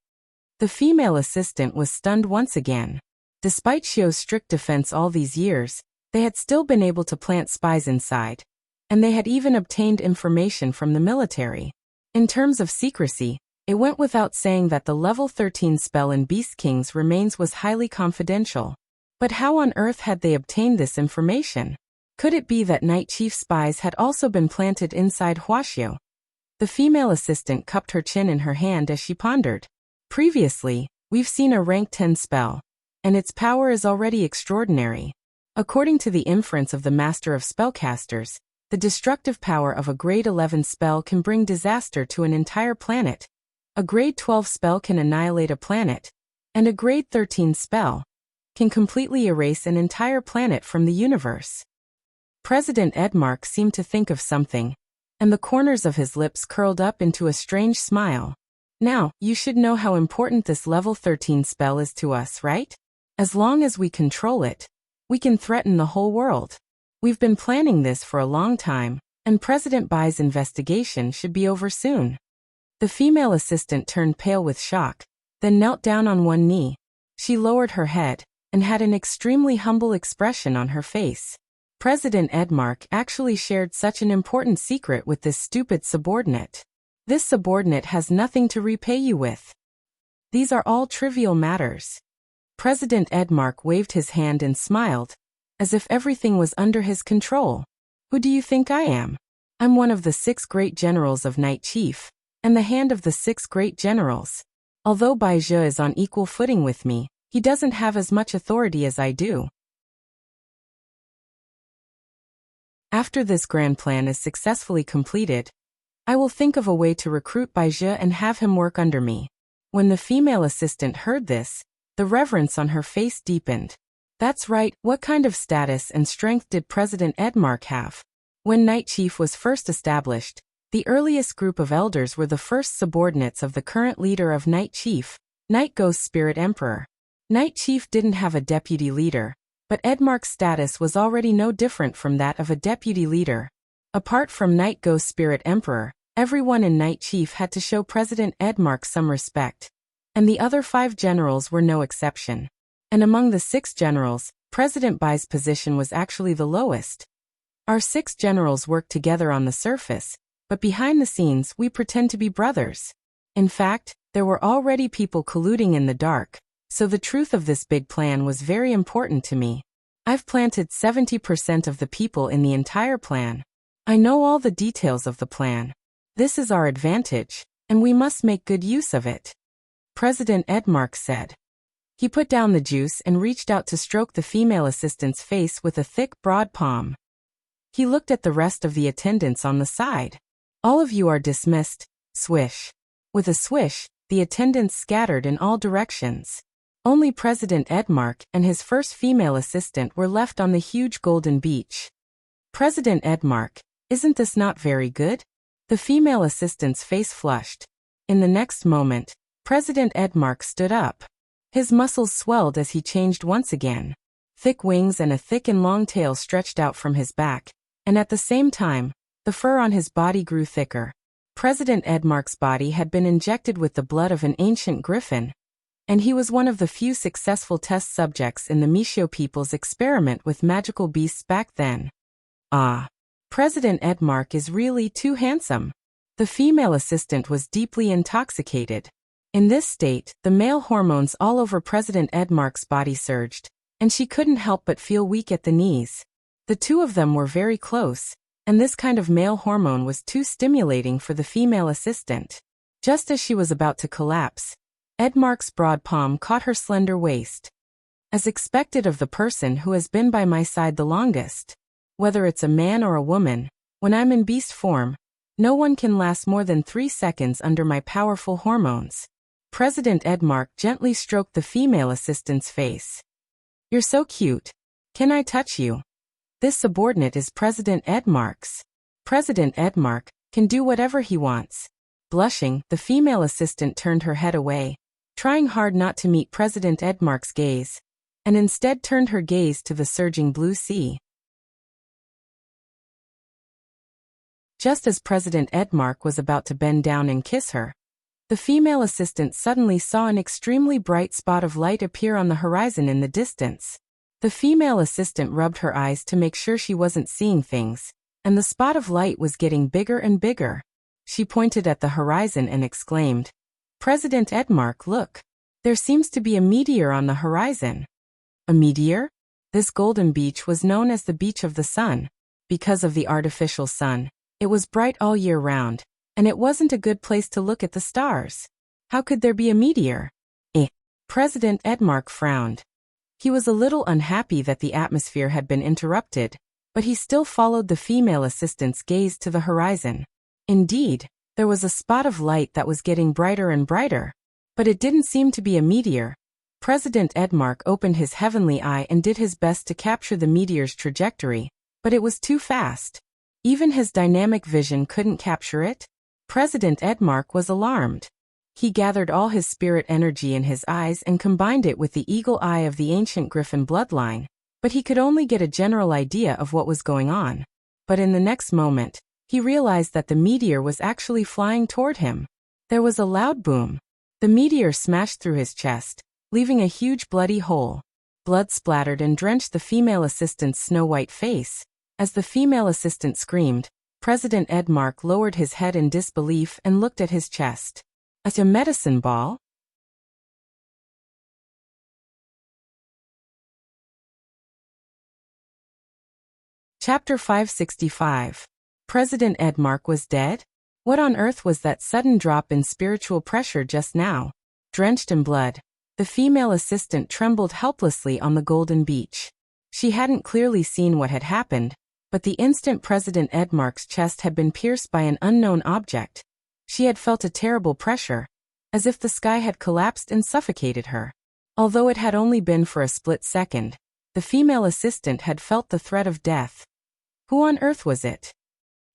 The female assistant was stunned once again. Despite Xiao's strict defense all these years, they had still been able to plant spies inside, and they had even obtained information from the military. In terms of secrecy, it went without saying that the level 13 spell in Beast King's remains was highly confidential. But how on earth had they obtained this information? Could it be that Night Chief spies had also been planted inside Huaxiao? The female assistant cupped her chin in her hand as she pondered. Previously, we've seen a rank 10 spell, and its power is already extraordinary. According to the inference of the Master of Spellcasters, the destructive power of a grade 11 spell can bring disaster to an entire planet. A grade 12 spell can annihilate a planet, and a grade 13 spell can completely erase an entire planet from the universe. President Edmark seemed to think of something, and the corners of his lips curled up into a strange smile. Now, you should know how important this level 13 spell is to us, right? As long as we control it, We can threaten the whole world. We've been planning this for a long time, and President Bai's investigation should be over soon. The female assistant turned pale with shock, then knelt down on one knee. She lowered her head and had an extremely humble expression on her face. President Edmark actually shared such an important secret with this stupid subordinate. This subordinate has nothing to repay you with. These are all trivial matters. President Edmark waved his hand and smiled, as if everything was under his control. Who do you think I am? I'm one of the 6 great generals of Night Chief, and the hand of the 6 great generals. Although Bai Zhe is on equal footing with me, he doesn't have as much authority as I do. After this grand plan is successfully completed, I will think of a way to recruit Bai Zhe and have him work under me. When the female assistant heard this, the reverence on her face deepened. That's right, what kind of status and strength did President Edmark have? When Night Chief was first established, the earliest group of elders were the first subordinates of the current leader of Night Chief, Night Ghost Spirit Emperor. Night Chief didn't have a deputy leader, but Edmark's status was already no different from that of a deputy leader. Apart from Night Ghost Spirit Emperor, everyone in Night Chief had to show President Edmark some respect, and the other 5 generals were no exception. And among the 6 generals, President Bai's position was actually the lowest. Our 6 generals work together on the surface, but behind the scenes we pretend to be brothers. In fact, there were already people colluding in the dark, so the truth of this big plan was very important to me. I've planted 70% of the people in the entire plan. I know all the details of the plan. This is our advantage, and we must make good use of it. President Edmark said. He put down the juice and reached out to stroke the female assistant's face with a thick, broad palm. He looked at the rest of the attendants on the side. All of you are dismissed. Swish. With a swish, the attendants scattered in all directions. Only President Edmark and his first female assistant were left on the huge golden beach. President Edmark, isn't this not very good? The female assistant's face flushed. In the next moment, President Edmark stood up. His muscles swelled as he changed once again. Thick wings and a thick and long tail stretched out from his back, and at the same time, the fur on his body grew thicker. President Edmark's body had been injected with the blood of an ancient griffin, and he was one of the few successful test subjects in the Mishio people's experiment with magical beasts back then. Ah, President Edmark is really too handsome. The female assistant was deeply intoxicated. In this state, the male hormones all over President Edmark's body surged, and she couldn't help but feel weak at the knees. The two of them were very close, and this kind of male hormone was too stimulating for the female assistant. Just as she was about to collapse, Edmark's broad palm caught her slender waist. As expected of the person who has been by my side the longest, whether it's a man or a woman, when I'm in beast form, no one can last more than 3 seconds under my powerful hormones. President Edmark gently stroked the female assistant's face. You're so cute. Can I touch you? This subordinate is President Edmark's. President Edmark can do whatever he wants. Blushing, the female assistant turned her head away, trying hard not to meet President Edmark's gaze, and instead turned her gaze to the surging blue sea. Just as President Edmark was about to bend down and kiss her, the female assistant suddenly saw an extremely bright spot of light appear on the horizon in the distance. The female assistant rubbed her eyes to make sure she wasn't seeing things, and the spot of light was getting bigger and bigger. She pointed at the horizon and exclaimed, President Edmark, look! There seems to be a meteor on the horizon. A meteor? This golden beach was known as the Beach of the Sun. Because of the artificial sun, it was bright all year round, and it wasn't a good place to look at the stars. How could there be a meteor? President Edmark frowned. He was a little unhappy that the atmosphere had been interrupted, but he still followed the female assistant's gaze to the horizon. Indeed, there was a spot of light that was getting brighter and brighter, but it didn't seem to be a meteor. President Edmark opened his heavenly eye and did his best to capture the meteor's trajectory, but it was too fast. Even his dynamic vision couldn't capture it. President Edmark was alarmed. He gathered all his spirit energy in his eyes and combined it with the eagle eye of the ancient griffin bloodline, but he could only get a general idea of what was going on. But in the next moment, he realized that the meteor was actually flying toward him. There was a loud boom. The meteor smashed through his chest, leaving a huge bloody hole. Blood splattered and drenched the female assistant's snow-white face. As the female assistant screamed, President Edmark lowered his head in disbelief and looked at his chest. "A medicine ball?" Chapter 565. President Edmark was dead? What on earth was that sudden drop in spiritual pressure just now? Drenched in blood, the female assistant trembled helplessly on the golden beach. She hadn't clearly seen what had happened, but the instant President Edmark's chest had been pierced by an unknown object, she had felt a terrible pressure, as if the sky had collapsed and suffocated her. Although it had only been for a split second, the female assistant had felt the threat of death. Who on earth was it?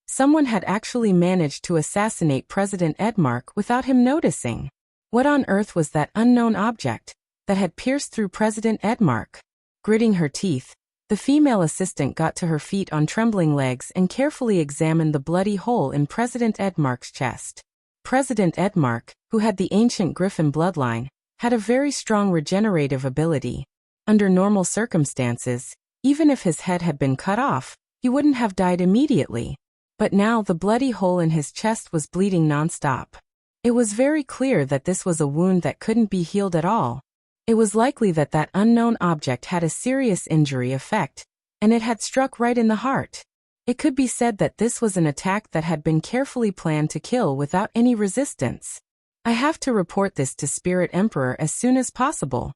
Someone had actually managed to assassinate President Edmark without him noticing. What on earth was that unknown object that had pierced through President Edmark? Gritting her teeth, the female assistant got to her feet on trembling legs and carefully examined the bloody hole in President Edmark's chest. President Edmark, who had the ancient Griffin bloodline, had a very strong regenerative ability. Under normal circumstances, even if his head had been cut off, he wouldn't have died immediately. But now the bloody hole in his chest was bleeding nonstop. It was very clear that this was a wound that couldn't be healed at all. It was likely that that unknown object had a serious injury effect, and it had struck right in the heart. It could be said that this was an attack that had been carefully planned to kill without any resistance. I have to report this to Spirit Emperor as soon as possible.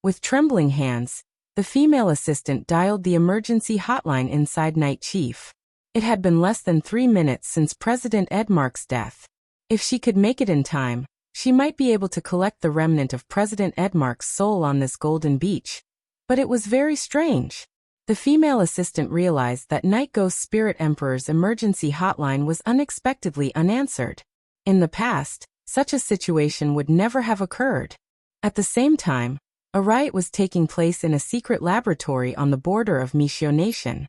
With trembling hands, the female assistant dialed the emergency hotline inside Night Chief. It had been less than 3 minutes since President Edmark's death. If she could make it in time, she might be able to collect the remnant of President Edmark's soul on this golden beach. But it was very strange. The female assistant realized that Night Ghost Spirit Emperor's emergency hotline was unexpectedly unanswered. In the past, such a situation would never have occurred. At the same time, a riot was taking place in a secret laboratory on the border of Mishio Nation.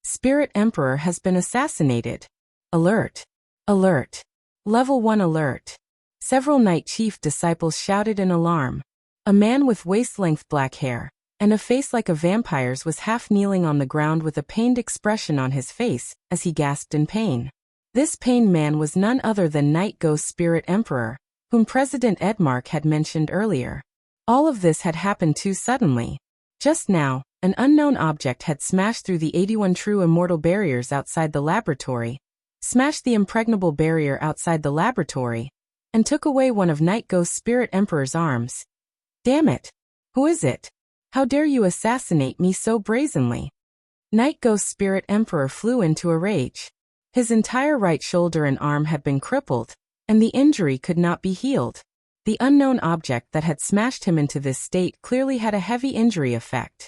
Spirit Emperor has been assassinated. Alert! Alert! Level 1 alert. Several Night Chief disciples shouted in alarm. A man with waist-length black hair and a face like a vampire's was half kneeling on the ground with a pained expression on his face as he gasped in pain. This pained man was none other than Night Ghost Spirit Emperor, whom President Edmark had mentioned earlier. All of this had happened too suddenly. Just now, an unknown object had smashed through the 81 true immortal barriers outside the laboratory, smashed the impregnable barrier outside the laboratory, and took away one of Night Ghost Spirit Emperor's arms. Damn it! Who is it? How dare you assassinate me so brazenly? Night Ghost Spirit Emperor flew into a rage. His entire right shoulder and arm had been crippled, and the injury could not be healed. The unknown object that had smashed him into this state clearly had a heavy injury effect.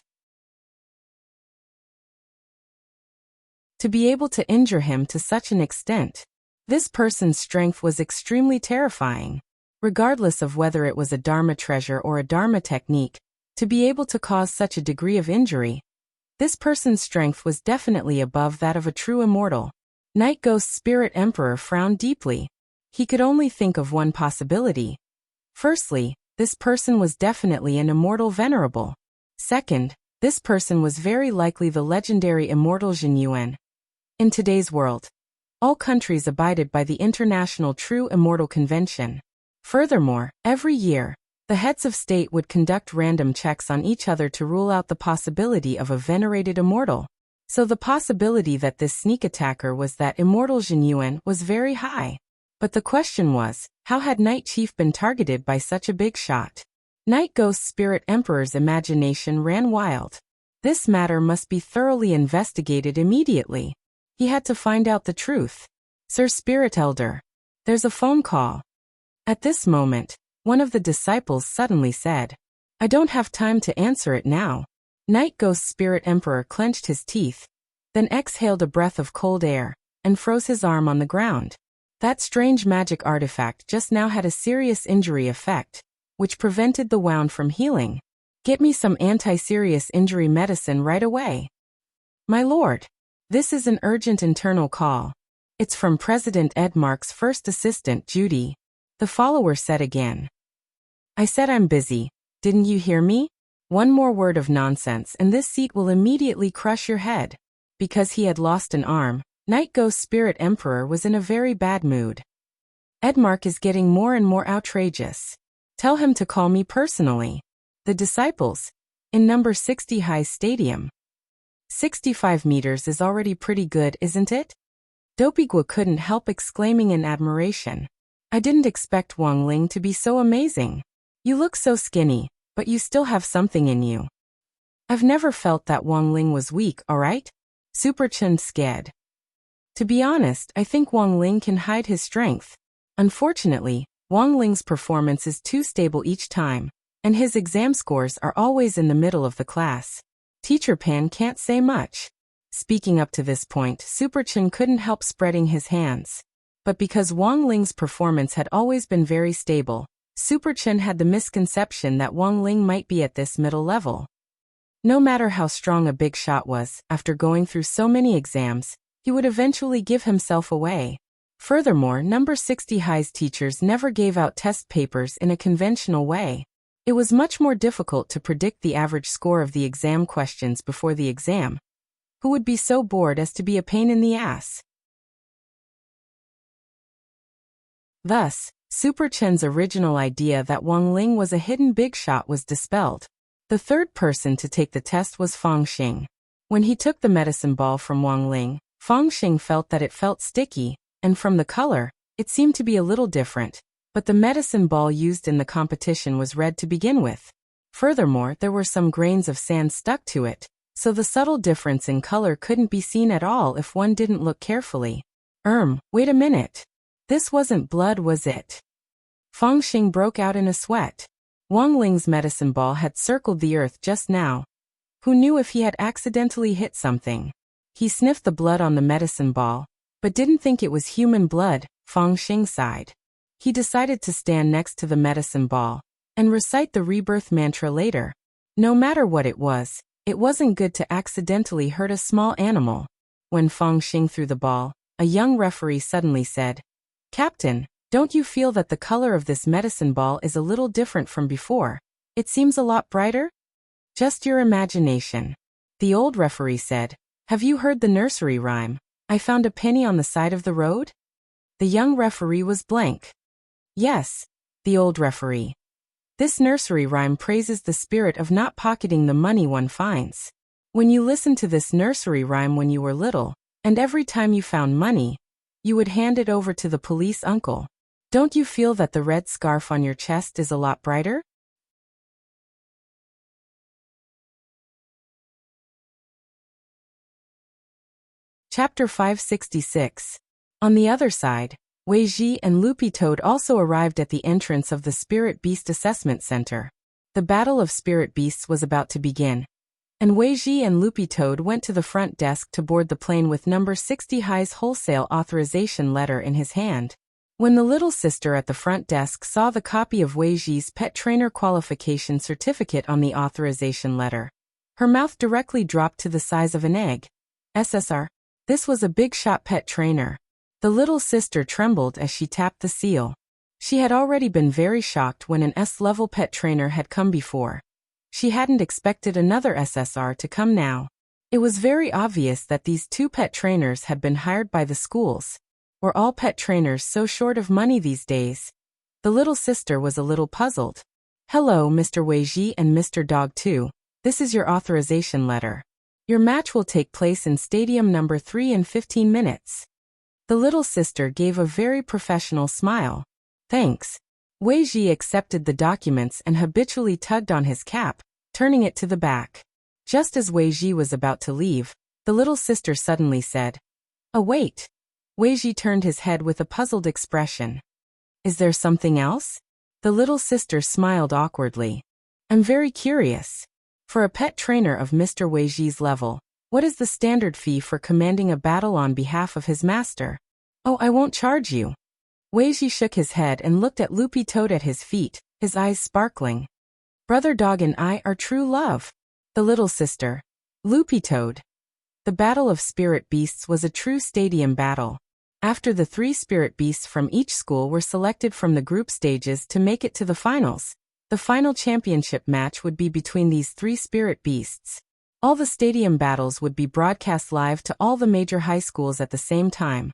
To be able to injure him to such an extent, this person's strength was extremely terrifying. Regardless of whether it was a Dharma treasure or a Dharma technique, to be able to cause such a degree of injury, this person's strength was definitely above that of a true immortal. Night Ghost Spirit Emperor frowned deeply. He could only think of one possibility. Firstly, this person was definitely an immortal venerable. Second, this person was very likely the legendary immortal Jin Yuan. In today's world, all countries abided by the International True Immortal Convention. Furthermore, every year, the heads of state would conduct random checks on each other to rule out the possibility of a venerated immortal. So the possibility that this sneak attacker was that immortal Jin Yuan was very high. But the question was, how had Night Chief been targeted by such a big shot? Night Ghost Spirit Emperor's imagination ran wild. This matter must be thoroughly investigated immediately. He had to find out the truth. Sir Spirit Elder, there's a phone call. At this moment, one of the disciples suddenly said, I don't have time to answer it now. Night Ghost Spirit Emperor clenched his teeth, then exhaled a breath of cold air, and froze his arm on the ground. That strange magic artifact just now had a serious injury effect, which prevented the wound from healing. Get me some anti-serious injury medicine right away. My lord. This is an urgent internal call. It's from President Edmark's first assistant, Judy. The follower said again. I said I'm busy. Didn't you hear me? One more word of nonsense and this seat will immediately crush your head. Because he had lost an arm, Night Ghost Spirit Emperor was in a very bad mood. Edmark is getting more and more outrageous. Tell him to call me personally. The disciples. In number 60 High Stadium. 65 meters is already pretty good, isn't it? Dopigua couldn't help exclaiming in admiration. I didn't expect Wang Ling to be so amazing. You look so skinny, but you still have something in you. I've never felt that Wang Ling was weak, alright? Super Chen scared. To be honest, I think Wang Ling can hide his strength. Unfortunately, Wang Ling's performance is too stable each time, and his exam scores are always in the middle of the class. Teacher Pan can't say much. Speaking up to this point, Super Chen couldn't help spreading his hands. But because Wang Ling's performance had always been very stable, Super Chen had the misconception that Wang Ling might be at this middle level. No matter how strong a big shot was, after going through so many exams, he would eventually give himself away. Furthermore, number 60 High's teachers never gave out test papers in a conventional way. It was much more difficult to predict the average score of the exam questions before the exam. Who would be so bored as to be a pain in the ass? Thus, Super Chen's original idea that Wang Ling was a hidden big shot was dispelled. The third person to take the test was Fang Xing. When he took the medicine ball from Wang Ling, Fang Xing felt that it felt sticky, and from the color, it seemed to be a little different, but the medicine ball used in the competition was red to begin with. Furthermore, there were some grains of sand stuck to it, so the subtle difference in color couldn't be seen at all if one didn't look carefully. Wait a minute. This wasn't blood, was it? Fang Xing broke out in a sweat. Wang Ling's medicine ball had circled the earth just now. Who knew if he had accidentally hit something? He sniffed the blood on the medicine ball, but didn't think it was human blood. Fang Xing sighed. He decided to stand next to the medicine ball and recite the rebirth mantra later. No matter what it wasn't good to accidentally hurt a small animal. When Fang Xing threw the ball, a young referee suddenly said, Captain, don't you feel that the color of this medicine ball is a little different from before? It seems a lot brighter? Just your imagination. The old referee said, Have you heard the nursery rhyme? I found a penny on the side of the road? The young referee was blank. Yes, the old referee. This nursery rhyme praises the spirit of not pocketing the money one finds. When you listened to this nursery rhyme when you were little, and every time you found money, you would hand it over to the police uncle. Don't you feel that the red scarf on your chest is a lot brighter? Chapter 566. On the other side, Wei Ji and Loopy Toad also arrived at the entrance of the Spirit Beast Assessment Center. The Battle of Spirit Beasts was about to begin, and Wei Ji and Loopy Toad went to the front desk to board the plane with number 60 High's wholesale authorization letter in his hand. When the little sister at the front desk saw the copy of Wei Ji's pet trainer qualification certificate on the authorization letter, her mouth directly dropped to the size of an egg. SSR. This was a big shot pet trainer. The little sister trembled as she tapped the seal. She had already been very shocked when an S-level pet trainer had come before. She hadn't expected another SSR to come now. It was very obvious that these two pet trainers had been hired by the schools. Were all pet trainers so short of money these days? The little sister was a little puzzled. Hello, Mr. Wei Ji and Mr. Dog 2. This is your authorization letter. Your match will take place in Stadium number 3 in 15 minutes. The little sister gave a very professional smile. Thanks. Wei Ji accepted the documents and habitually tugged on his cap, turning it to the back. Just as Wei Ji was about to leave, the little sister suddenly said, Oh wait. Wei Ji turned his head with a puzzled expression. Is there something else? The little sister smiled awkwardly. I'm very curious. For a pet trainer of Mr. Wei Ji's level, what is the standard fee for commanding a battle on behalf of his master? Oh, I won't charge you. Wei Ji shook his head and looked at Loopy Toad at his feet, his eyes sparkling. Brother Dog and I are true love. The little sister. Loopy Toad. The Battle of Spirit Beasts was a true stadium battle. After the 3 spirit beasts from each school were selected from the group stages to make it to the finals, the final championship match would be between these 3 spirit beasts. All the stadium battles would be broadcast live to all the major high schools at the same time.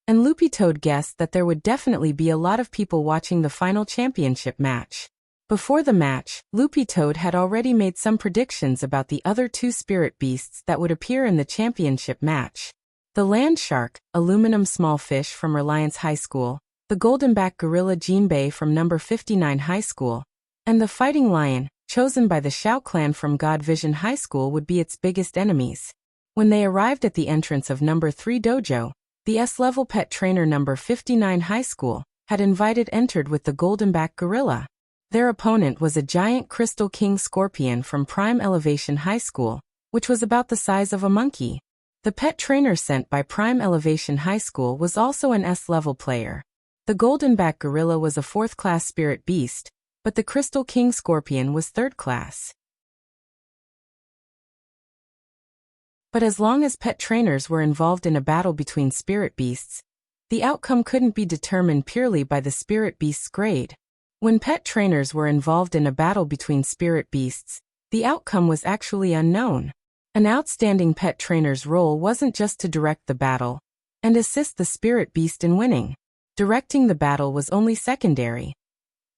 And Loopy Toad guessed that there would definitely be a lot of people watching the final championship match. Before the match, Loopy Toad had already made some predictions about the other 2 spirit beasts that would appear in the championship match. The land shark, aluminum small fish from Reliance High School, the goldenback gorilla Jinbei from number 59 High School, and the fighting lion, chosen by the Shao clan from God Vision High School, would be its biggest enemies. When they arrived at the entrance of number 3 dojo, the S-level pet trainer number 59 High School had entered with the goldenback gorilla. Their opponent was a giant crystal king scorpion from Prime Elevation High School, which was about the size of a monkey. The pet trainer sent by Prime Elevation High School was also an S-level player. The goldenback gorilla was a 4th-class spirit beast, but the crystal king scorpion was 3rd class. But as long as pet trainers were involved in a battle between spirit beasts, the outcome couldn't be determined purely by the spirit beast's grade. When pet trainers were involved in a battle between spirit beasts, the outcome was actually unknown. An outstanding pet trainer's role wasn't just to direct the battle and assist the spirit beast in winning. Directing the battle was only secondary.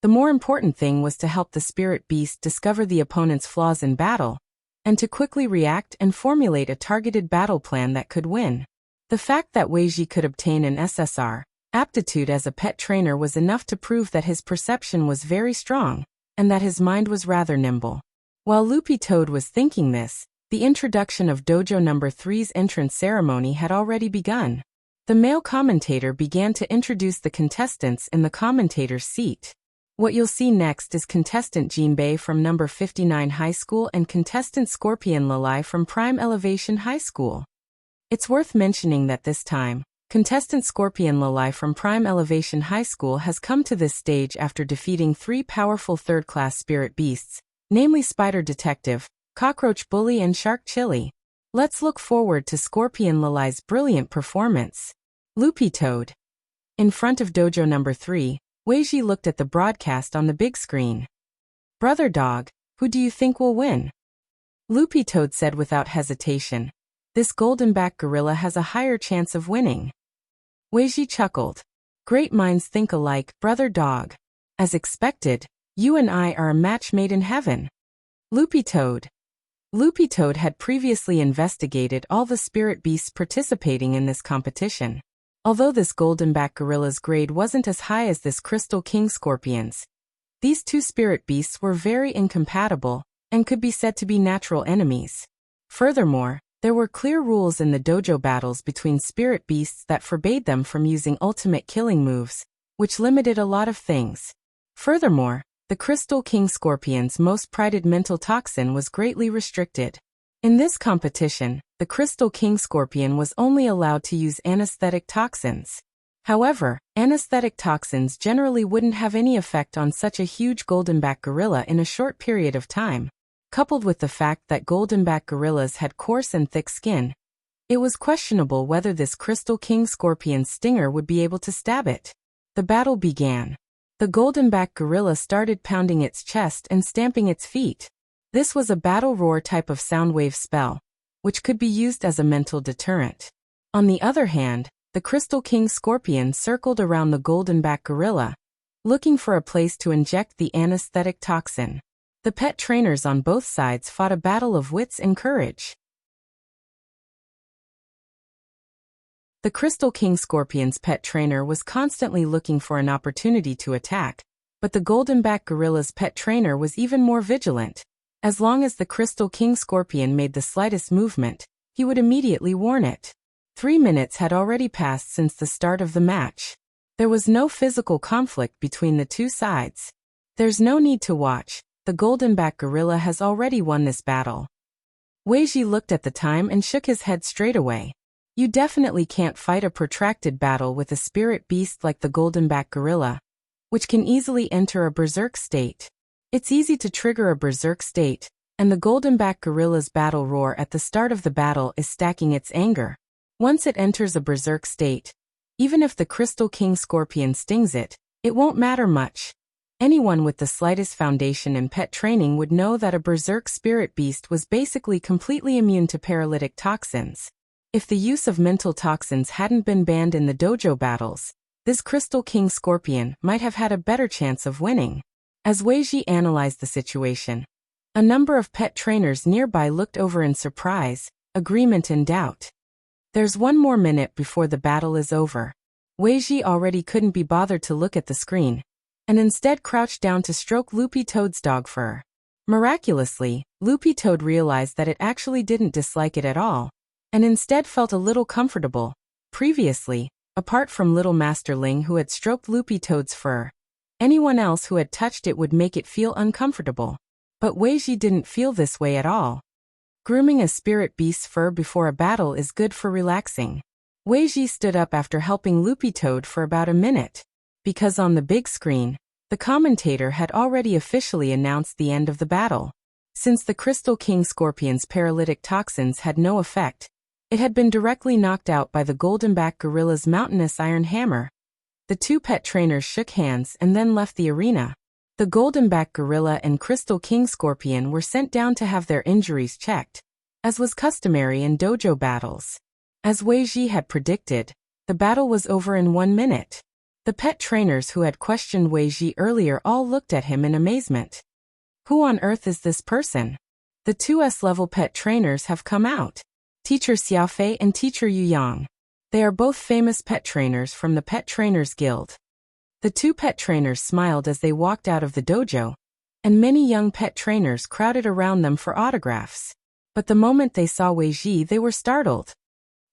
The more important thing was to help the spirit beast discover the opponent's flaws in battle, and to quickly react and formulate a targeted battle plan that could win. The fact that Weiji could obtain an SSR aptitude as a pet trainer was enough to prove that his perception was very strong, and that his mind was rather nimble. While Loopy Toad was thinking this, the introduction of Dojo Number 3's entrance ceremony had already begun. The male commentator began to introduce the contestants in the commentator's seat. What you'll see next is contestant Jinbei from number 59 High School and contestant Scorpion Lalai from Prime Elevation High School. It's worth mentioning that this time, contestant Scorpion Lalai from Prime Elevation High School has come to this stage after defeating 3 powerful 3rd-class spirit beasts, namely Spider Detective, Cockroach Bully and Shark Chili. Let's look forward to Scorpion Lalai's brilliant performance. Loopy Toad. In front of Dojo Number 3, Weiji looked at the broadcast on the big screen. Brother Dog, who do you think will win? Loopy Toad said without hesitation. This goldenback gorilla has a higher chance of winning. Weiji chuckled. Great minds think alike, Brother Dog. As expected, you and I are a match made in heaven. Loopy Toad. Loopy Toad had previously investigated all the spirit beasts participating in this competition. Although this goldenback gorilla's grade wasn't as high as this crystal king scorpion's, these 2 spirit beasts were very incompatible and could be said to be natural enemies. Furthermore, there were clear rules in the dojo battles between spirit beasts that forbade them from using ultimate killing moves, which limited a lot of things. Furthermore, the Crystal King Scorpion's most prized mental toxin was greatly restricted. In this competition, the Crystal King Scorpion was only allowed to use anesthetic toxins. However, anesthetic toxins generally wouldn't have any effect on such a huge goldenback gorilla in a short period of time. Coupled with the fact that goldenback gorillas had coarse and thick skin, it was questionable whether this Crystal King Scorpion's stinger would be able to stab it. The battle began. The goldenback gorilla started pounding its chest and stamping its feet. This was a battle roar type of sound wave spell, which could be used as a mental deterrent. On the other hand, the Crystal King Scorpion circled around the goldenback gorilla, looking for a place to inject the anesthetic toxin. The pet trainers on both sides fought a battle of wits and courage. The Crystal King Scorpion's pet trainer was constantly looking for an opportunity to attack, but the goldenback gorilla's pet trainer was even more vigilant. As long as the Crystal King Scorpion made the slightest movement, he would immediately warn it. 3 minutes had already passed since the start of the match. There was no physical conflict between the 2 sides. There's no need to watch. The goldenback gorilla has already won this battle. Weiji looked at the time and shook his head straight away. You definitely can't fight a protracted battle with a spirit beast like the goldenback gorilla, which can easily enter a berserk state. It's easy to trigger a berserk state, and the golden-backed gorilla's battle roar at the start of the battle is stacking its anger. Once it enters a berserk state, even if the Crystal King Scorpion stings it, it won't matter much. Anyone with the slightest foundation in pet training would know that a berserk spirit beast was basically completely immune to paralytic toxins. If the use of mental toxins hadn't been banned in the dojo battles, this Crystal King Scorpion might have had a better chance of winning. As Weiji analyzed the situation, a number of pet trainers nearby looked over in surprise, agreement and doubt. There's one more minute before the battle is over. Weiji already couldn't be bothered to look at the screen, and instead crouched down to stroke Loopy Toad's dog fur. Miraculously, Loopy Toad realized that it actually didn't dislike it at all, and instead felt a little comfortable. Previously, apart from little Masterling who had stroked Loopy Toad's fur, anyone else who had touched it would make it feel uncomfortable. But Weiji didn't feel this way at all. Grooming a spirit beast's fur before a battle is good for relaxing. Weiji stood up after helping Loopy Toad for about a minute, because on the big screen, the commentator had already officially announced the end of the battle. Since the Crystal King Scorpion's paralytic toxins had no effect, it had been directly knocked out by the golden-backed gorilla's mountainous iron hammer. The two pet trainers shook hands and then left the arena. The golden-backed gorilla and Crystal King Scorpion were sent down to have their injuries checked, as was customary in dojo battles. As Weiji had predicted, the battle was over in 1 minute. The pet trainers who had questioned Weiji earlier all looked at him in amazement. Who on earth is this person? The two S-level pet trainers have come out. Teacher Xiaofei and Teacher Yu Yang. They are both famous pet trainers from the Pet Trainers Guild. The two pet trainers smiled as they walked out of the dojo, and many young pet trainers crowded around them for autographs. But the moment they saw Weiji, they were startled.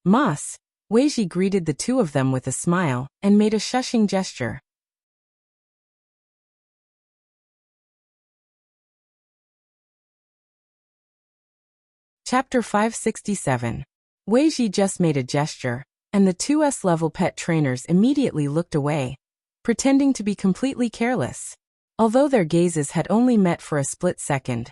Mas, Weiji greeted the two of them with a smile and made a shushing gesture. Chapter 567. Weiji just made a gesture, and the two S-level pet trainers immediately looked away, pretending to be completely careless. Although their gazes had only met for a split second,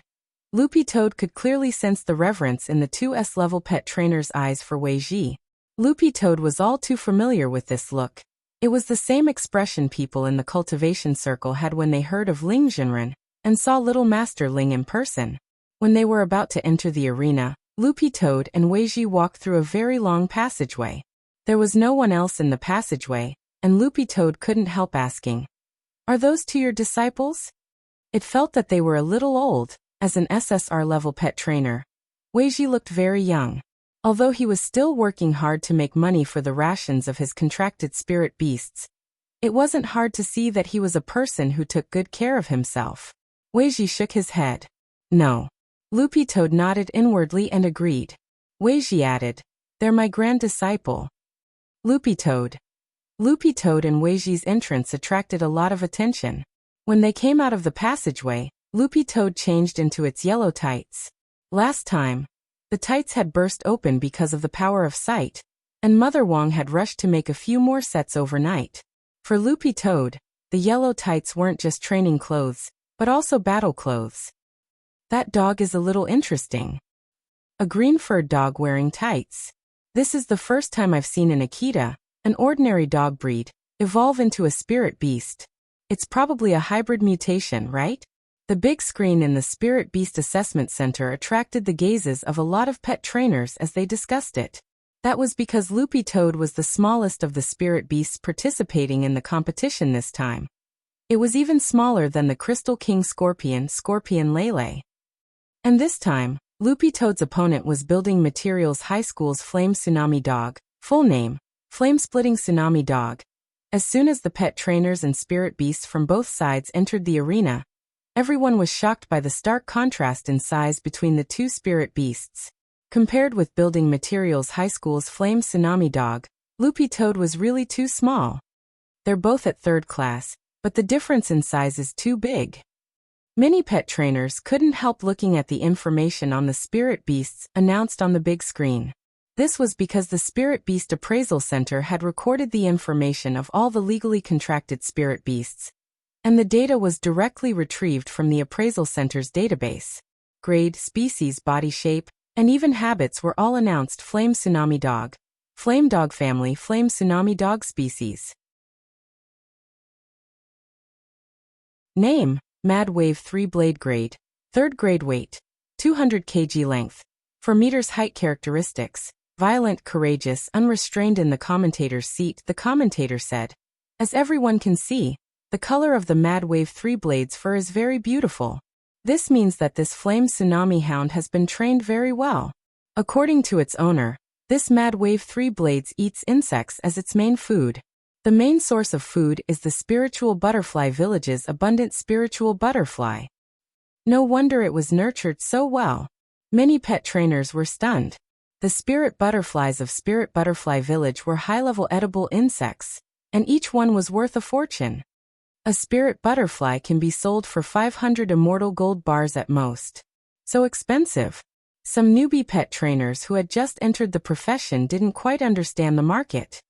Loopy Toad could clearly sense the reverence in the two S-level pet trainers' eyes for Weiji. Loopy Toad was all too familiar with this look. It was the same expression people in the cultivation circle had when they heard of Ling Jinren and saw little Master Ling in person. When they were about to enter the arena, Loopy Toad and Weiji walked through a very long passageway. There was no one else in the passageway, and Loopy Toad couldn't help asking, "Are those two your disciples?" It felt that they were a little old. As an SSR-level pet trainer, Weiji looked very young. Although he was still working hard to make money for the rations of his contracted spirit beasts, it wasn't hard to see that he was a person who took good care of himself. Weiji shook his head. No. Loopy Toad nodded inwardly and agreed. Weiji added, "They're my grand disciple." Loopy Toad. Loopy Toad and Weiji's entrance attracted a lot of attention. When they came out of the passageway, Loopy Toad changed into its yellow tights. Last time, the tights had burst open because of the power of sight, and Mother Wong had rushed to make a few more sets overnight. For Loopy Toad, the yellow tights weren't just training clothes, but also battle clothes. That dog is a little interesting. A green-furred dog wearing tights. This is the first time I've seen an Akita, an ordinary dog breed, evolve into a spirit beast. It's probably a hybrid mutation, right? The big screen in the Spirit Beast Assessment Center attracted the gazes of a lot of pet trainers as they discussed it. That was because Loopy Toad was the smallest of the spirit beasts participating in the competition this time. It was even smaller than the Crystal King Scorpion, Scorpion Lele. And this time, Loopy Toad's opponent was Building Materials High School's Flame Tsunami Dog, full name, Flame Splitting Tsunami Dog. As soon as the pet trainers and spirit beasts from both sides entered the arena, everyone was shocked by the stark contrast in size between the two spirit beasts. Compared with Building Materials High School's Flame Tsunami Dog, Loopy Toad was really too small. They're both at 3rd class, but the difference in size is too big. Many pet trainers couldn't help looking at the information on the spirit beasts announced on the big screen. This was because the Spirit Beast Appraisal Center had recorded the information of all the legally contracted spirit beasts, and the data was directly retrieved from the appraisal center's database. Grade, species, body shape, and even habits were all announced. Flame tsunami dog. Flame dog family. Flame tsunami dog species. Name: Mad Wave 3 blade grade. 3rd grade weight. 200 kg length. 4 meters height. Characteristics: violent, courageous, unrestrained. In the commentator's seat, the commentator said, "As everyone can see, the color of the Mad Wave 3 blade's fur is very beautiful. This means that this flame tsunami hound has been trained very well." According to its owner, this Mad Wave 3 blades eats insects as its main food. The main source of food is the Spiritual Butterfly Village's abundant spiritual butterfly. No wonder it was nurtured so well. Many pet trainers were stunned. The spirit butterflies of Spirit Butterfly Village were high-level edible insects, and each one was worth a fortune. A spirit butterfly can be sold for 500 immortal gold bars at most. So expensive. Some newbie pet trainers who had just entered the profession didn't quite understand the market.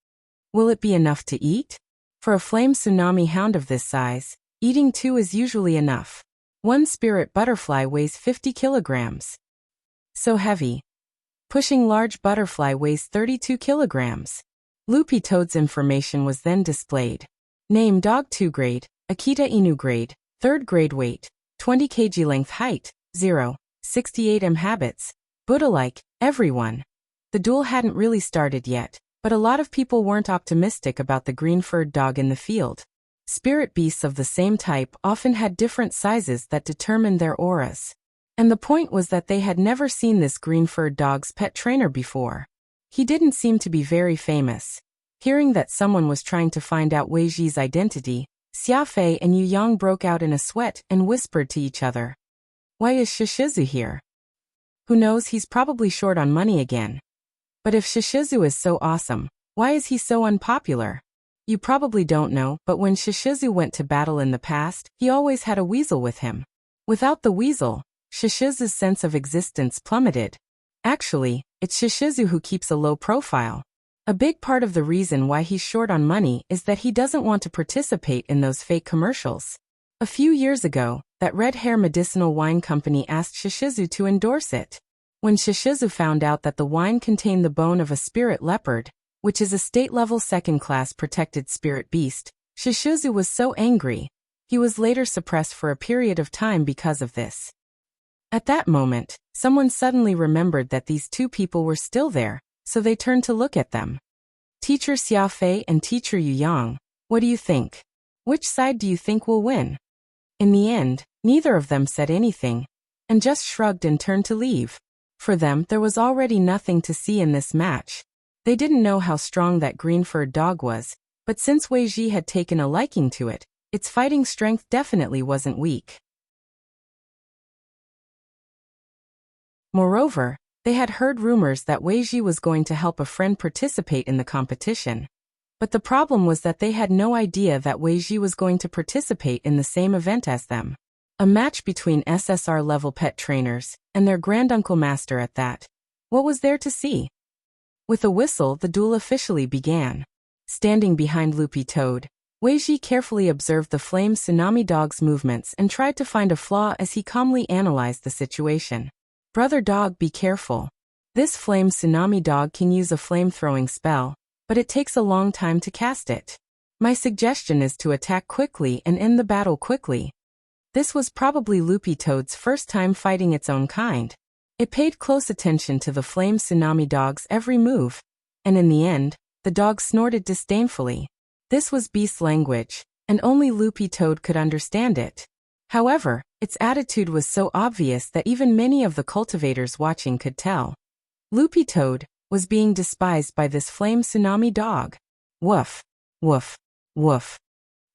Will it be enough to eat? For a flame tsunami hound of this size, eating 2 is usually enough. One spirit butterfly weighs 50 kilograms. So heavy. Pushing large butterfly weighs 32 kilograms. Loopy Toad's information was then displayed. Name: Dog 2 grade, Akita Inu grade, 3rd grade weight, 20 kg length. Height, 0, 68 m. Habits: Buddha-like, everyone. The duel hadn't really started yet, but a lot of people weren't optimistic about the green-furred dog in the field. Spirit beasts of the same type often had different sizes that determined their auras. And the point was that they had never seen this green-furred dog's pet trainer before. He didn't seem to be very famous. Hearing that someone was trying to find out Wei Ji's identity, Xiafei and Yu Yang broke out in a sweat and whispered to each other. "Why is Shishizu here? Who knows, he's probably short on money again. But if Shishizu is so awesome, why is he so unpopular?" You probably don't know, but when Shishizu went to battle in the past, he always had a weasel with him. Without the weasel, Shishizu's sense of existence plummeted. Actually, it's Shishizu who keeps a low profile. A big part of the reason why he's short on money is that he doesn't want to participate in those fake commercials. A few years ago, that red hair medicinal wine company asked Shishizu to endorse it. When Shishizu found out that the wine contained the bone of a spirit leopard, which is a state-level second-class protected spirit beast, Shishizu was so angry. He was later suppressed for a period of time because of this. At that moment, someone suddenly remembered that these 2 people were still there, so they turned to look at them. Teacher Xiafei and Teacher Yu Yang, what do you think? Which side do you think will win? In the end, neither of them said anything, and just shrugged and turned to leave. For them, there was already nothing to see in this match. They didn't know how strong that green-furred dog was, but since Wei Ji had taken a liking to it, its fighting strength definitely wasn't weak. Moreover, they had heard rumors that Wei Ji was going to help a friend participate in the competition. But the problem was that they had no idea that Wei Ji was going to participate in the same event as them. A match between SSR-level pet trainers, and their granduncle master at that. What was there to see? With a whistle, the duel officially began. Standing behind Loopy Toad, Wei Ji carefully observed the flame tsunami dog's movements and tried to find a flaw as he calmly analyzed the situation. "Brother dog, be careful. This flame tsunami dog can use a flame-throwing spell, but it takes a long time to cast it. My suggestion is to attack quickly and end the battle quickly." This was probably Loopy Toad's first time fighting its own kind. It paid close attention to the flame tsunami dog's every move, and in the end, the dog snorted disdainfully. This was beast language, and only Loopy Toad could understand it. However, its attitude was so obvious that even many of the cultivators watching could tell. Loopy Toad was being despised by this flame tsunami dog. Woof, woof, woof.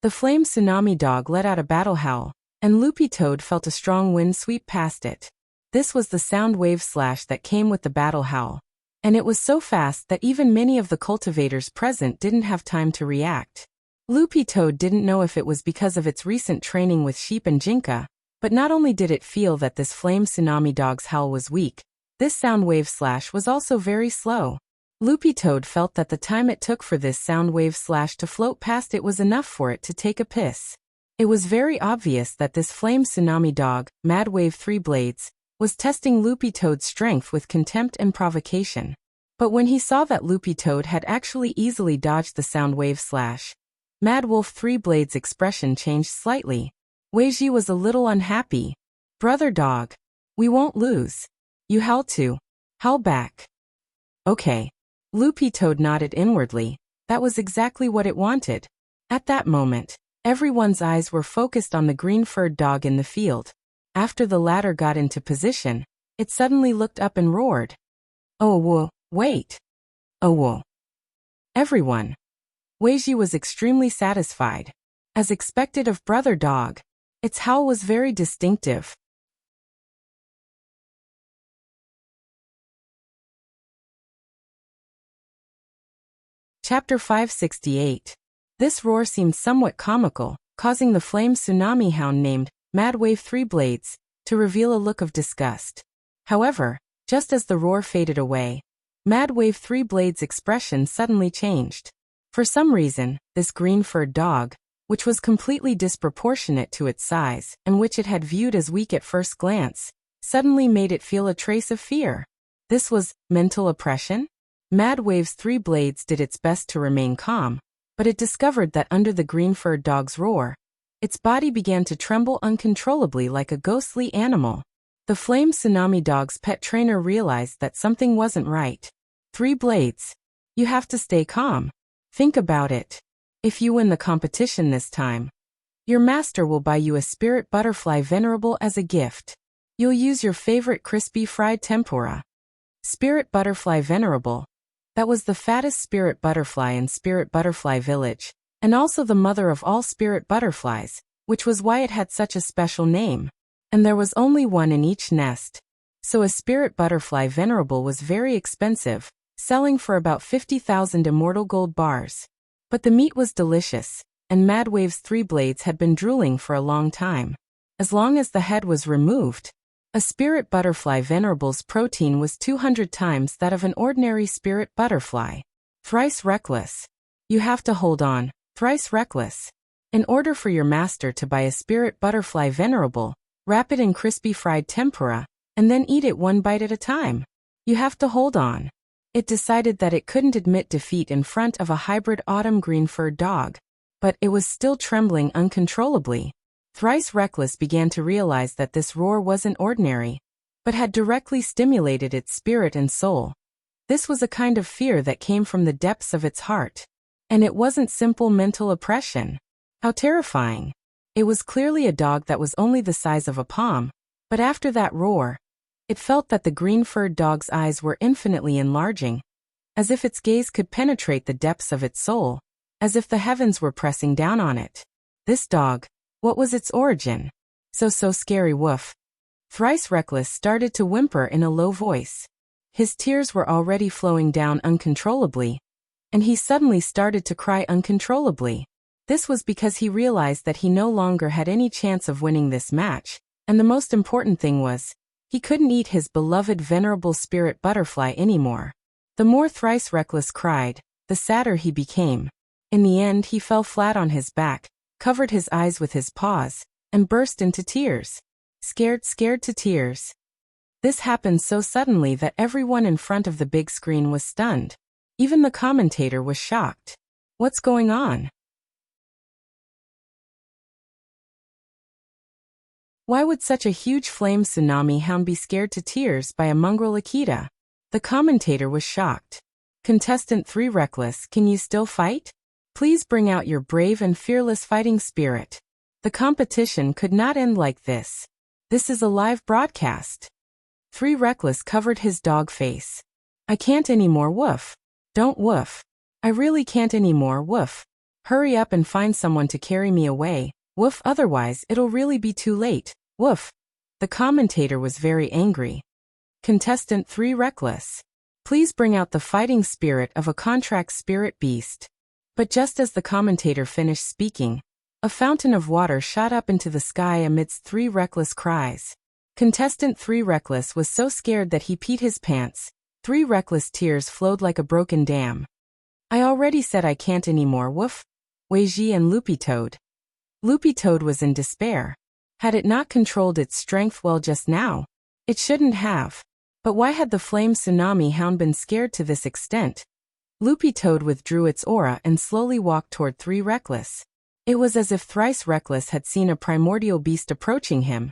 The flame tsunami dog let out a battle howl, and Loopy Toad felt a strong wind sweep past it. This was the sound wave slash that came with the battle howl, and it was so fast that even many of the cultivators present didn't have time to react. Loopy Toad didn't know if it was because of its recent training with sheep and Jinka, but not only did it feel that this flame tsunami dog's howl was weak, this sound wave slash was also very slow. Loopy Toad felt that the time it took for this sound wave slash to float past it was enough for it to take a piss. It was very obvious that this flame tsunami dog, Mad Wave Three Blades, was testing Loopy Toad's strength with contempt and provocation. But when he saw that Loopy Toad had actually easily dodged the sound wave slash, Mad Wolf Three Blades' expression changed slightly. Weiji was a little unhappy. Brother dog, we won't lose. You howl too. Howl back. Okay. Loopy Toad nodded inwardly. That was exactly what it wanted. At that moment, everyone's eyes were focused on the green-furred dog in the field. After the latter got into position, it suddenly looked up and roared. Oh whoa, wait. Oh whoa. Everyone. Weiji was extremely satisfied. As expected of Brother Dog, its howl was very distinctive. Chapter 568. This roar seemed somewhat comical, causing the flame tsunami hound named Mad Wave Three Blades to reveal a look of disgust. However, just as the roar faded away, Mad Wave Three Blades' expression suddenly changed. For some reason, this green-furred dog, which was completely disproportionate to its size and which it had viewed as weak at first glance, suddenly made it feel a trace of fear. This was mental oppression? Mad Wave's Three Blades did its best to remain calm, but it discovered that under the green-furred dog's roar, its body began to tremble uncontrollably like a ghostly animal. The flame tsunami dog's pet trainer realized that something wasn't right. Three Blades. You have to stay calm. Think about it. If you win the competition this time, your master will buy you a spirit butterfly venerable as a gift. You'll use your favorite crispy fried tempura. Spirit butterfly venerable. That was the fattest spirit butterfly in Spirit Butterfly Village, and also the mother of all spirit butterflies, which was why it had such a special name. And there was only one in each nest. So a spirit butterfly venerable was very expensive, selling for about 50,000 immortal gold bars. But the meat was delicious, and Mad Wave's Three Blades had been drooling for a long time. As long as the head was removed, a spirit butterfly venerable's protein was 200 times that of an ordinary spirit butterfly. Thrice reckless. You have to hold on, thrice reckless. In order for your master to buy a spirit butterfly venerable, wrap it in crispy fried tempura, and then eat it one bite at a time. You have to hold on. It decided that it couldn't admit defeat in front of a hybrid autumn green-furred dog, but it was still trembling uncontrollably. Thrice Reckless began to realize that this roar wasn't ordinary, but had directly stimulated its spirit and soul. This was a kind of fear that came from the depths of its heart. And it wasn't simple mental oppression. How terrifying. It was clearly a dog that was only the size of a palm, but after that roar, it felt that the green-furred dog's eyes were infinitely enlarging, as if its gaze could penetrate the depths of its soul, as if the heavens were pressing down on it. This dog, what was its origin? So scary, woof. Thrice Reckless started to whimper in a low voice. His tears were already flowing down uncontrollably, and he suddenly started to cry uncontrollably. This was because he realized that he no longer had any chance of winning this match, and the most important thing was, he couldn't eat his beloved venerable spirit butterfly anymore. The more Thrice Reckless cried, the sadder he became. In the end, he fell flat on his back, covered his eyes with his paws, and burst into tears. Scared to tears. This happened so suddenly that everyone in front of the big screen was stunned. Even the commentator was shocked. What's going on? Why would such a huge flame tsunami hound be scared to tears by a mongrel Akita? The commentator was shocked. Contestant 3 Reckless, can you still fight? Please bring out your brave and fearless fighting spirit. The competition could not end like this. This is a live broadcast. 3 Reckless covered his dog face. I can't anymore, woof. Don't woof. I really can't anymore, woof. Hurry up and find someone to carry me away, woof, otherwise it'll really be too late, woof. The commentator was very angry. Contestant 3 Reckless. Please bring out the fighting spirit of a contract spirit beast. But just as the commentator finished speaking, a fountain of water shot up into the sky amidst 3 Reckless cries. Contestant 3 Reckless was so scared that he peed his pants. 3 Reckless tears flowed like a broken dam. I already said I can't anymore, woof. Weiji and Loopy Toad. Loopy Toad was in despair. Had it not controlled its strength well just now? It shouldn't have. But why had the flame tsunami hound been scared to this extent? Loopy Toad withdrew its aura and slowly walked toward 3 Reckless. It was as if Thrice Reckless had seen a primordial beast approaching him,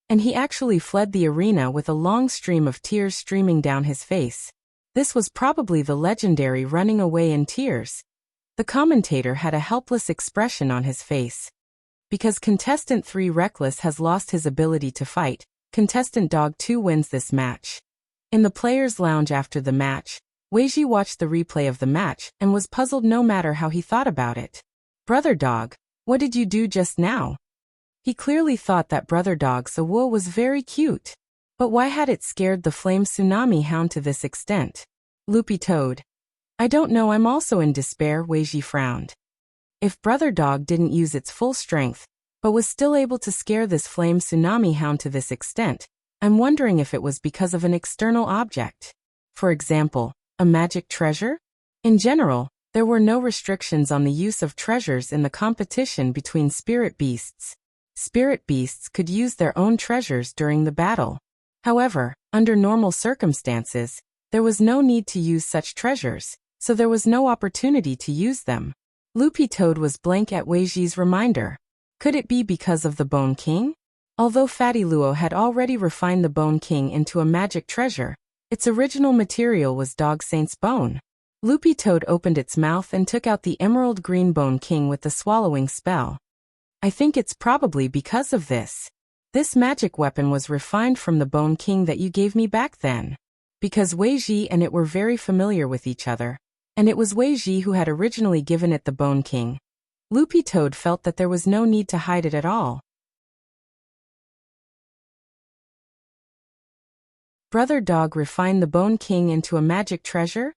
and he actually fled the arena with a long stream of tears streaming down his face. This was probably the legendary running away in tears. The commentator had a helpless expression on his face. Because contestant 3 Reckless has lost his ability to fight, contestant Dog 2 wins this match. In the players' lounge after the match, Weiji watched the replay of the match and was puzzled no matter how he thought about it. Brother Dog, what did you do just now? He clearly thought that Brother Dog Sawoo was very cute. But why had it scared the flame tsunami hound to this extent? Loopy Toad. I don't know, I'm also in despair, Weiji frowned. If Brother Dog didn't use its full strength, but was still able to scare this flame tsunami hound to this extent, I'm wondering if it was because of an external object. For example, a magic treasure? In general, there were no restrictions on the use of treasures in the competition between spirit beasts. Spirit beasts could use their own treasures during the battle. However, under normal circumstances, there was no need to use such treasures, so there was no opportunity to use them. Loopy Toad was blank at Weiji's reminder. Could it be because of the Bone King? Although Fatty Luo had already refined the Bone King into a magic treasure, its original material was Dog Saint's bone. Loopy Toad opened its mouth and took out the emerald green Bone King with the swallowing spell. I think it's probably because of this. This magic weapon was refined from the Bone King that you gave me back then. Because Weiji and it were very familiar with each other, and it was Weiji who had originally given it the Bone King. Loopy Toad felt that there was no need to hide it at all. Brother Dog refined the Bone King into a magic treasure?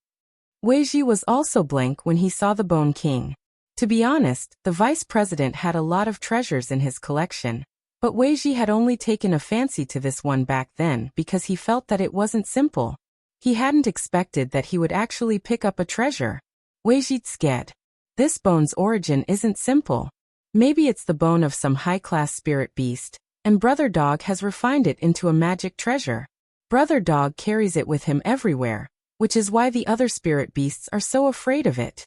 Weiji was also blank when he saw the Bone King. To be honest, the vice president had a lot of treasures in his collection, but Weiji had only taken a fancy to this one back then because he felt that it wasn't simple. He hadn't expected that he would actually pick up a treasure. Weiji scared. This bone's origin isn't simple. Maybe it's the bone of some high-class spirit beast, and Brother Dog has refined it into a magic treasure. Brother Dog carries it with him everywhere, which is why the other spirit beasts are so afraid of it.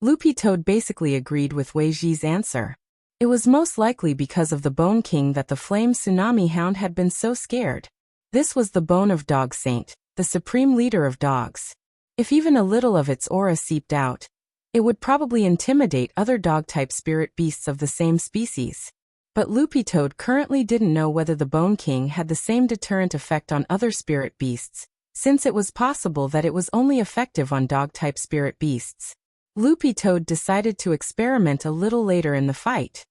Loopy Toad basically agreed with Weiji's answer. It was most likely because of the Bone King that the flame tsunami hound had been so scared. This was the bone of Dog Saint, the supreme leader of dogs. If even a little of its aura seeped out, it would probably intimidate other dog-type spirit beasts of the same species. But Loopy Toad currently didn't know whether the Bone King had the same deterrent effect on other spirit beasts, since it was possible that it was only effective on dog-type spirit beasts. Loopy Toad decided to experiment a little later in the fight.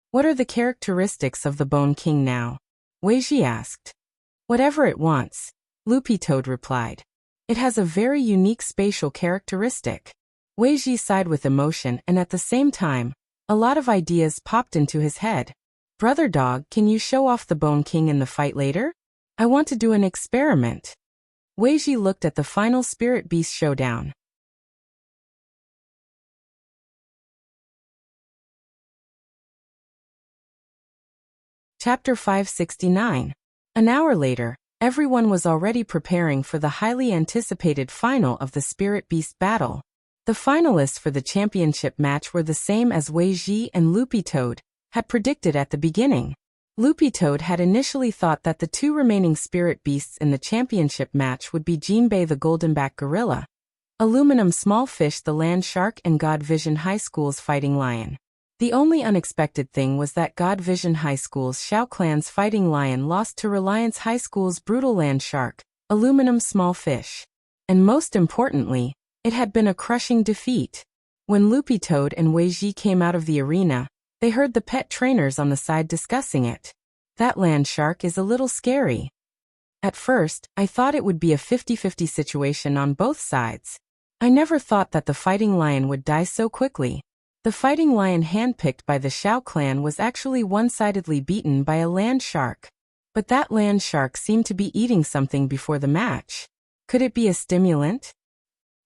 What are the characteristics of the Bone King now? Weiji asked. Whatever it wants, Loopy Toad replied. It has a very unique spatial characteristic. Weiji sighed with emotion and at the same time, a lot of ideas popped into his head. Brother Dog, can you show off the Bone King in the fight later? I want to do an experiment. Weiji looked at the final Spirit Beast showdown. Chapter 569. An hour later, everyone was already preparing for the highly anticipated final of the Spirit Beast battle. The finalists for the championship match were the same as Weiji and Loopy Toad had predicted at the beginning. Loopy Toad had initially thought that the 2 remaining spirit beasts in the championship match would be Jinbei the Goldenback Gorilla, Aluminum Small Fish the Land Shark, and God Vision High School's Fighting Lion. The only unexpected thing was that God Vision High School's Xiao Clan's Fighting Lion lost to Reliance High School's Brutal Land Shark, Aluminum Small Fish. And most importantly, it had been a crushing defeat. When Loopy Toad and Weiji came out of the arena, they heard the pet trainers on the side discussing it. That land shark is a little scary. At first, I thought it would be a 50-50 situation on both sides. I never thought that the Fighting Lion would die so quickly. The Fighting Lion handpicked by the Xiao clan was actually one-sidedly beaten by a land shark. But that land shark seemed to be eating something before the match. Could it be a stimulant?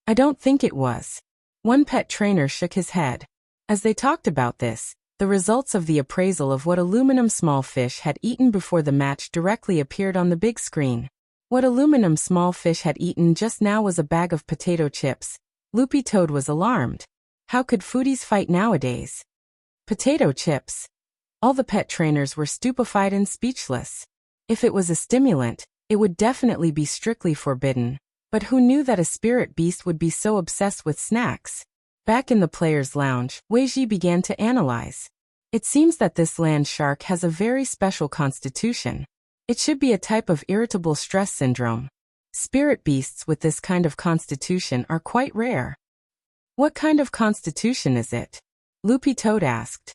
I don't think it was. One pet trainer shook his head. As they talked about this, the results of the appraisal of what aluminum small fish had eaten before the match directly appeared on the big screen. What aluminum small fish had eaten just now was a bag of potato chips. Loopy Toad was alarmed. How could foodies fight nowadays? Potato chips. All the pet trainers were stupefied and speechless. If it was a stimulant, it would definitely be strictly forbidden. But who knew that a spirit beast would be so obsessed with snacks? Back in the players' lounge, Weiji began to analyze. It seems that this land shark has a very special constitution. It should be a type of irritable stress syndrome. Spirit beasts with this kind of constitution are quite rare. What kind of constitution is it? Loopy Toad asked.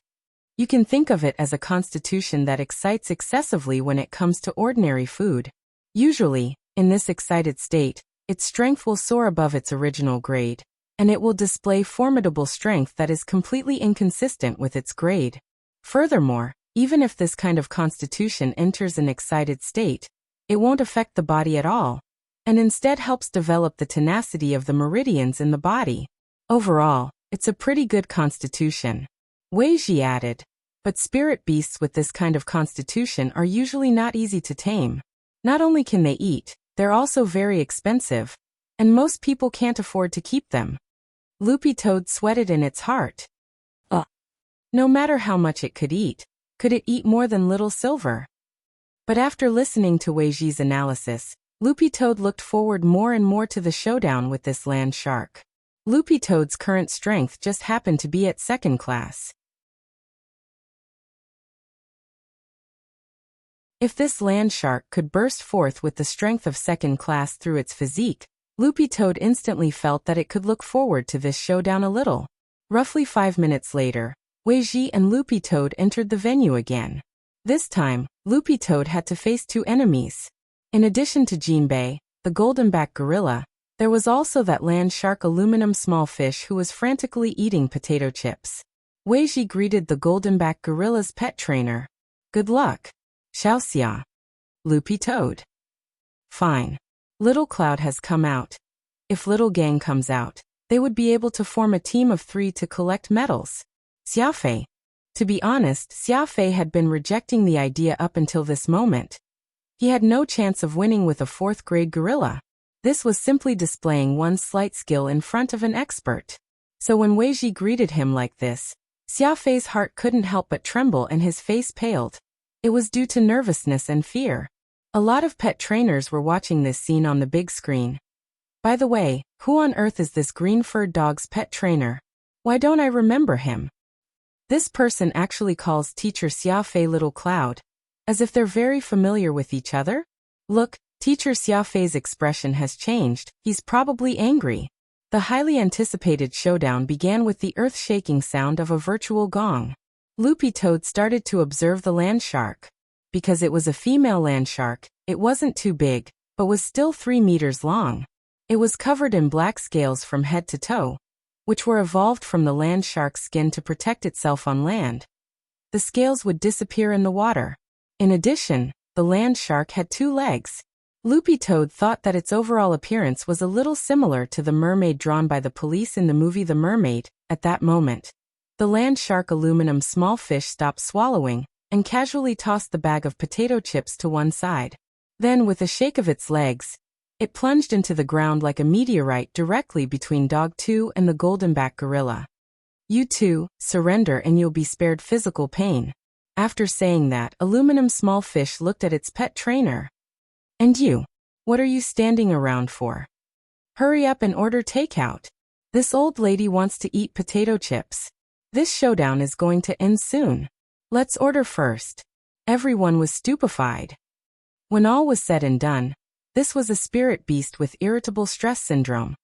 You can think of it as a constitution that excites excessively when it comes to ordinary food. Usually, in this excited state, its strength will soar above its original grade, and it will display formidable strength that is completely inconsistent with its grade. Furthermore, even if this kind of constitution enters an excited state, it won't affect the body at all, and instead helps develop the tenacity of the meridians in the body. Overall, it's a pretty good constitution. Weiji added, but spirit beasts with this kind of constitution are usually not easy to tame. Not only can they eat, they're also very expensive, and most people can't afford to keep them. Loopy Toad sweated in its heart. No matter how much it could it eat more than little silver? But after listening to Weiji's analysis, Loopy Toad looked forward more and more to the showdown with this land shark. Loopy Toad's current strength just happened to be at 2nd class. If this land shark could burst forth with the strength of 2nd class through its physique, Loopy Toad instantly felt that it could look forward to this showdown a little. Roughly 5 minutes later, Weiji and Loopy Toad entered the venue again. This time, Loopy Toad had to face 2 enemies. In addition to Jinbei, the golden-backed gorilla, there was also that land shark aluminum small fish who was frantically eating potato chips. Weiji greeted the golden-backed gorilla's pet trainer. Good luck, Xiaoxia. Loopy Toad. Fine. Little Cloud has come out. If Little Gang comes out, they would be able to form a team of 3 to collect medals. Xiaofei. To be honest, Xiaofei had been rejecting the idea up until this moment. He had no chance of winning with a 4th-grade gorilla. This was simply displaying one's slight skill in front of an expert. So when Weiji greeted him like this, Xiaofei's heart couldn't help but tremble and his face paled. It was due to nervousness and fear. A lot of pet trainers were watching this scene on the big screen. By the way, who on earth is this green-furred dog's pet trainer? Why don't I remember him? This person actually calls Teacher Xiaofei Little Cloud, as if they're very familiar with each other? Look, Teacher Xiaofei's expression has changed, he's probably angry. The highly anticipated showdown began with the earth-shaking sound of a virtual gong. Loopy Toad started to observe the land shark. Because it was a female land shark, it wasn't too big, but was still 3 meters long. It was covered in black scales from head to toe, which were evolved from the land shark's skin to protect itself on land. The scales would disappear in the water. In addition, the land shark had 2 legs. Loopy Toad thought that its overall appearance was a little similar to the mermaid drawn by the police in the movie The Mermaid. At that moment, the land shark aluminum small fish stopped swallowing and casually tossed the bag of potato chips to one side. Then, with a shake of its legs, it plunged into the ground like a meteorite directly between Dog 2 and the golden-backed gorilla. You two, surrender and you'll be spared physical pain. After saying that, aluminum small fish looked at its pet trainer. And you? What are you standing around for? Hurry up and order takeout. This old lady wants to eat potato chips. This showdown is going to end soon. Let's order first. Everyone was stupefied. When all was said and done, this was a spirit beast with irritable stress syndrome.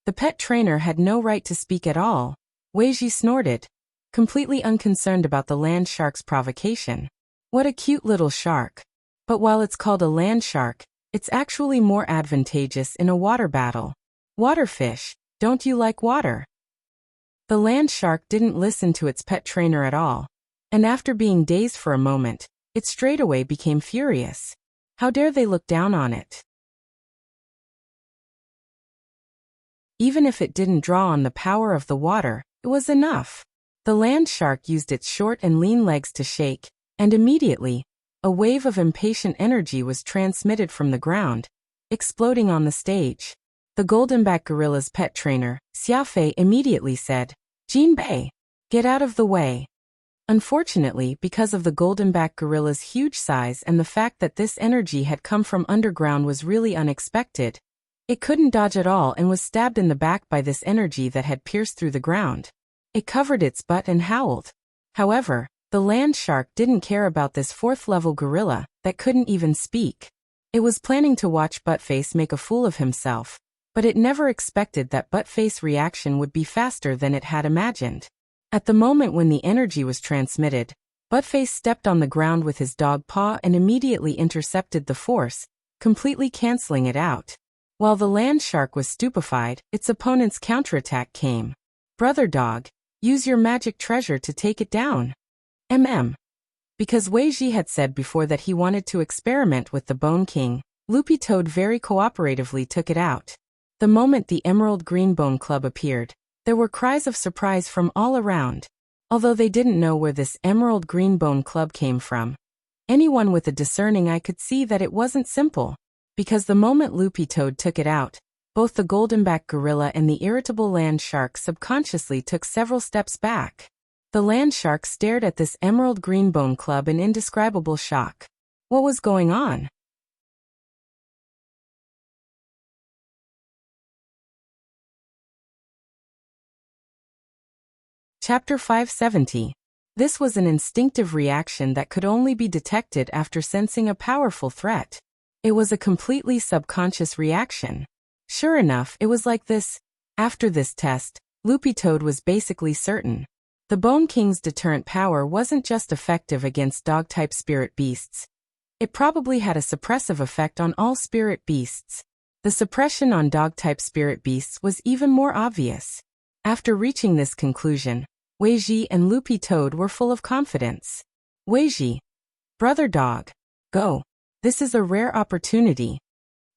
The pet trainer had no right to speak at all. Weiji snorted, completely unconcerned about the land shark's provocation. What a cute little shark. But while it's called a land shark, it's actually more advantageous in a water battle. Waterfish, don't you like water? The land shark didn't listen to its pet trainer at all, and after being dazed for a moment, it straightaway became furious. How dare they look down on it? Even if it didn't draw on the power of the water, it was enough. The land shark used its short and lean legs to shake, and immediately, a wave of impatient energy was transmitted from the ground, exploding on the stage. The goldenback gorilla's pet trainer, Xiaofei, immediately said, "Jinbei, get out of the way." Unfortunately, because of the goldenback gorilla's huge size and the fact that this energy had come from underground was really unexpected, it couldn't dodge at all and was stabbed in the back by this energy that had pierced through the ground. It covered its butt and howled. However, the land shark didn't care about this fourth-level gorilla that couldn't even speak. It was planning to watch Buttface make a fool of himself, but it never expected that Buttface's reaction would be faster than it had imagined. At the moment when the energy was transmitted, Buttface stepped on the ground with his dog paw and immediately intercepted the force, completely canceling it out. While the land shark was stupefied, its opponent's counterattack came. "Brother dog, use your magic treasure to take it down." Because Weiji had said before that he wanted to experiment with the Bone King, Loopy Toad very cooperatively took it out. The moment the Emerald Green Bone Club appeared, there were cries of surprise from all around. Although they didn't know where this Emerald Green Bone Club came from, anyone with a discerning eye could see that it wasn't simple. Because the moment Loopy Toad took it out, both the goldenback gorilla and the irritable land shark subconsciously took several steps back. The land shark stared at this Emerald Green Bone Club in indescribable shock. What was going on? Chapter 570. This was an instinctive reaction that could only be detected after sensing a powerful threat. It was a completely subconscious reaction. Sure enough, it was like this. After this test, Loopy Toad was basically certain. The Bone King's deterrent power wasn't just effective against dog-type spirit beasts. It probably had a suppressive effect on all spirit beasts. The suppression on dog-type spirit beasts was even more obvious. After reaching this conclusion, Weiji and Loopy Toad were full of confidence. "Weiji, brother dog, go. This is a rare opportunity."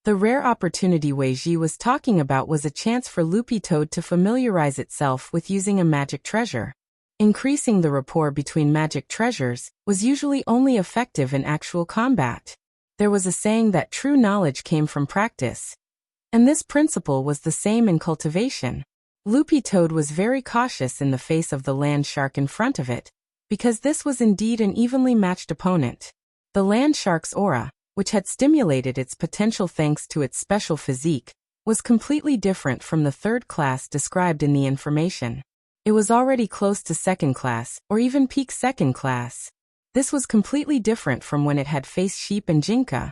The rare opportunity Weiji was talking about was a chance for Loopy Toad to familiarize itself with using a magic treasure. Increasing the rapport between magic treasures was usually only effective in actual combat. There was a saying that true knowledge came from practice. And this principle was the same in cultivation. Loopy Toad was very cautious in the face of the land shark in front of it, because this was indeed an evenly matched opponent. The land shark's aura, which had stimulated its potential thanks to its special physique, was completely different from the third class described in the information. It was already close to second class, or even peak second class. This was completely different from when it had faced Sheep and Jinka.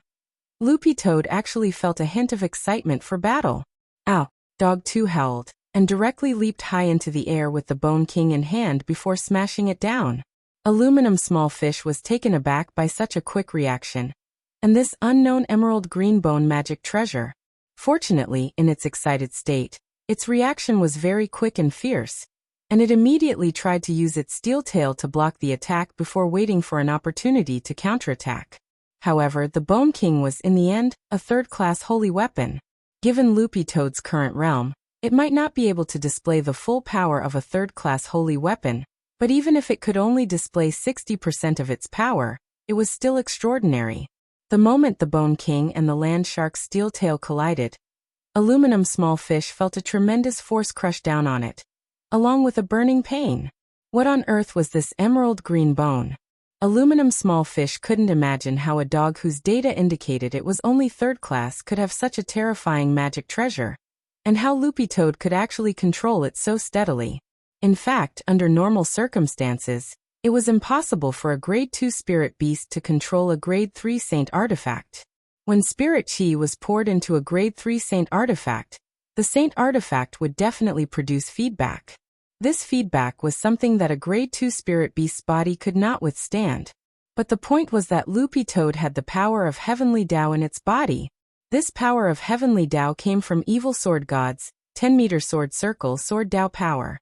Loopy Toad actually felt a hint of excitement for battle. "Ow!" Dog 2 howled, and directly leaped high into the air with the Bone King in hand before smashing it down. Aluminum Small Fish was taken aback by such a quick reaction, and this unknown emerald green bone magic treasure. Fortunately, in its excited state, its reaction was very quick and fierce, and it immediately tried to use its steel tail to block the attack before waiting for an opportunity to counterattack. However, the Bone King was, in the end, a third-class holy weapon. Given Loopy Toad's current realm, it might not be able to display the full power of a third-class holy weapon, but even if it could only display 60% of its power, it was still extraordinary. The moment the Bone King and the land shark's steel tail collided, Aluminum Small Fish felt a tremendous force crush down on it, along with a burning pain. What on earth was this emerald green bone? Aluminum Small Fish couldn't imagine how a dog whose data indicated it was only third class could have such a terrifying magic treasure, and how Loopy Toad could actually control it so steadily. In fact, under normal circumstances, it was impossible for a Grade 2 spirit beast to control a Grade 3 saint artifact. When spirit chi was poured into a Grade 3 saint artifact, the saint artifact would definitely produce feedback. This feedback was something that a Grade 2 spirit beast's body could not withstand. But the point was that Loopy Toad had the power of Heavenly Tao in its body. This power of Heavenly Tao came from Evil Sword God's 10-meter sword circle Sword Tao power.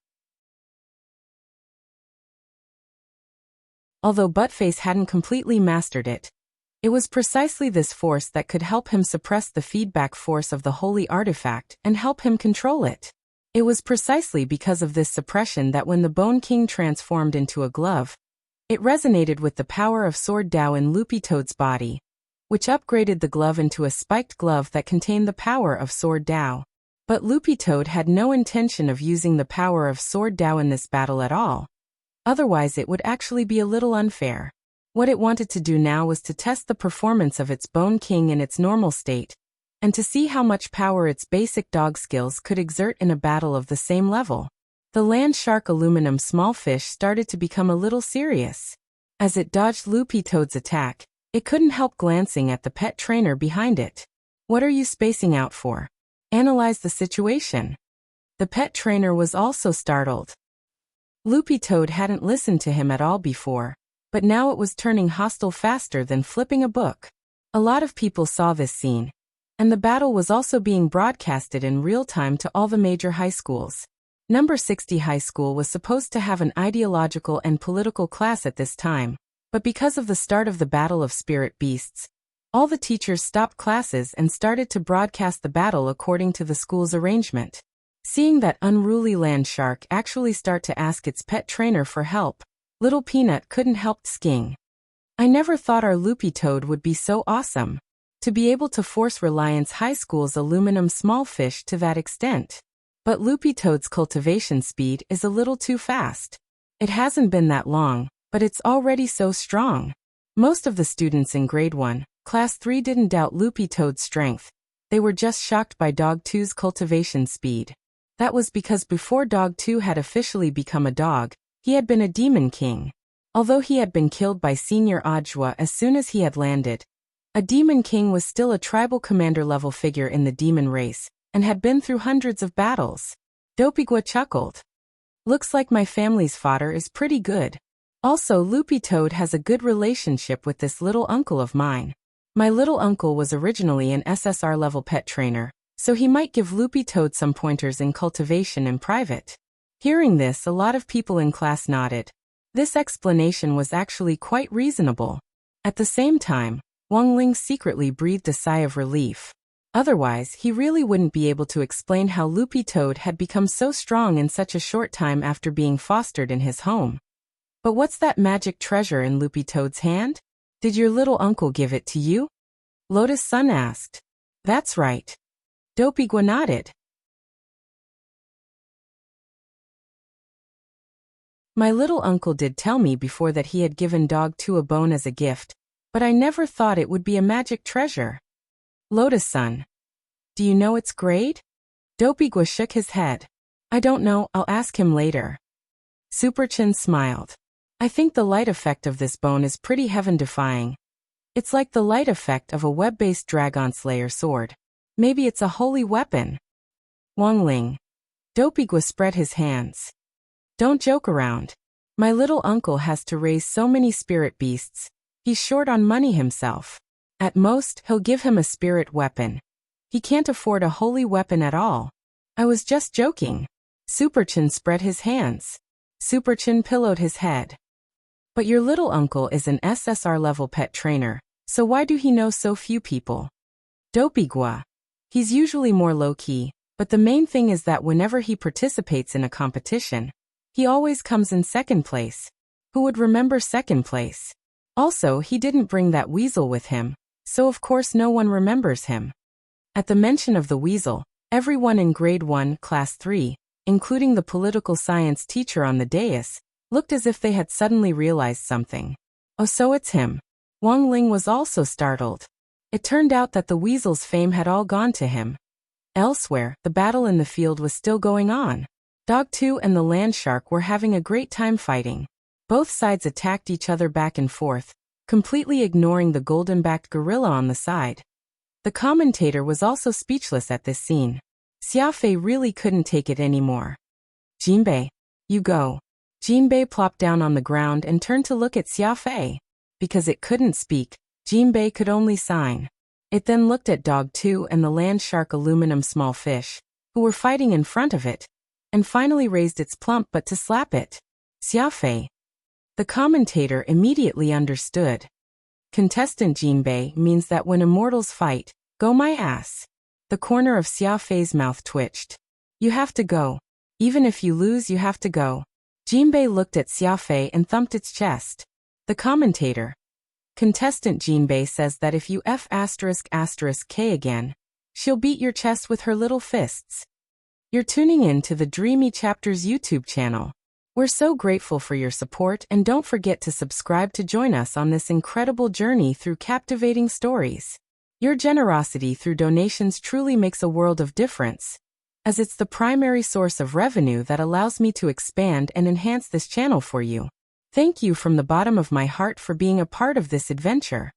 Although Buttface hadn't completely mastered it, it was precisely this force that could help him suppress the feedback force of the holy artifact and help him control it. It was precisely because of this suppression that when the Bone King transformed into a glove, it resonated with the power of Sword Dao in Loopy Toad's body, which upgraded the glove into a spiked glove that contained the power of Sword Dao. But Loopy Toad had no intention of using the power of Sword Dao in this battle at all. Otherwise it would actually be a little unfair. What it wanted to do now was to test the performance of its Bone King in its normal state, and to see how much power its basic dog skills could exert in a battle of the same level. The land shark aluminum small fish started to become a little serious. As it dodged Loopy Toad's attack, it couldn't help glancing at the pet trainer behind it. "What are you spacing out for? Analyze the situation." The pet trainer was also startled. Loopy Toad hadn't listened to him at all before, but now it was turning hostile faster than flipping a book. A lot of people saw this scene, and the battle was also being broadcasted in real time to all the major high schools. Number 60 High School was supposed to have an ideological and political class at this time, but because of the start of the Battle of Spirit Beasts, all the teachers stopped classes and started to broadcast the battle according to the school's arrangement. Seeing that unruly land shark actually start to ask its pet trainer for help, Little Peanut couldn't help sking. "I never thought our Loopy Toad would be so awesome, to be able to force Reliance High School's aluminum small fish to that extent. But Loopy Toad's cultivation speed is a little too fast. It hasn't been that long, but it's already so strong." Most of the students in Grade 1, Class 3 didn't doubt Loopy Toad's strength. They were just shocked by Dog 2's cultivation speed. That was because before Dog 2 had officially become a dog, he had been a Demon King. Although he had been killed by Senior Ajwa as soon as he had landed, a Demon King was still a tribal commander-level figure in the demon race, and had been through hundreds of battles. Dopigwa chuckled. "Looks like my family's fodder is pretty good. Also, Loopy Toad has a good relationship with this little uncle of mine. My little uncle was originally an SSR-level pet trainer, so he might give Loopy Toad some pointers in cultivation in private." Hearing this, a lot of people in class nodded. This explanation was actually quite reasonable. At the same time, Wang Ling secretly breathed a sigh of relief. Otherwise, he really wouldn't be able to explain how Loopy Toad had become so strong in such a short time after being fostered in his home. "But what's that magic treasure in Loopy Toad's hand? Did your little uncle give it to you?" Lotus Sun asked. "That's right." Dopigwa nodded. "My little uncle did tell me before that he had given Dog 2 a bone as a gift, but I never thought it would be a magic treasure." Lotus Sun. "Do you know its grade?" Dopigwa shook his head. "I don't know, I'll ask him later." Superchin smiled. "I think the light effect of this bone is pretty heaven-defying. It's like the light effect of a web-based Dragon Slayer sword. Maybe it's a holy weapon." Wang Ling. Dopigwa spread his hands. "Don't joke around. My little uncle has to raise so many spirit beasts. He's short on money himself. At most, he'll give him a spirit weapon. He can't afford a holy weapon at all. I was just joking." Superchin spread his hands. Superchin pillowed his head. "But your little uncle is an SSR-level pet trainer, so why do he know so few people?" Dopigwa. "He's usually more low-key, but the main thing is that whenever he participates in a competition, he always comes in second place. Who would remember second place? Also, he didn't bring that weasel with him, so of course no one remembers him." At the mention of the weasel, everyone in Grade 1, Class 3, including the political science teacher on the dais, looked as if they had suddenly realized something. "Oh, so it's him." Wang Ling was also startled. It turned out that the weasel's fame had all gone to him. Elsewhere, the battle in the field was still going on. Dog 2 and the land shark were having a great time fighting. Both sides attacked each other back and forth, completely ignoring the golden-backed gorilla on the side. The commentator was also speechless at this scene. Xiaofei really couldn't take it anymore. "Jinbei, you go." Jinbei plopped down on the ground and turned to look at Xiaofei. Because it couldn't speak, Jinbei could only sign. It then looked at Dog 2 and the land shark aluminum small fish, who were fighting in front of it, and finally raised its plump butt to slap it. "Xiaofei." The commentator immediately understood. Contestant Jinbei means that when immortals fight, go my ass. The corner of Xiaofei's mouth twitched. You have to go. Even if you lose, you have to go. Jinbei looked at Xiaofei and thumped its chest. The commentator. Contestant Jinbei says that if you F***K again, she'll beat your chest with her little fists. You're tuning in to the Dreamy Chapters YouTube channel. We're so grateful for your support, and don't forget to subscribe to join us on this incredible journey through captivating stories. Your generosity through donations truly makes a world of difference, as it's the primary source of revenue that allows me to expand and enhance this channel for you. Thank you from the bottom of my heart for being a part of this adventure.